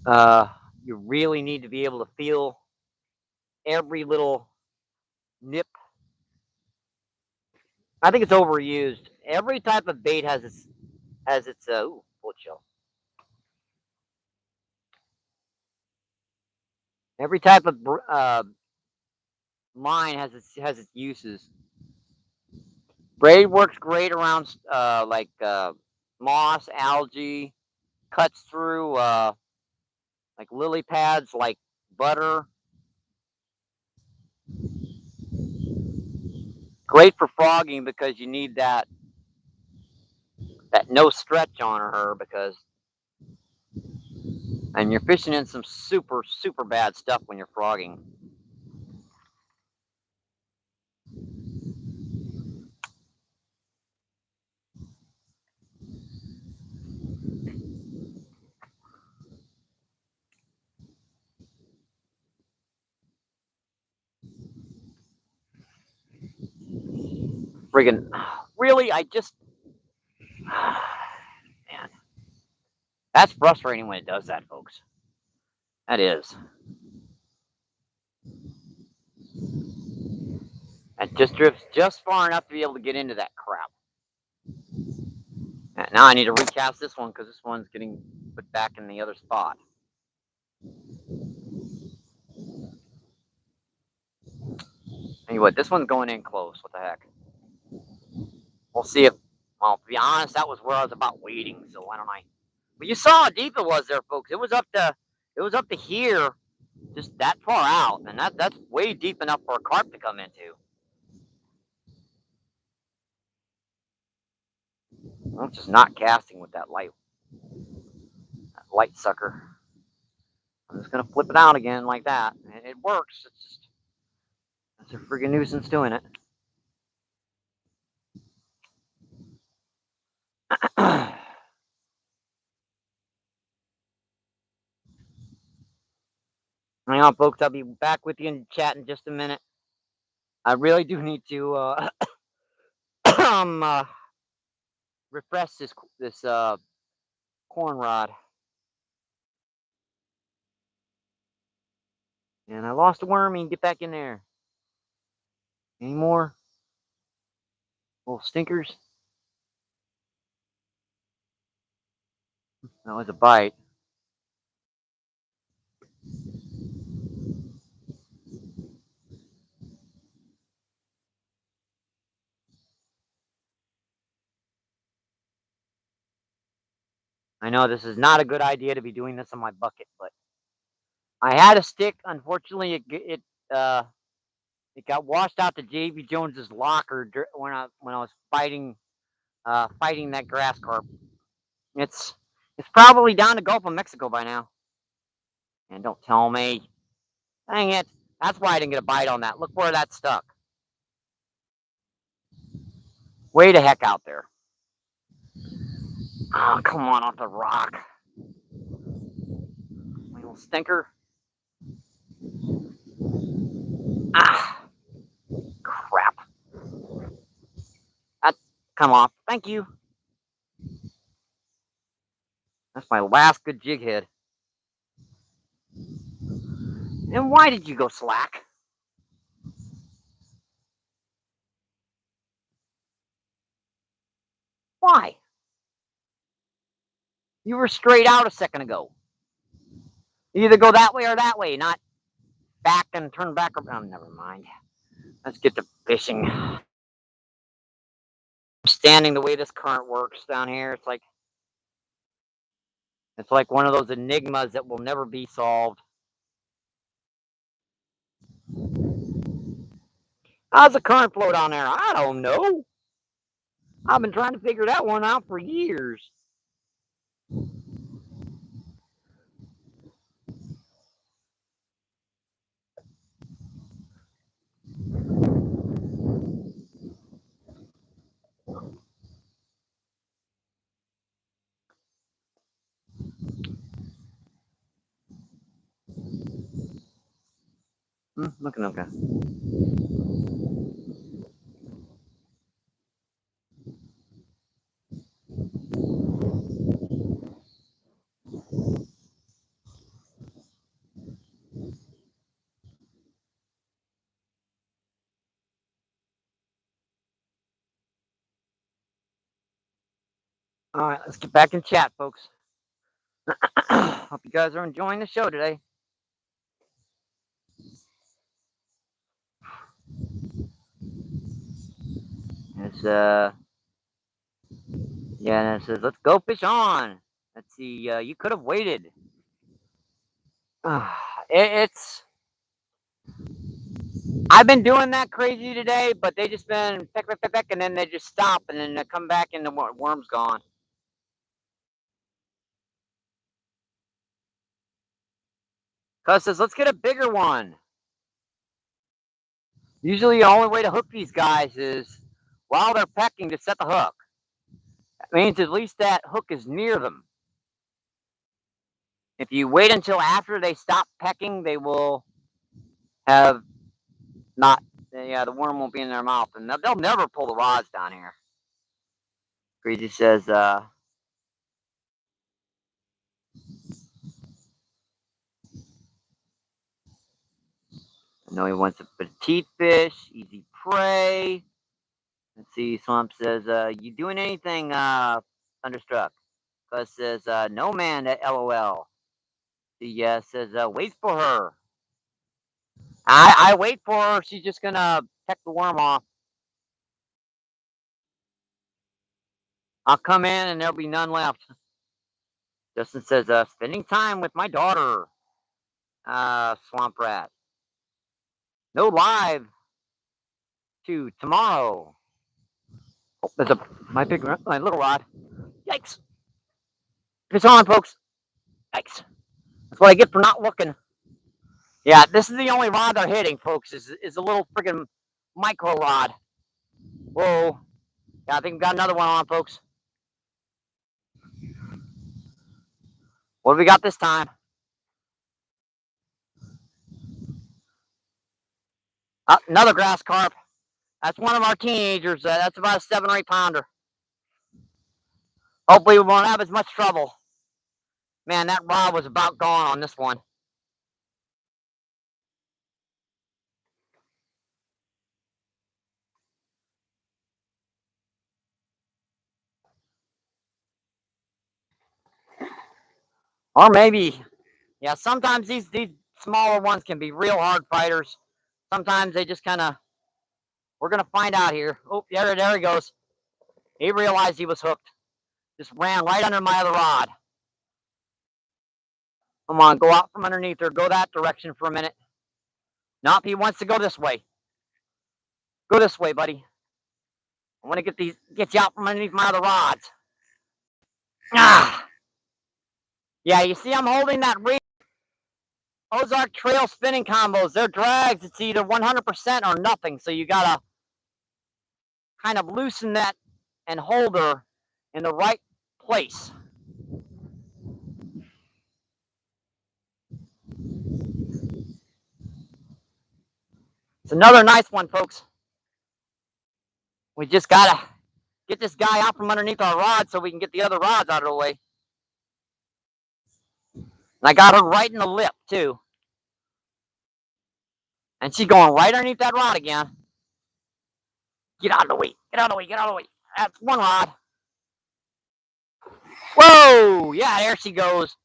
uh, you really need to be able to feel every little nip. I think it's overused. Every type of bait has its ooh, bullet shell. Every type of line has its uses. Braid works great around like moss, algae, cuts through like lily pads, like butter. Great for frogging because you need that no stretch on her because and you're fishing in some super super bad stuff when you're frogging. Friggin' really, I just man, that's frustrating when it does that, folks. That is. It just drifts just far enough to be able to get into that crap. And now I need to recast this one because this one's getting put back in the other spot. Anyway, this one's going in close. What the heck? We'll see if. Well, to be honest, that was where I was about waiting. So why don't I? But you saw how deep it was there, folks. It was up to. It was up to here, just that far out, and that's way deep enough for a carp to come into. I'm just not casting with that light sucker. I'm just gonna flip it out again like that, and it works. It's a friggin' nuisance doing it. Hang on, folks. I'll be back with you in chat in just a minute. I really do need to um, refresh this corn rod. And I lost a wormy. Get back in there. Any more little stinkers? That was a bite. I know this is not a good idea to be doing this on my bucket, but I had a stick. Unfortunately, it got washed out to JB Jones's locker when I was fighting that grass carp. It's it's probably down the Gulf of Mexico by now. And don't tell me. Dang it. That's why I didn't get a bite on that. Look where that stuck. Way the heck out there. Oh, come on off the rock. Little stinker. Ah, crap. That come off. Thank you. That's my last good jig head. And why did you go slack? Why? You were straight out a second ago. You either go that way or that way, not back and turn back around. Never mind. Let's get to fishing. Standing the way this current works down here, it's like one of those enigmas that will never be solved. How's the current flow down there? I don't know. I've been trying to figure that one out for years. Looking okay. All right, let's get back in chat, folks. Hope you guys are enjoying the show today. It's yeah, and it says let's go fish on. Let's see. You could have waited. It's. I've been doing that crazy today, but they just been peck, peck, peck, peck, and then they just stop, and then they come back, and the worm's gone. Cuz says, let's get a bigger one. Usually, the only way to hook these guys is while they're pecking to set the hook. That means at least that hook is near them. If you wait until after they stop pecking, they will have not. Yeah, the worm won't be in their mouth, and they'll never pull the rods down here. Greasy says, I know he wants a petite fish, easy prey. Let's see, Swamp says, you doing anything, Thunderstruck? Gus says, no man, LOL. The says, wait for her. I wait for her. She's just gonna peck the worm off. I'll come in and there'll be none left. Justin says, spending time with my daughter, Swamp Rat. No live to tomorrow. Oh, there's my little rod. Yikes! It's on, folks. Yikes! That's what I get for not looking. Yeah, this is the only rod they're hitting, folks. Is a little freaking micro rod. Whoa! Yeah, I think we got another one on, folks. What do we got this time? Another grass carp. That's one of our teenagers. That's about a 7 or 8 pounder. Hopefully we won't have as much trouble. Man, that rod was about gone on this one. Or maybe, yeah, sometimes these smaller ones can be real hard fighters. Sometimes they just kind of, we're going to find out here. Oh, there he goes. He realized he was hooked. Just ran right under my other rod. Come on, go out from underneath her. Go that direction for a minute. Nope, he wants to go this way. Go this way, buddy. I want to get you out from underneath my other rods. Ah! Yeah, you see I'm holding that ring. Ozark Trail spinning combos. They're drags. It's either 100% or nothing. So you got to kind of loosen that and hold her in the right place. It's another nice one, folks. We just got to get this guy out from underneath our rod so we can get the other rods out of the way. And I got her right in the lip, too. And she's going right underneath that rod again. Get out of the way. Get out of the way. Get out of the way. That's one rod. Whoa! Yeah, there she goes.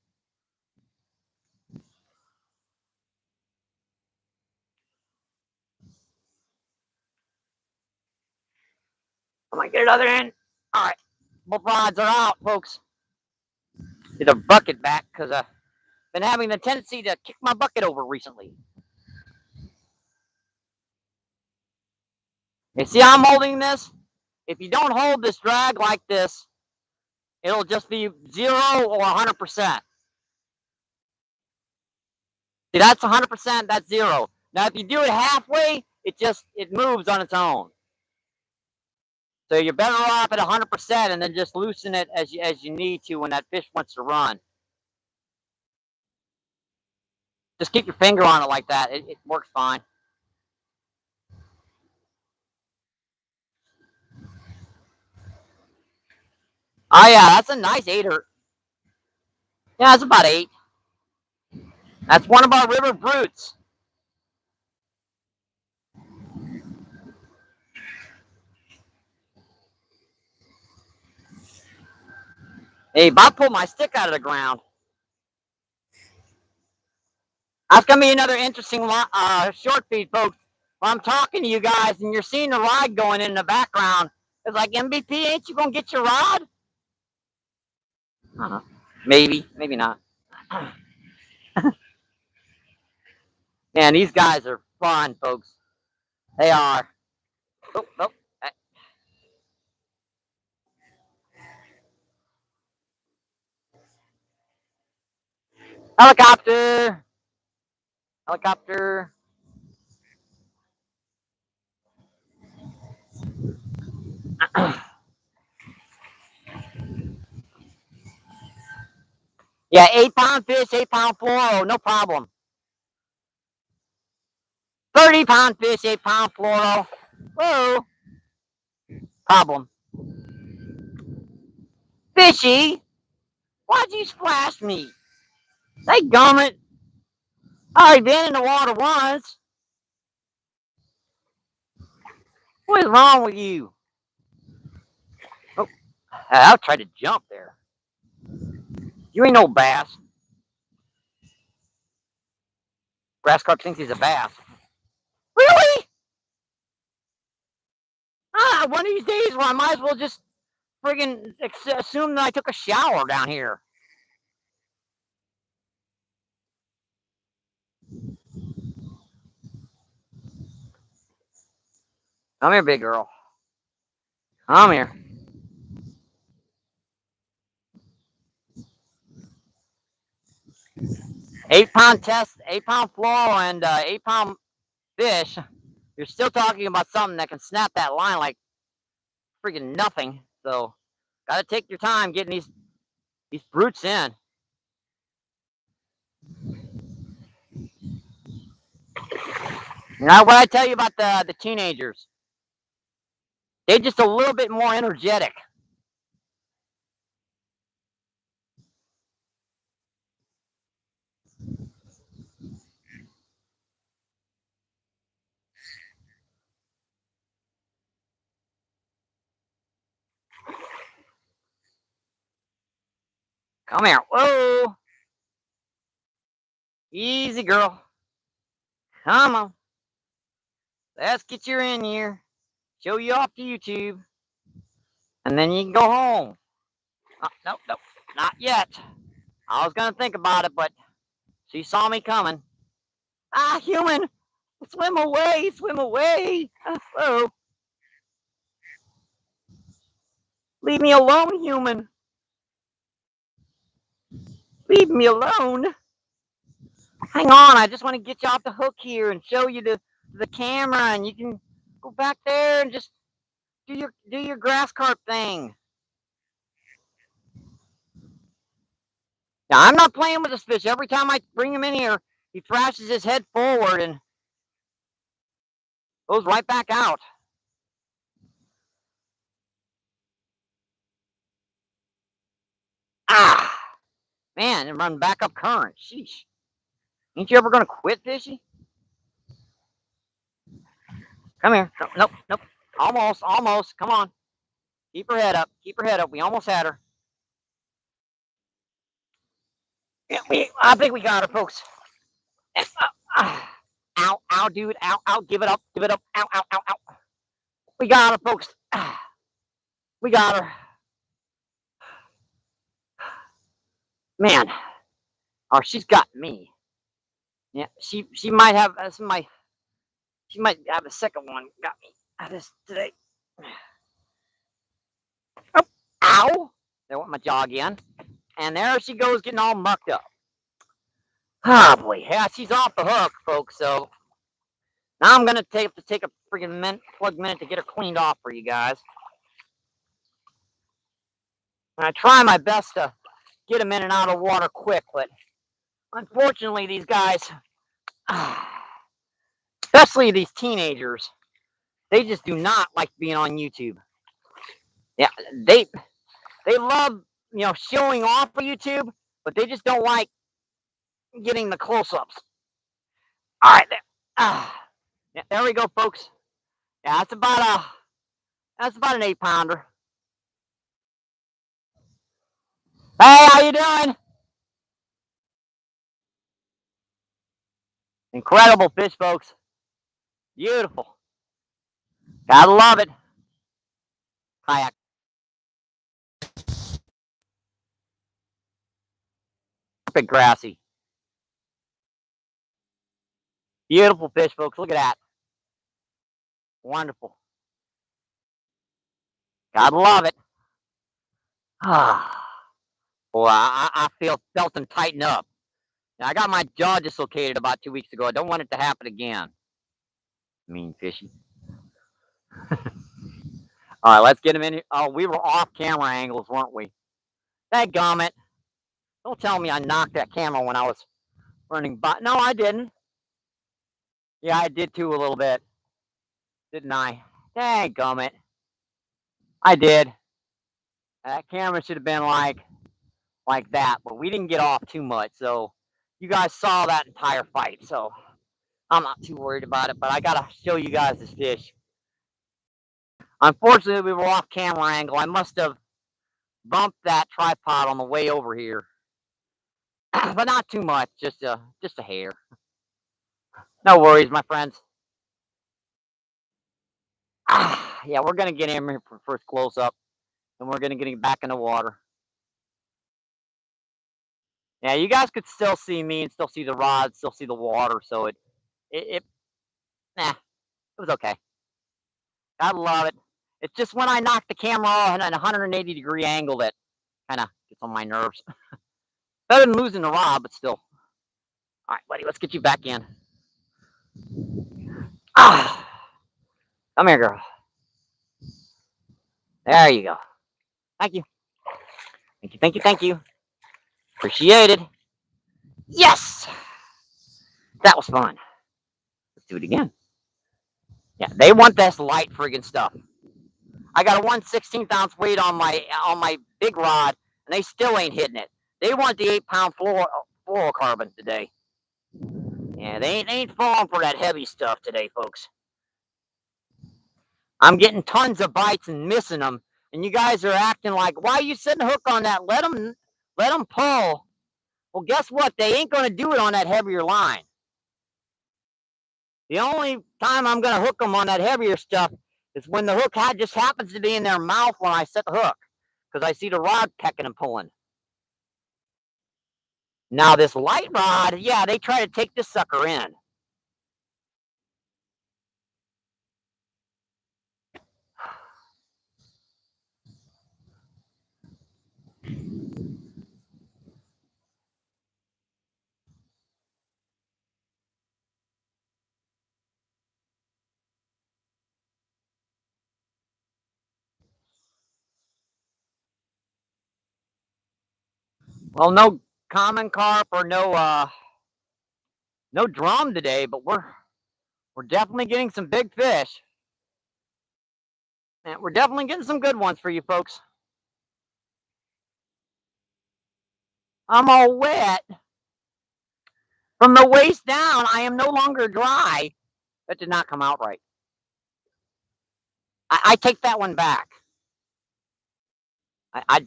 I'm going to get it other end. All right. Both rods are out, folks. Get a bucket back because I've been having the tendency to kick my bucket over recently. You see how I'm holding this? If you don't hold this drag like this, it'll just be 0 or 100%. See, that's 100%, that's 0. Now, if you do it halfway, it moves on its own. So you're better off at 100% and then just loosen it as you need to when that fish wants to run. Just keep your finger on it like that. It works fine. Oh yeah, that's a nice 8er. Yeah, it's about 8. That's one of our river brutes. Hey, Bob pulled my stick out of the ground. That's gonna be another interesting short feed, folks. When I'm talking to you guys and you're seeing the rod going in the background, it's like, MBP, ain't you gonna get your rod? Maybe, maybe not. Man, these guys are fun, folks. They are. Oh, oh. Helicopter. Helicopter. Yeah, 8-pound fish, 8-pound fluoro, no problem. 30-pound fish, 8-pound fluoro. Whoa. Problem. Fishy, why'd you splash me? They gummit. I've been in the water once. What is wrong with you? Oh, I tried to jump there. You ain't no bass. Grass carp thinks he's a bass. Really? One of these days, well, I might as well just friggin' assume that I took a shower down here. Come here, big girl. Come here. 8-pound test, 8-pound fluoro, and 8-pound fish. You're still talking about something that can snap that line like friggin' nothing. So, gotta take your time getting these brutes in. Now, what I tell you about the teenagers, they're just a little bit more energetic. Come here. Whoa. Easy, girl. Come on. Let's get you in here. Show you off to YouTube. And then you can go home. Oh, nope, nope. Not yet. I was going to think about it, but she saw me coming. Ah, human. Swim away. Swim away. Whoa. Leave me alone, human. Leave me alone. Hang on. I just want to get you off the hook here and show you the camera, and you can go back there and just do your grass carp thing. Now, I'm not playing with this fish. Every time I bring him in here, he thrashes his head forward and goes right back out. Ah, man, and run back up current. Sheesh. Ain't you ever going to quit, fishy? Come here. Nope, nope. Almost, almost. Come on. Keep her head up. Keep her head up. We almost had her. Yeah, I think we got her, folks. Ow, ow, dude. Ow, ow. Give it up. Give it up. Ow, ow, ow, ow. We got her, folks. We got her. Man. Oh, she's got me. Yeah, she might have she might have a second one. Got me this today. Oh, ow! There went my jaw again, and there she goes, getting all mucked up. Ah, boy, yeah, she's off the hook, folks. So now I'm gonna take a freaking minute to get her cleaned off for you guys. And I try my best to get them in and out of water quick, but unfortunately, these guys Especially these teenagers. They just do not like being on YouTube. Yeah, they love, showing off for YouTube, but they just don't like getting the close-ups. All right, yeah, there we go, folks. Yeah, that's about an 8-pounder. Hey, how you doing? Incredible fish, folks. Beautiful. Gotta love it. Kayak. Perfect grassy. Beautiful fish, folks. Look at that. Wonderful. Gotta love it. Boy, I felt them tighten up. Now, I got my jaw dislocated about 2 weeks ago. I don't want it to happen again. Mean fishy. All right, let's get him in here. Oh, we were off camera angles, weren't we? Dadgummit. Don't tell me I knocked that camera when I was running by. No, I didn't. Yeah, I did too a little bit. Didn't I? Dadgummit. I did. That camera should have been like that, but we didn't get off too much. So you guys saw that entire fight. So I'm not too worried about it, but I gotta show you guys this fish. Unfortunately, we were off camera angle. I must have bumped that tripod on the way over here, but not too much. Just a hair. No worries, my friends. Yeah, we're gonna get him here for first close up, and we're gonna get him back in the water. Yeah, you guys could still see me and still see the rod, still see the water. So it was okay. I love it. It's just when I knock the camera off at a 180-degree angle that kind of gets on my nerves. Better than losing the rod, but still. All right, buddy, let's get you back in. Come here, girl. There you go. Thank you. Thank you, thank you, thank you. Appreciate it. Yes! That was fun. Let's do it again. Yeah, they want this light friggin' stuff. I got a 1/16 ounce weight on my big rod, and they still ain't hitting it. They want the 8-pound fluorocarbon today. Yeah, they ain't falling for that heavy stuff today, folks. I'm getting tons of bites and missing them, and you guys are acting like, why are you setting a hook on that? Let them pull. Well, guess what? They ain't going to do it on that heavier line. The only time I'm going to hook them on that heavier stuff is when the hook just happens to be in their mouth when I set the hook, because I see the rod pecking and pulling. Now, this light rod, yeah, they try to take this sucker in. Well, no common carp or no drum today, but we're definitely getting some big fish. And we're definitely getting some good ones for you folks. I'm all wet. From the waist down, I am no longer dry. That did not come out right. I take that one back. I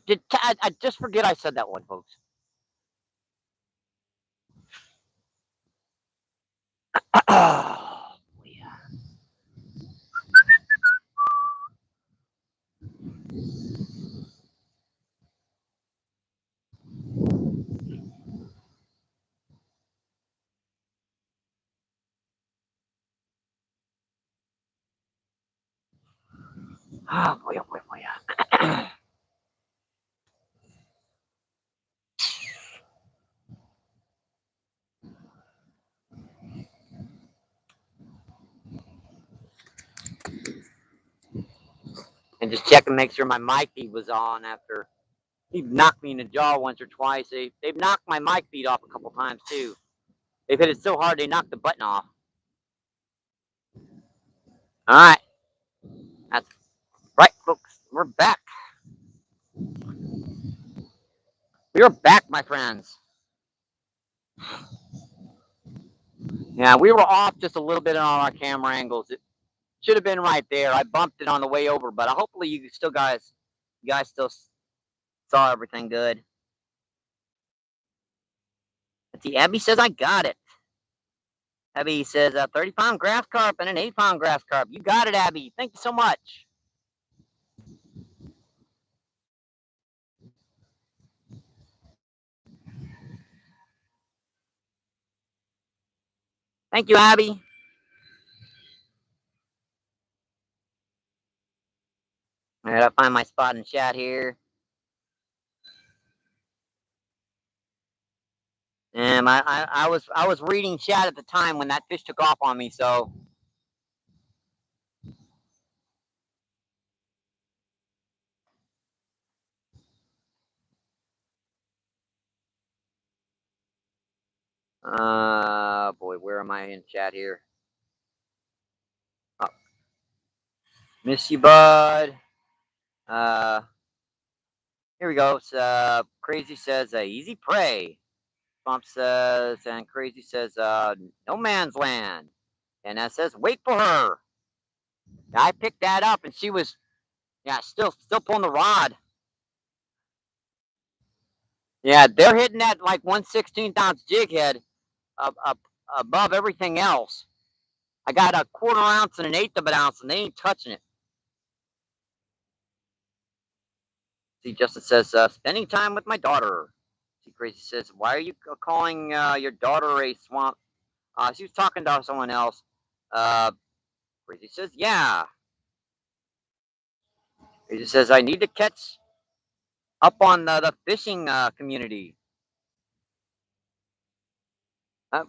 just forget I said that one, folks. Oh, yeah. Oh, boy, oh, boy, oh, yeah. And just check and make sure my mic feed was on after he knocked me in the jaw once or twice. They've knocked my mic feed off a couple times too. They've hit it so hard they knocked the button off. All right, that's right, folks. We're back. We are back, my friends. Yeah, we were off just a little bit on our camera angles. It should have been right there. I bumped it on the way over, but hopefully you guys still saw everything good. Let's see, Abby says I got it. Abby says 30-pound grass carp and an 8-pound grass carp. You got it, Abby. Thank you so much. Thank you, Abby. All right, I'll find my spot in chat here. And I was reading chat at the time when that fish took off on me, so boy, where am I in chat here? Oh, miss you, bud. Here we go. Crazy says easy prey. Bump says, and Crazy says no man's land. And that says wait for her. I picked that up, and she was still pulling the rod. Yeah, they're hitting that like 1/16 ounce jig head up above everything else. I got a 1/4 ounce and an 1/8 of an ounce, and they ain't touching it. See, Justin says, spending time with my daughter. See, Crazy says, why are you calling your daughter a swamp? She was talking to someone else. Crazy says, yeah. Crazy says, I need to catch up on the fishing community.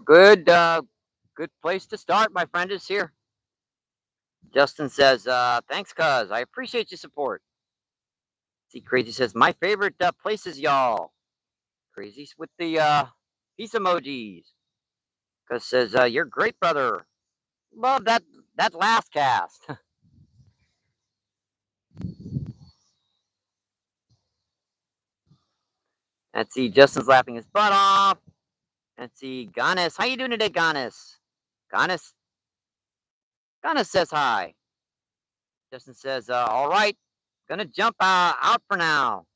Good place to start, my friend, is here. Justin says, thanks, cuz. I appreciate your support. See, Crazy says, my favorite places, y'all. Crazy's with the peace emojis. Cuz says, you're great, brother. Love that last cast. Let's see, Justin's laughing his butt off. Let's see, Ganis. How you doing today, Ganis? Ganis? Ganis says hi. Justin says, all right, gonna jump out for now.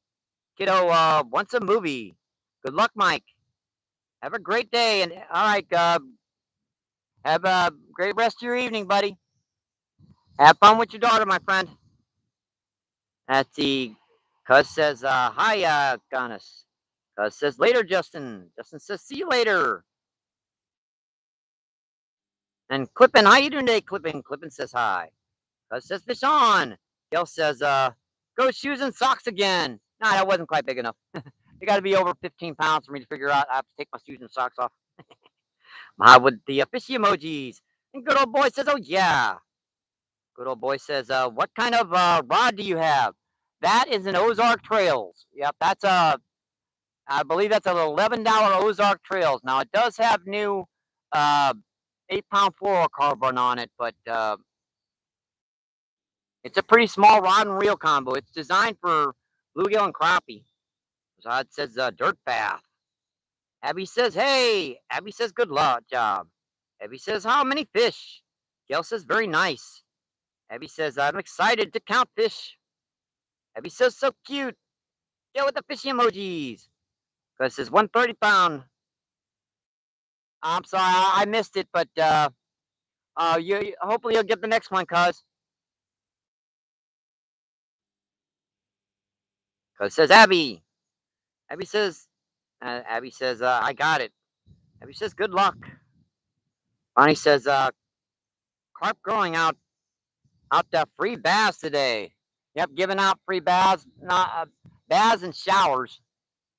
Kiddo wants a movie. Good luck, Mike. Have a great day, and all right, have a great rest of your evening, buddy. Have fun with your daughter, my friend. Let's see. Cuz says, hi, Ganis. Cuz says, later, Justin. Justin says, see you later. And Clippin, how you doing today, Clippin? Clippin says hi. Cuz says, fish on. Gail says, go shoes and socks again. Nah, that wasn't quite big enough. They got to be over 15 pounds for me to figure out I have to take my shoes and socks off. With the fishy emojis. And good old boy says, oh, yeah. Good old boy says, what kind of rod do you have? That is an Ozark Trails. Yep, I believe that's an $11 Ozark Trails. Now, it does have new 8-pound fluorocarbon on it, but it's a pretty small rod and reel combo. It's designed for bluegill and crappie. So it says dirt bath. Abby says, hey. Abby says, good luck, job. Abby says, how many fish? Gail says, very nice. Abby says, I'm excited to count fish. Abby says, so cute. Gail with the fishy emojis. Cuz says 130-pound. I'm sorry, I missed it, but you hopefully you'll get the next one, cuz. Cuz says Abby. Abby says, I got it. Abby says, good luck. Bonnie says, carp growing out free baths today. Yep, giving out free baths, not baths and showers.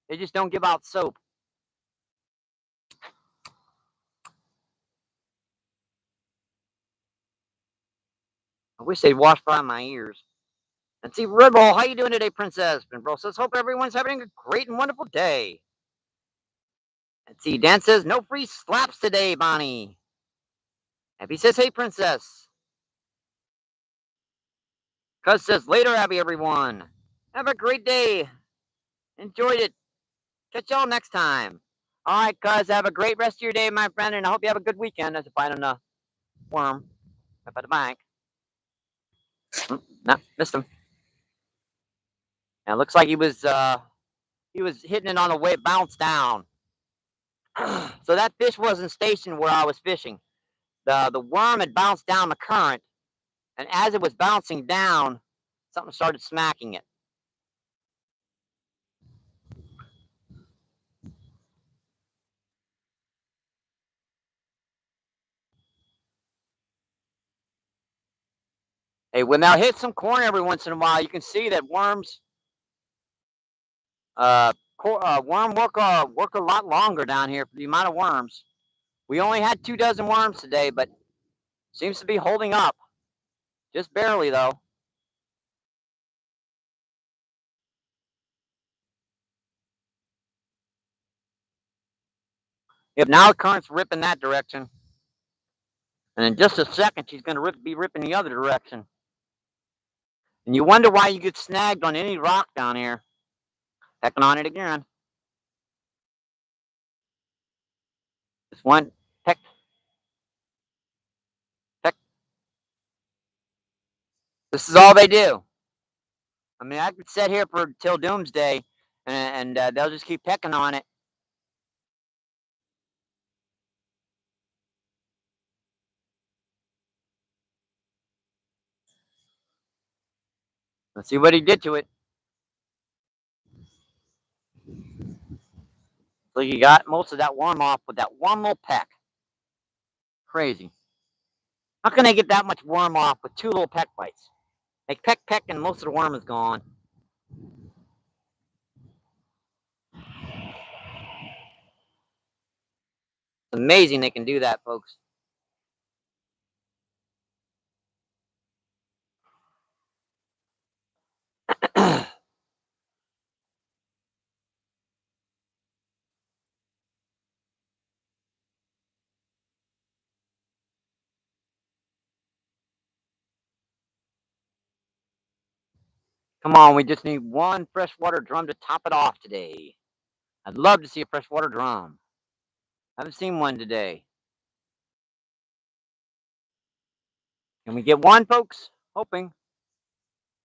They just don't give out soap. I wish they'd wash by my ears. And see, Red Bull, how you doing today, Princess? And Bro says, hope everyone's having a great and wonderful day. Let's see. Dan says no free slaps today, Bonnie. Abby says, hey, princess. Cuz says later, Abby, everyone. Have a great day. Enjoyed it. Catch y'all next time. All right, cuz, have a great rest of your day, my friend, and I hope you have a good weekend as a bite on a worm up at the bank. No, missed him. Now, it looks like he was hitting it on the way it bounced down. So that fish wasn't stationed where I was fishing. The worm had bounced down the current, and as it was bouncing down, something started smacking it. Hey, when they'll hit some corn every once in a while, you can see that worms, worm work a lot longer down here for the amount of worms. We only had 2 dozen worms today, but seems to be holding up, just barely though. Yep, now the current's ripping that direction, and in just a second, she's going to be ripping the other direction. And you wonder why you get snagged on any rock down here. Pecking on it again. Just one peck, peck. This is all they do. I mean, I could sit here for till doomsday, and they'll just keep pecking on it. Let's see what he did to it. So you got most of that worm off with that one little peck. Crazy. How can they get that much worm off with 2 little peck bites? Like peck, peck, and most of the worm is gone. It's amazing they can do that, folks. Come on, we just need one freshwater drum to top it off today. I'd love to see a freshwater drum. Haven't seen one today. Can we get one, folks? Hoping.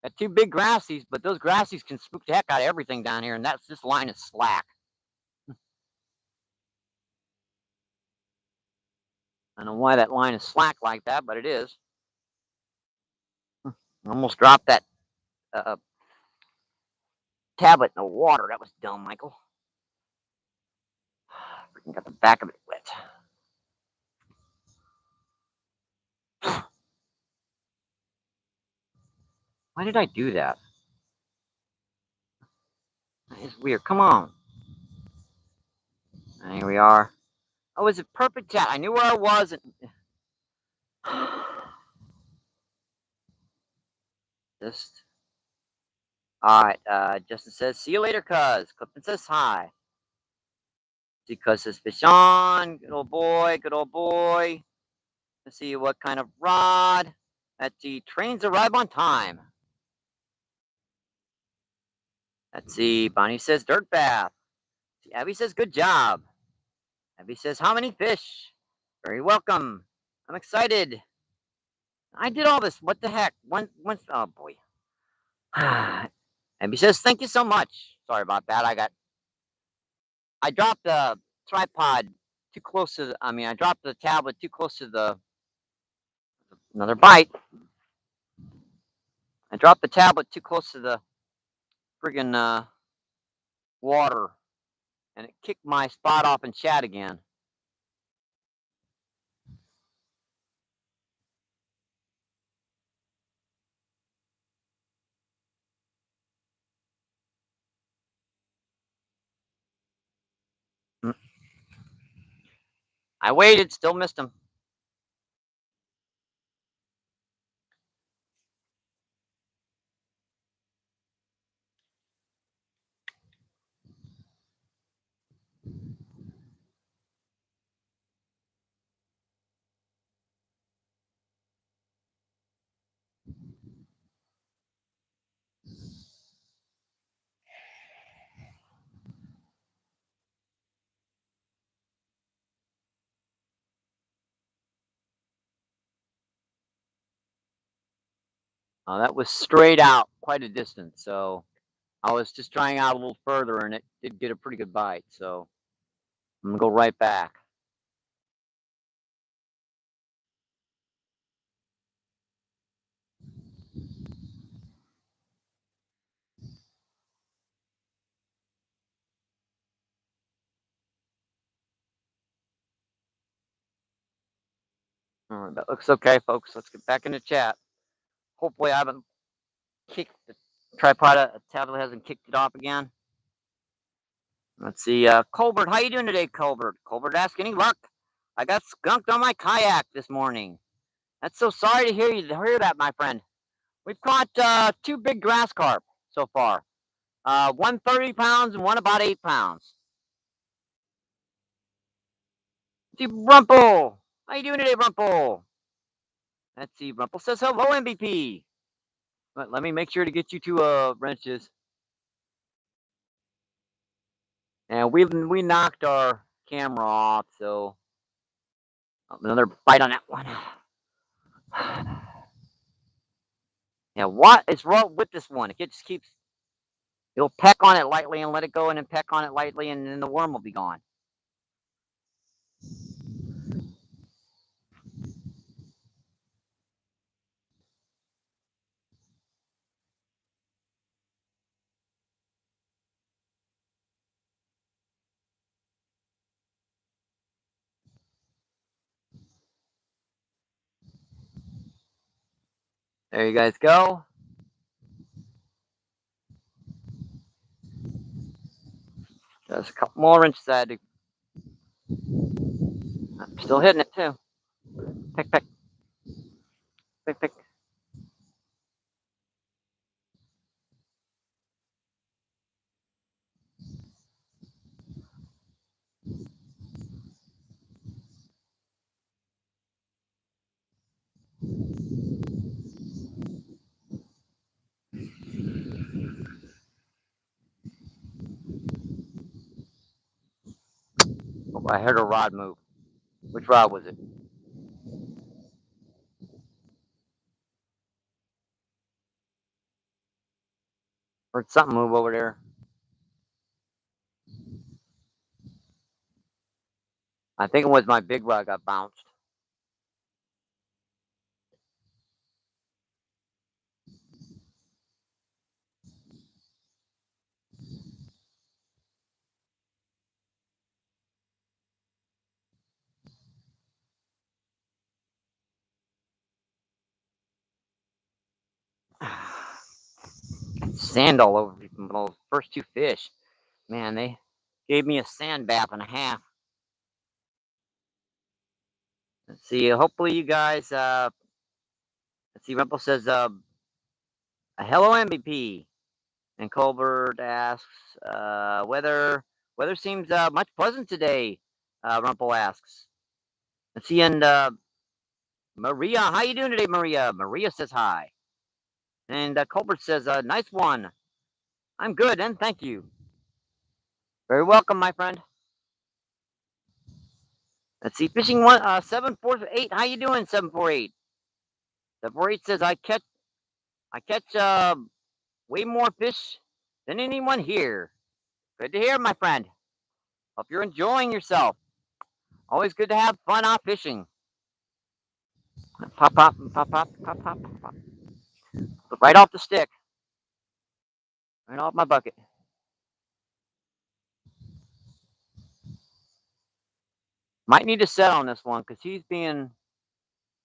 Got 2 big grassies, but those grassies can spook the heck out of everything down here, and this line is slack. I don't know why that line is slack like that, but it is. Almost dropped that uh, tablet in the water. That was dumb, Michael. Freaking got the back of it wet. Why did I do that? That is weird. Come on. Here we are. Oh, it's a perfect chat. I knew where I was. Just. All right. Justin says, see you later, cuz. Clifton says hi. Because says fish on. Good old boy. Good old boy. Let's see what kind of rod. Let's see. Trains arrive on time. Let's see. Bonnie says dirt bath. Abby says good job. Abby says how many fish? Very welcome. I'm excited. I did all this. What the heck? Oh boy. Abby says thank you so much. Sorry about that. I dropped the tripod too close to. I dropped the tablet too close to the. Another bite. I dropped the tablet too close to the friggin' water, and it kicked my spot off in chat again. I waited, still missed him. That was straight out quite a distance, so I was just trying out a little further, and it did get a pretty good bite. So I'm gonna go right back. All right, that looks okay, folks. Let's get back in the chat. Hopefully, I haven't kicked the tripod. Tablet hasn't kicked it off again. Let's see. Colbert, how you doing today, Colbert? Colbert asked, any luck? I got skunked on my kayak this morning. That's so sorry to hear that, my friend. We've caught two big grass carp so far. One 30 pounds and one about 8 pounds. See, Rumple. How you doing today, Rumple? Let's see. Rumple says hello, MVP. Let me make sure to get you two wrenches. And we knocked our camera off, so another bite on that one. Yeah, what is wrong with this one? It just keeps. You'll peck on it lightly and let it go, and then peck on it lightly, and then the worm will be gone. There you guys go. Just a couple more wrenches. I'm still hitting it too. Peck, peck, peck, peck. Oh, I heard a rod move. Which rod was it? Heard something move over there. I think it was my big rod got bounced. Sand all over those first two fish. Man, they gave me a sand bath and a half. Let's see. Hopefully, you guys. Let's see. Rumple says, "Hello, MVP." And Colbert asks, "Weather seems much pleasant today." Rumple asks. Let's see. And Maria, how you doing today, Maria? Maria says hi. And Colbert says, "Nice one. I'm good, and thank you." Very welcome, my friend. Let's see. Fishing one 748. How you doing, 748? 748 says, I catch way more fish than anyone here. Good to hear, my friend. Hope you're enjoying yourself. Always good to have fun out fishing. Pop, pop, pop, pop, pop, pop, pop. Right off the stick. Right off my bucket. Might need to set on this one because he's being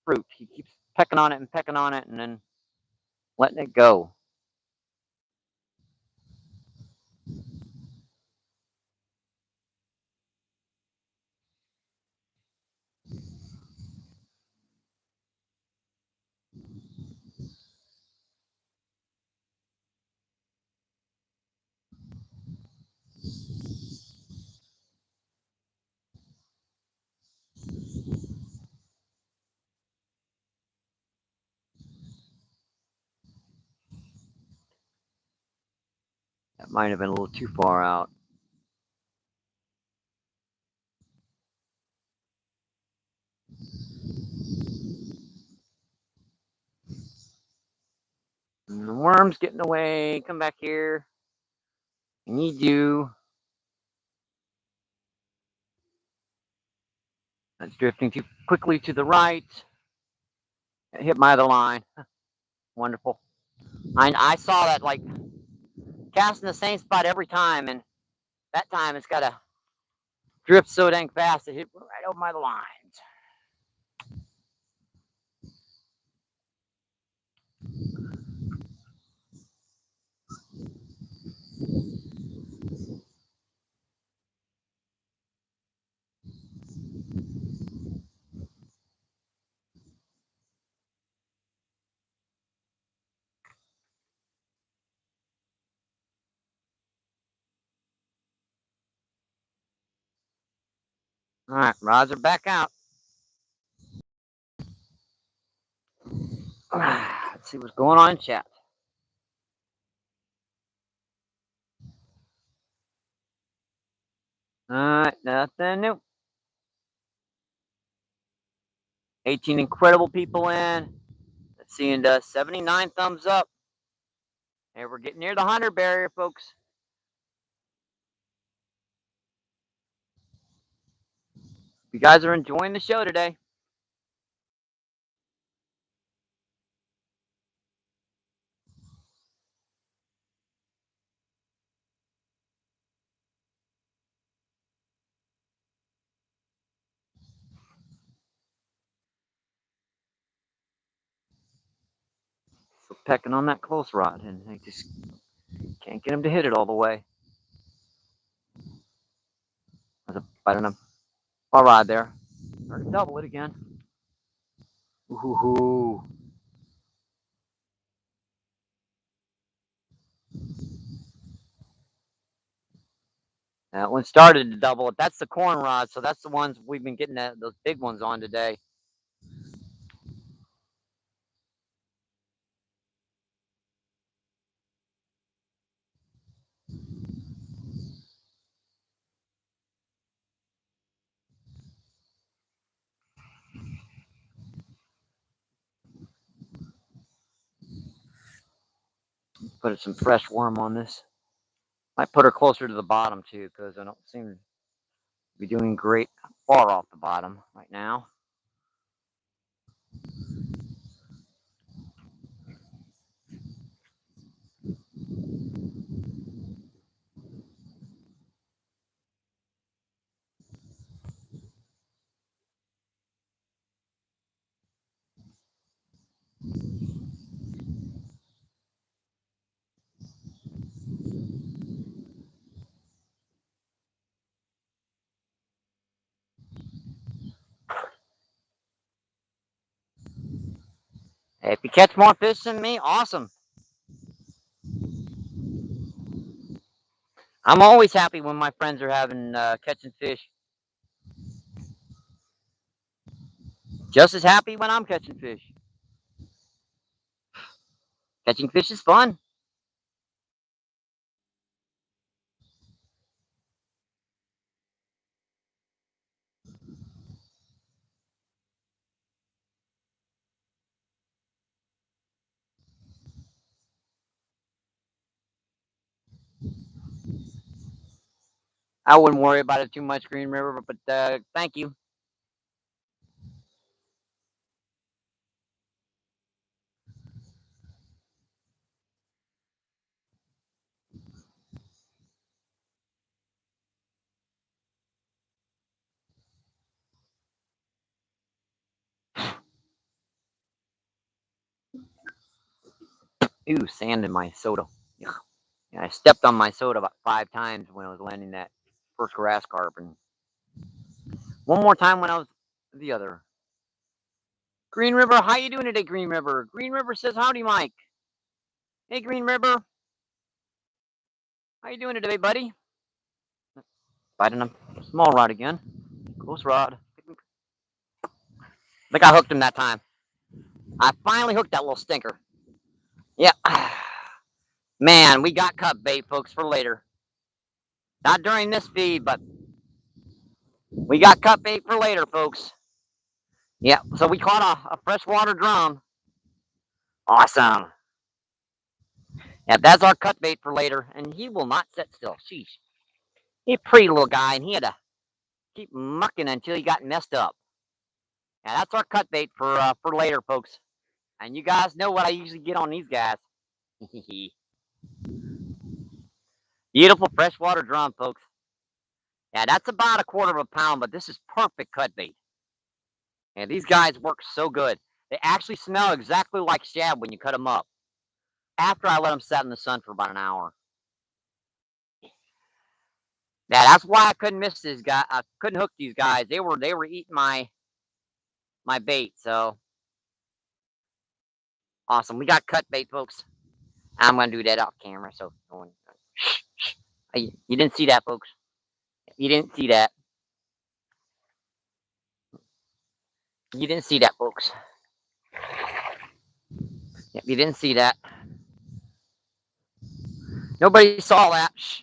fruit. He keeps pecking on it and pecking on it and then letting it go. That might have been a little too far out. Arms getting away. Come back here. I need you. That's drifting too quickly to the right. Hit my other line. Wonderful. I saw that, like, casting the same spot every time, and that time it's got to drift so dang fast it hit right over my lines. All right, rods are back out. Let's see what's going on in chat. All right, nothing new. 18 incredible people in. Let's see, and 79 thumbs up. And we're getting near the 100 barrier, folks. You guys are enjoying the show today. So pecking on that close rod, and I just can't get him to hit it all the way. There's a bite on a small rod there. Or double it again. Ooh. That one started to double it. That's the corn rod, so that's the ones we've been getting those big ones on today. Put some fresh worm on this. Might put her closer to the bottom too, because I don't seem to be doing great far off the bottom right now. Hey, if you catch more fish than me, awesome. I'm always happy when my friends are having catching fish. Just as happy when I'm catching fish. Catching fish is fun. I wouldn't worry about it too much, Green River, but thank you. Ooh, sand in my soda. Yeah, I stepped on my soda about 5 times when I was landing that first grass carp, and one more time when I was the other. Green River, how you doing today, Green River? Green River says howdy, Mike. Hey, Green River, how you doing today, buddy? Biting a small rod again. Close rod. I think I hooked him that time. I finally hooked that little stinker. Yeah. Man, we got cut bait, folks, for later. Not during this feed, but we got cut bait for later, folks. Yeah, so we caught a freshwater drum. Awesome. Yeah, that's our cut bait for later, and he will not sit still. Sheesh. He's a pretty little guy, and he had to keep mucking until he got messed up. Yeah, that's our cut bait for later, folks. And you guys know what I usually get on these guys. Beautiful freshwater drum, folks. Yeah, that's about a quarter of a pound, but this is perfect cut bait. And these guys work so good. They actually smell exactly like shad when you cut them up. After I let them sit in the sun for about an hour. Yeah, that's why I couldn't miss these guys. I couldn't hook these guys. They were eating my bait. So awesome. We got cut bait, folks. I'm gonna do that off camera. So you didn't see that, folks. You didn't see that. You didn't see that, folks. Yep, you didn't see that. Nobody saw that. Shh.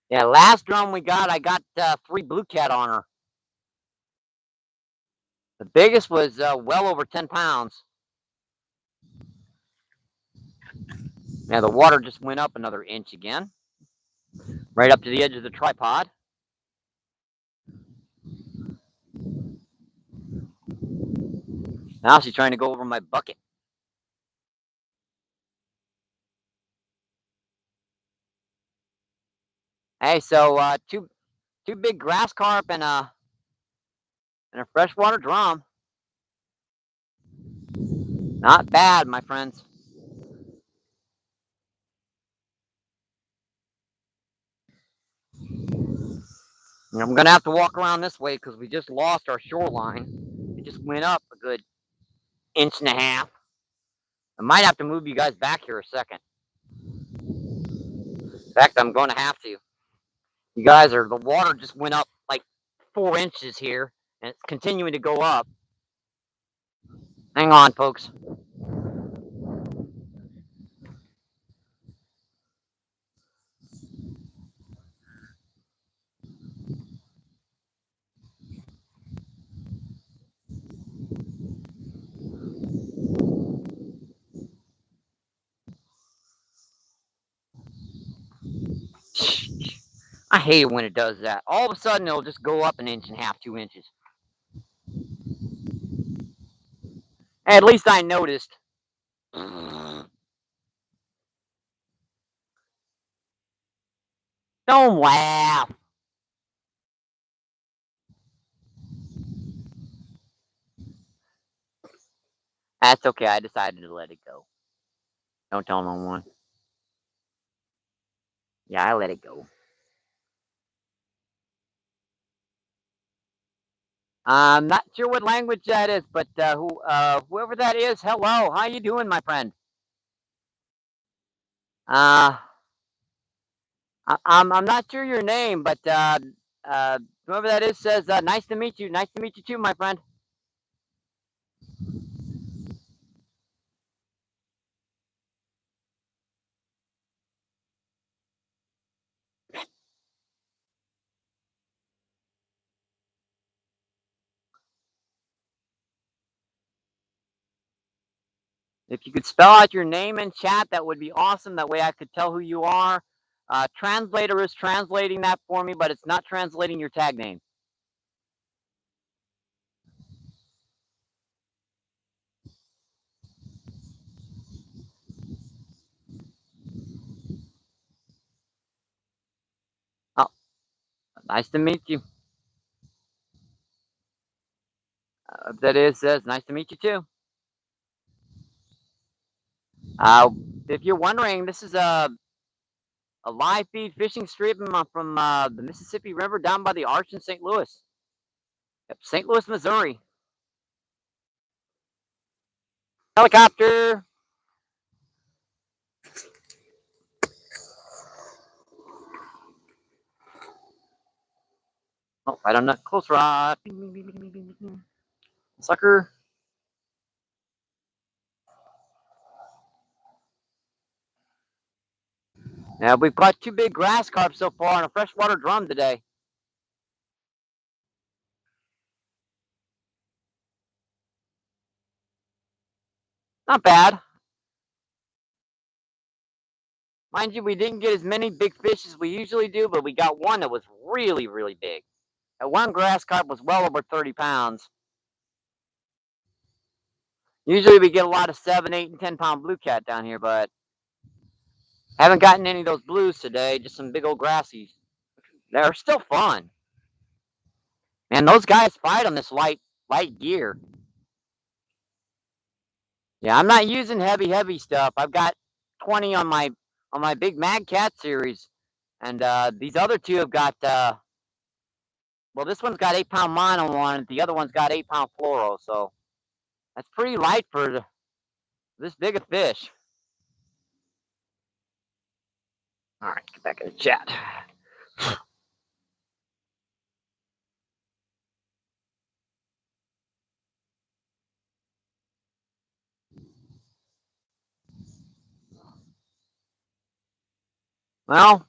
Yeah, last drum we got, I got 3 blue cat on her. The biggest was well over 10 pounds. Now the water just went up another inch again, right up to the edge of the tripod. Now she's trying to go over my bucket. Hey, so two big grass carp and a freshwater drum. Not bad, my friends. And I'm gonna have to walk around this way because we just lost our shoreline. It just went up a good inch and a half. I might have to move you guys back here a second. In fact, I'm going to have to. You guys the water just went up like 4 inches here, and it's continuing to go up. Hang on, folks. I hate it when it does that. All of a sudden, it'll just go up an inch and a half, 2 inches. At least I noticed. Don't laugh. That's okay. I decided to let it go. Don't tell no one. Yeah, I let it go. I'm not sure what language that is, but whoever that is, hello. How you doing, my friend? Uh, I'm not sure your name, but whoever that is says nice to meet you. Nice to meet you too, my friend. If you could spell out your name in chat, that would be awesome. That way I could tell who you are. Translator is translating that for me, but it's not translating your tag name. Oh, nice to meet you. That is says nice to meet you too. Uh, if you're wondering, this is a live feed fishing stream from the Mississippi River down by the Arch in St. Louis. Yep, St. Louis, Missouri. Helicopter. Oh, right on the close rod. Sucker. Yeah, we've caught 2 big grass carp so far on a freshwater drum today. Not bad. Mind you, we didn't get as many big fish as we usually do, but we got one that was really, really big. That one grass carp was well over 30 pounds. Usually we get a lot of 7, 8, and 10-pound blue cat down here, but haven't gotten any of those blues today, just some big old grassies. They're still fun. Man, those guys fight on this light gear. Yeah, I'm not using heavy stuff. I've got 20 on my big Mad Cat series, and these other two have got well, this one's got 8-pound mono on it. The other one's got 8-pound fluoro, so that's pretty light for this big a fish. All right, get back in the chat. Well,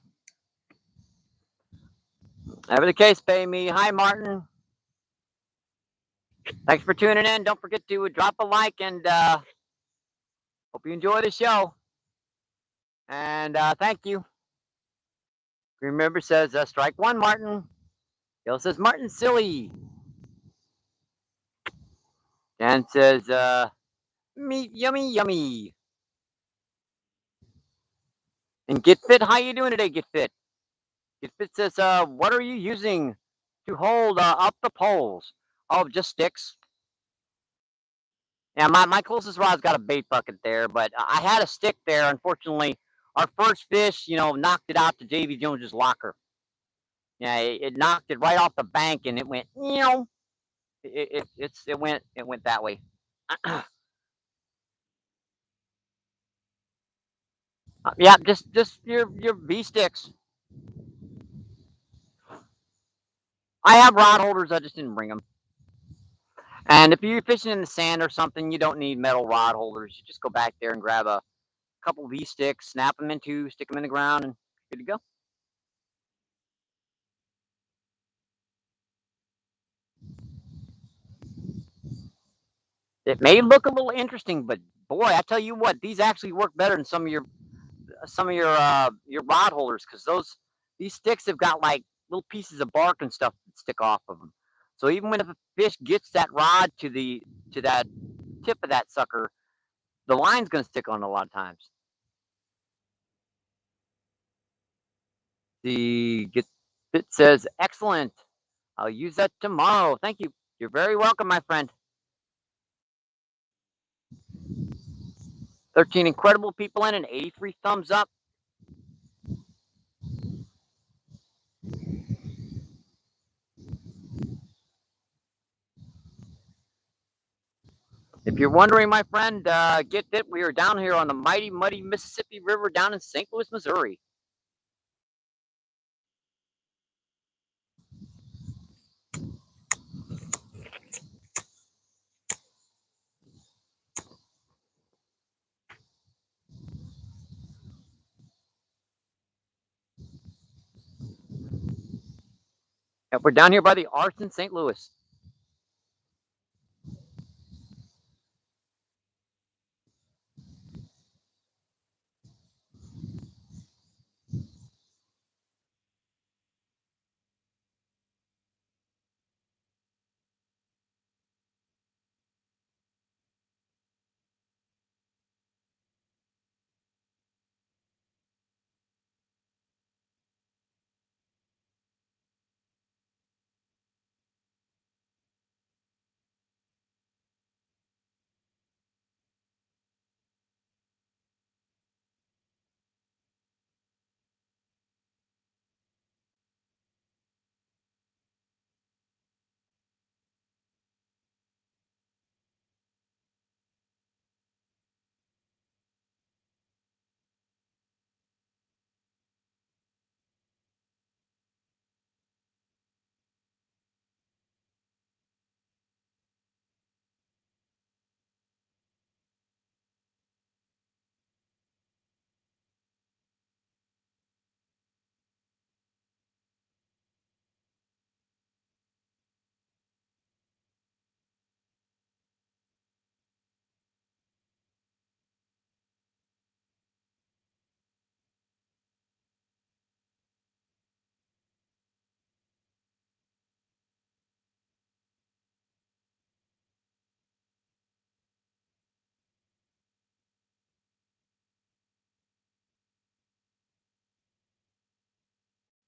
whatever the case, pay me. Hi, Martin. Thanks for tuning in. Don't forget to drop a like and hope you enjoy the show. And thank you. Remember says strike one, Martin. Bill says Martin silly. Dan says meat yummy yummy. And Get Fit, how you doing today, Get Fit? Get Fit says what are you using to hold up the poles? Oh, just sticks. Yeah, my closest rod's got a bait bucket there, but I had a stick there. Unfortunately, our first fish, knocked it out to Davy Jones's locker. Yeah, it knocked it right off the bank, and it went, it went that way. Yeah, just your V sticks. I have rod holders. I just didn't bring them. And if you're fishing in the sand or something, you don't need metal rod holders. You just go back there and grab a couple V sticks, snap them in two, stick them in the ground, and good to go. It may look a little interesting, but boy, I tell you what, these actually work better than some of your rod holders because these sticks have got like little pieces of bark and stuff that stick off of them. So even when if a fish gets that rod to that tip of that sucker, the line's going to stick on it a lot of times. It says excellent. I'll use that tomorrow. Thank you. You're very welcome, my friend. 13 incredible people in and 83 thumbs up. If you're wondering, my friend, get it. We are down here on the mighty, muddy Mississippi River down in St. Louis, Missouri. Yep, we're down here by the Arts in St. Louis.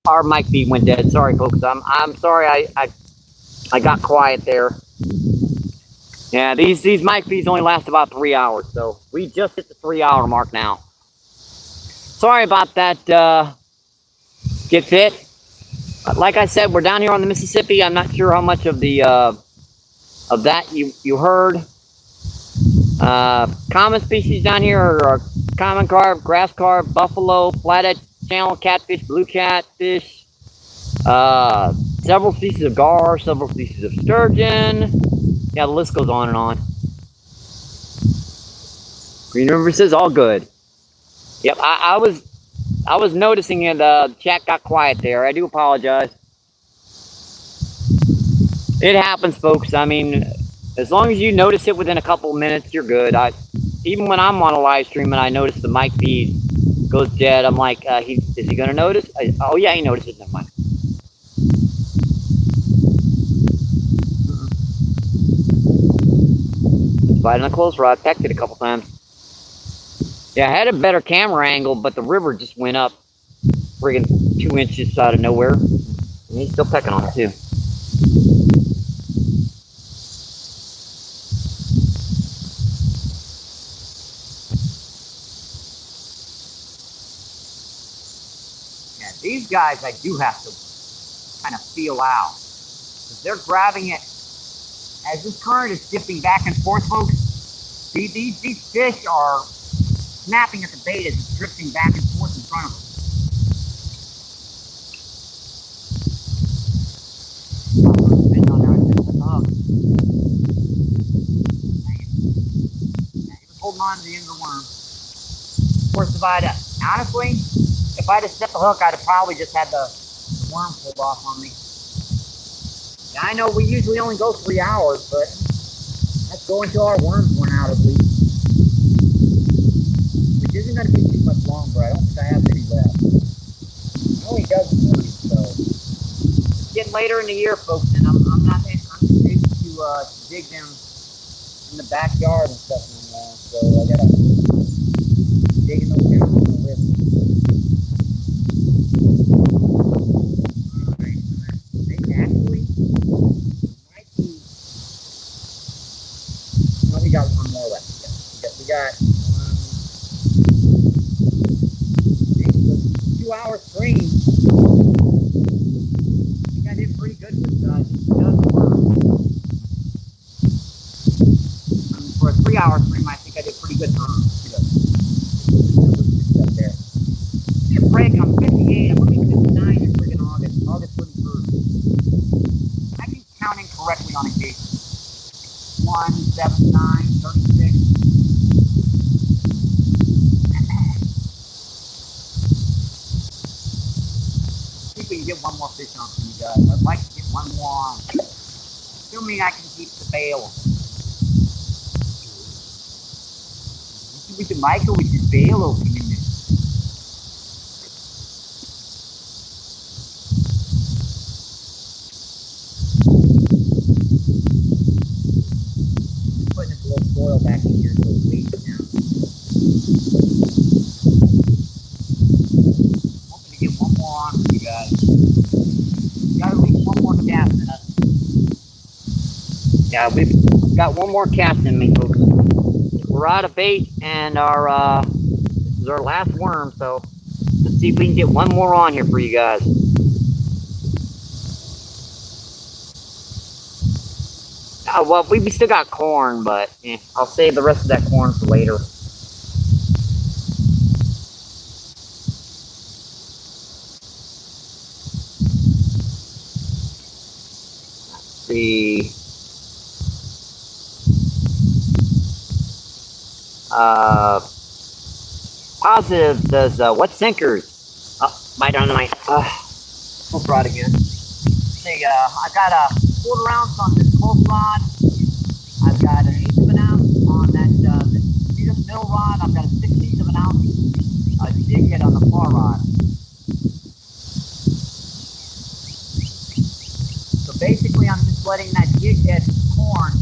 Our mic feed went dead. Sorry, folks. I'm sorry. I got quiet there. Yeah, these mic feeds only last about 3 hours, so we just hit the 3 hour mark now. Sorry about that. Get fit. Like I said, we're down here on the Mississippi. I'm not sure how much of the of that you heard. Common species down here are common carp, grass carp, buffalo, flathead channel catfish, blue catfish, several species of gar, several species of sturgeon. Yeah, the list goes on and on. Green River says all good. Yep, I was noticing it. The chat got quiet there. I do apologize. It happens, folks. I mean, as long as you notice it within a couple of minutes, you're good. Even when I'm on a live stream and I notice the mic feed goes dead, I'm like, is he gonna notice? Oh yeah, he noticed it. Never mind. Sliding on a close rod, pecked it a couple times. Yeah, I had a better camera angle, but the river just went up friggin' 2 inches out of nowhere. And he's still pecking on it too. Yeah, these guys I do have to kind of feel out. Because they're grabbing it as this current is dipping back and forth, folks. These fish are snapping at the bait as it's drifting back and forth in front of them. Holding on to the end of the worm. Of course, if I'd have set the hook, I'd have probably just had the worm pulled off on me. Now, I know we usually only go 3 hours, but let's go until our worms run out at least. Which isn't going to be too much longer. I don't think I have any left. It only does 40, so it's getting later in the year, folks, and I'm not able to dig them in the backyard and stuff anymore. So I gotta dig in those down in the river. Alright, they actually might be. No, we got one more left. We got 2 hour stream. I think I did pretty good with for a 3 hour stream. I think I did pretty good for up there. Give me a break. I'm 58. I'm going to be 59 in friggin' August 31st. I can count incorrectly on occasion. 1, 7, 9, 36. See if we can get one more fish on for you guys. I'd like to get one more on. Assuming I can keep the bail. With the Michael with his bail opening in there. Putting this little spoil back in here so it's waiting now. Hoping to get one more on for you guys. Got at least one more cast in us. Yeah, we've got one more cast in me, folks. We're out of bait, and this is our last worm, so let's see if we can get one more on here for you guys. Well, we still got corn, but I'll save the rest of that corn for later. Let's see. Positive says, what sinkers? Oh, bite on the knife. Close rod again. See, I got a 1/4 ounce on this close rod. I've got an 1/8 of an ounce on that this mill rod. I've got a 1/16 of an ounce jig head on the far rod. So basically, I'm just letting that jig head corn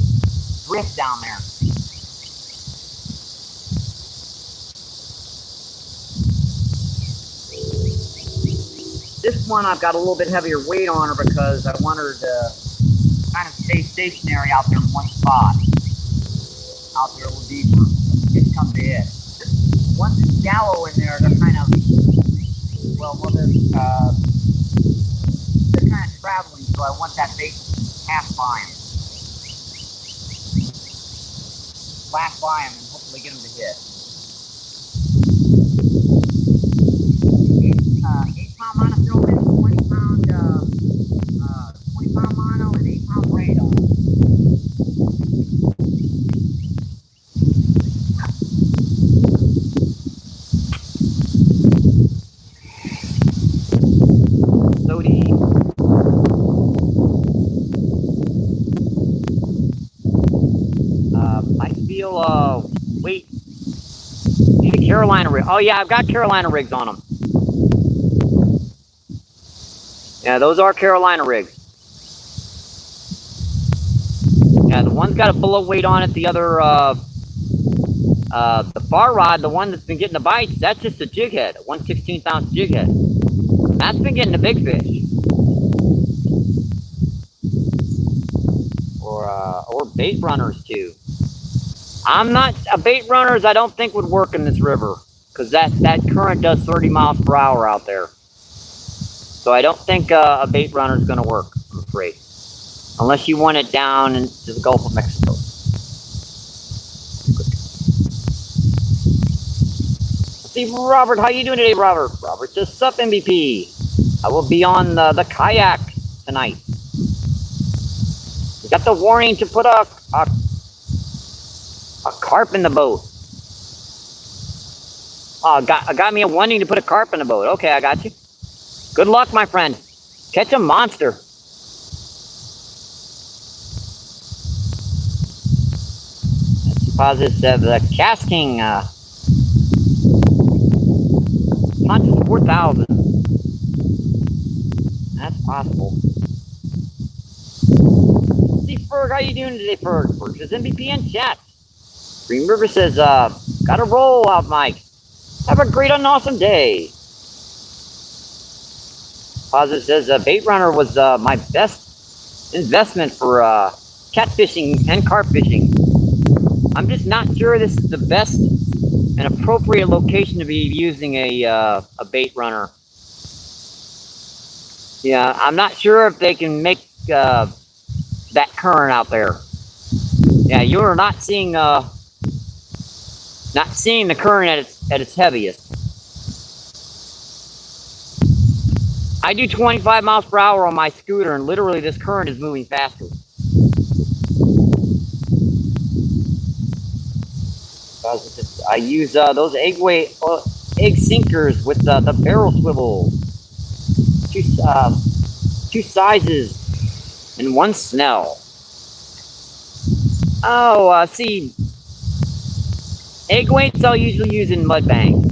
drift down there. This one I've got a little bit heavier weight on her because I want her to kind of stay stationary out there in one spot. Out there a little deeper. Just come to it. Once it's shallow in there, they're kind of, well, they're kind of traveling, so I want that bait to pass by them. Flash by them and hopefully get them to hit. 8-pound monofilament, 20-pound mono, and 8-pound radar. Sody. I feel, wait. Need a Carolina rig. Oh yeah, I've got Carolina rigs on them. Yeah, those are Carolina rigs. Yeah, the one's got a bullet weight on it. The other, the far rod, the one that's been getting the bites, that's just a jig head, a 1/16 ounce jig head. That's been getting the big fish. Or bait runners too. I'm not, bait runners I don't think would work in this river, because that current does 30 miles per hour out there. So I don't think a bait runner is going to work, I'm afraid. Unless you want it down into the Gulf of Mexico. Let's see, Robert, how you doing today, Robert? Robert says, sup, MBP. I will be on the kayak tonight. We got the warning to put a carp in the boat. Oh, got me a warning to put a carp in the boat. Okay, I got you. Good luck, my friend. Catch a monster. That's positive. The casting. Not just 4,000. That's possible. Let's see, Ferg, how you doing today, Ferg? Ferg says MBP in chat. Green River says, got a roll out, Mike. Have a great and awesome day. Positive says, bait runner was my best investment for catfishing and carp fishing. I'm just not sure this is the best and appropriate location to be using a bait runner. Yeah, I'm not sure if they can make that current out there. Yeah, you're not seeing the current at its heaviest. I do 25 miles per hour on my scooter, and literally this current is moving faster. I use those egg sinkers with the barrel swivel. Two sizes and one snell. Oh, see, egg weights I'll usually use in mud banks.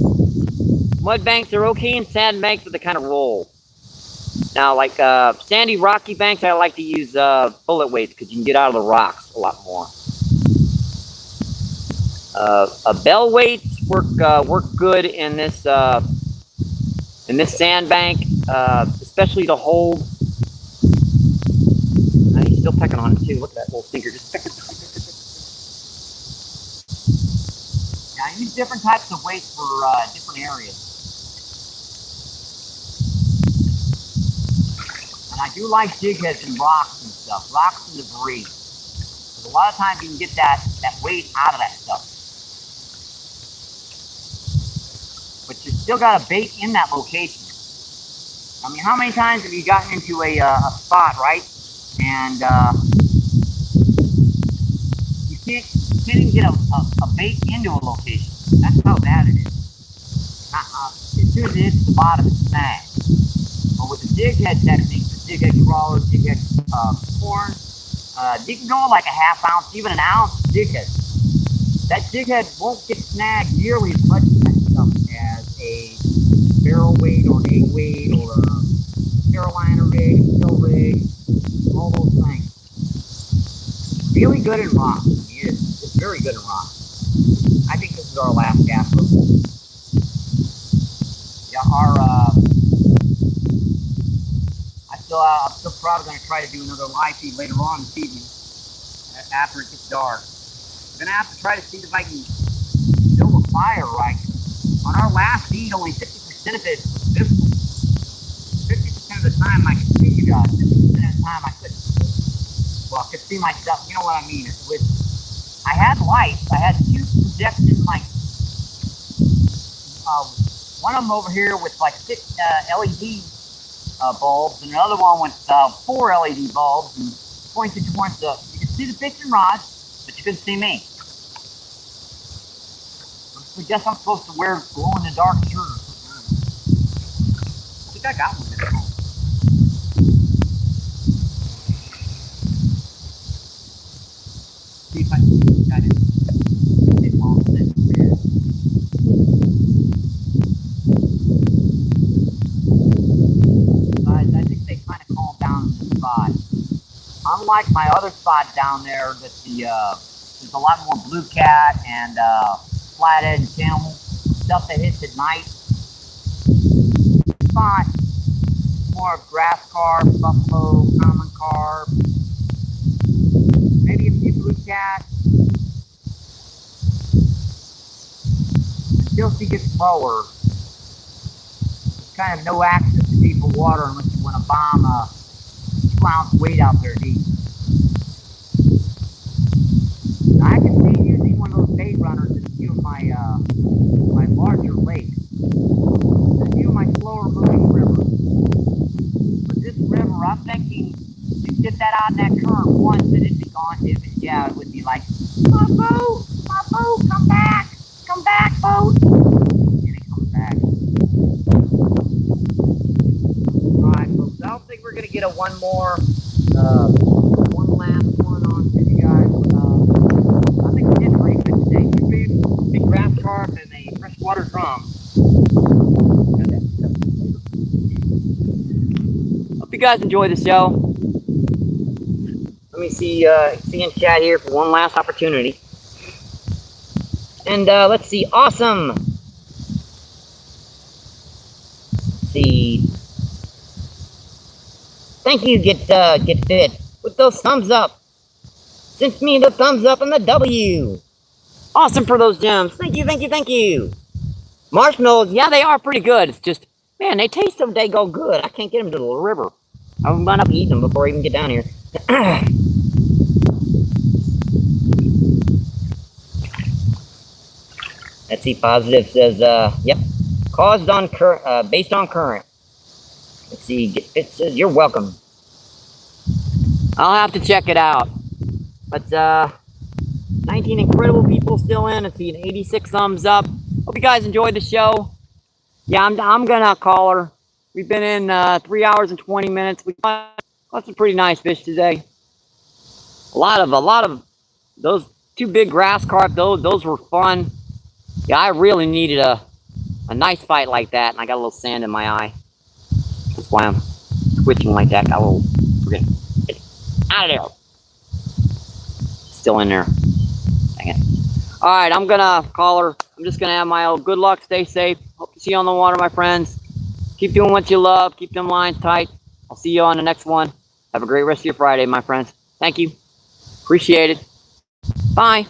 Mud banks are okay in sand banks, but they kind of roll. Now, like sandy, rocky banks, I like to use bullet weights because you can get out of the rocks a lot more. Bell weights work good in this sand bank, especially to hold. He's still pecking on it too. Look at that little stinker, just pick it. Yeah, I use different types of weights for different areas. And I do like jig heads and rocks and stuff, rocks and debris. Because a lot of times you can get that weight out of that stuff. But you still got a bait in that location. I mean, how many times have you gotten into a spot, right? And you can't even get a bait into a location. That's how bad it is. As soon as it hits the bottom, it's snagged. But with the jig head technique, the jig head crawler, jig head corn, you can go like a ½ ounce, even an ounce jig head. That jig head won't get snagged nearly as much as that stuff as a barrel weight or an egg weight or a Carolina rig, steel rig, all those things. Really good in rock. I mean, it's very good in rock. I think this is our last cast. Yeah, I'm still probably going to try to do another live feed later on this evening after it gets dark. I'm going to have to try to see if I can build a fire right. On our last feed, only 50% of it was visible. 50% of the time I could see you guys. 50% of the time I couldn't. Well, I could see myself. You know what I mean? I had lights. I had two projection lights. One of them over here with like 6 LED bulbs, and another one with 4 LED bulbs, and pointed towards the. You could see the fishing rod, but you couldn't see me. I guess I'm supposed to wear glow-in-the-dark shirt. I think I got one at home. See if I can got it. Guys, I think they kind of calmed down in this spot. Unlike my other spot down there, that there's a lot more blue cat and flathead and channel stuff that hits at night. This spot, more of grass carp, buffalo, common carp, maybe a few blue cat. Until she gets lower, there's kind of no access to deeper water unless you want to bomb a 2-ounce weight out there deep. I can see using one of those bait runners in a few of my my larger lakes, and a few of my slower moving rivers. But this river, I'm thinking you get that out in that current once and it'd be gone. It would be like, my boat, come back, boat. And it comes back. Alright, folks, I don't think we're gonna get a one last one on to you guys. I think we did pretty good today. 2 big grass carp and a freshwater drum. Hope you guys enjoy the show. Let me see in chat here for one last opportunity. And let's see, awesome. Let's see. Thank you, get fit with those thumbs up. Sent me the thumbs up and the W. Awesome for those gems. Thank you. Marshmallows, yeah, they are pretty good. It's just, man, they taste so daggone good. I can't get them to the river. I'll wind up eating them before I even get down here. Let's see, positive says, yep, caused on based on current. Let's see, it says you're welcome. I'll have to check it out. But 19 incredible people still in. Let's see, an 86 thumbs up. Hope you guys enjoyed the show. Yeah, I'm gonna call her. We've been in 3 hours and 20 minutes. We caught some pretty nice fish today. A lot of those 2 big grass carp. Those were fun. Yeah, I really needed a nice fight like that, and I got a little sand in my eye. That's why I'm twitching like that. Got a little. We're gonna get out of there. Still in there. Dang it. All right, I'm gonna call her. I'm just gonna have my old good luck. Stay safe. Hope to see you on the water, my friends. Keep doing what you love. Keep them lines tight. I'll see you on the next one. Have a great rest of your Friday, my friends. Thank you. Appreciate it. Bye.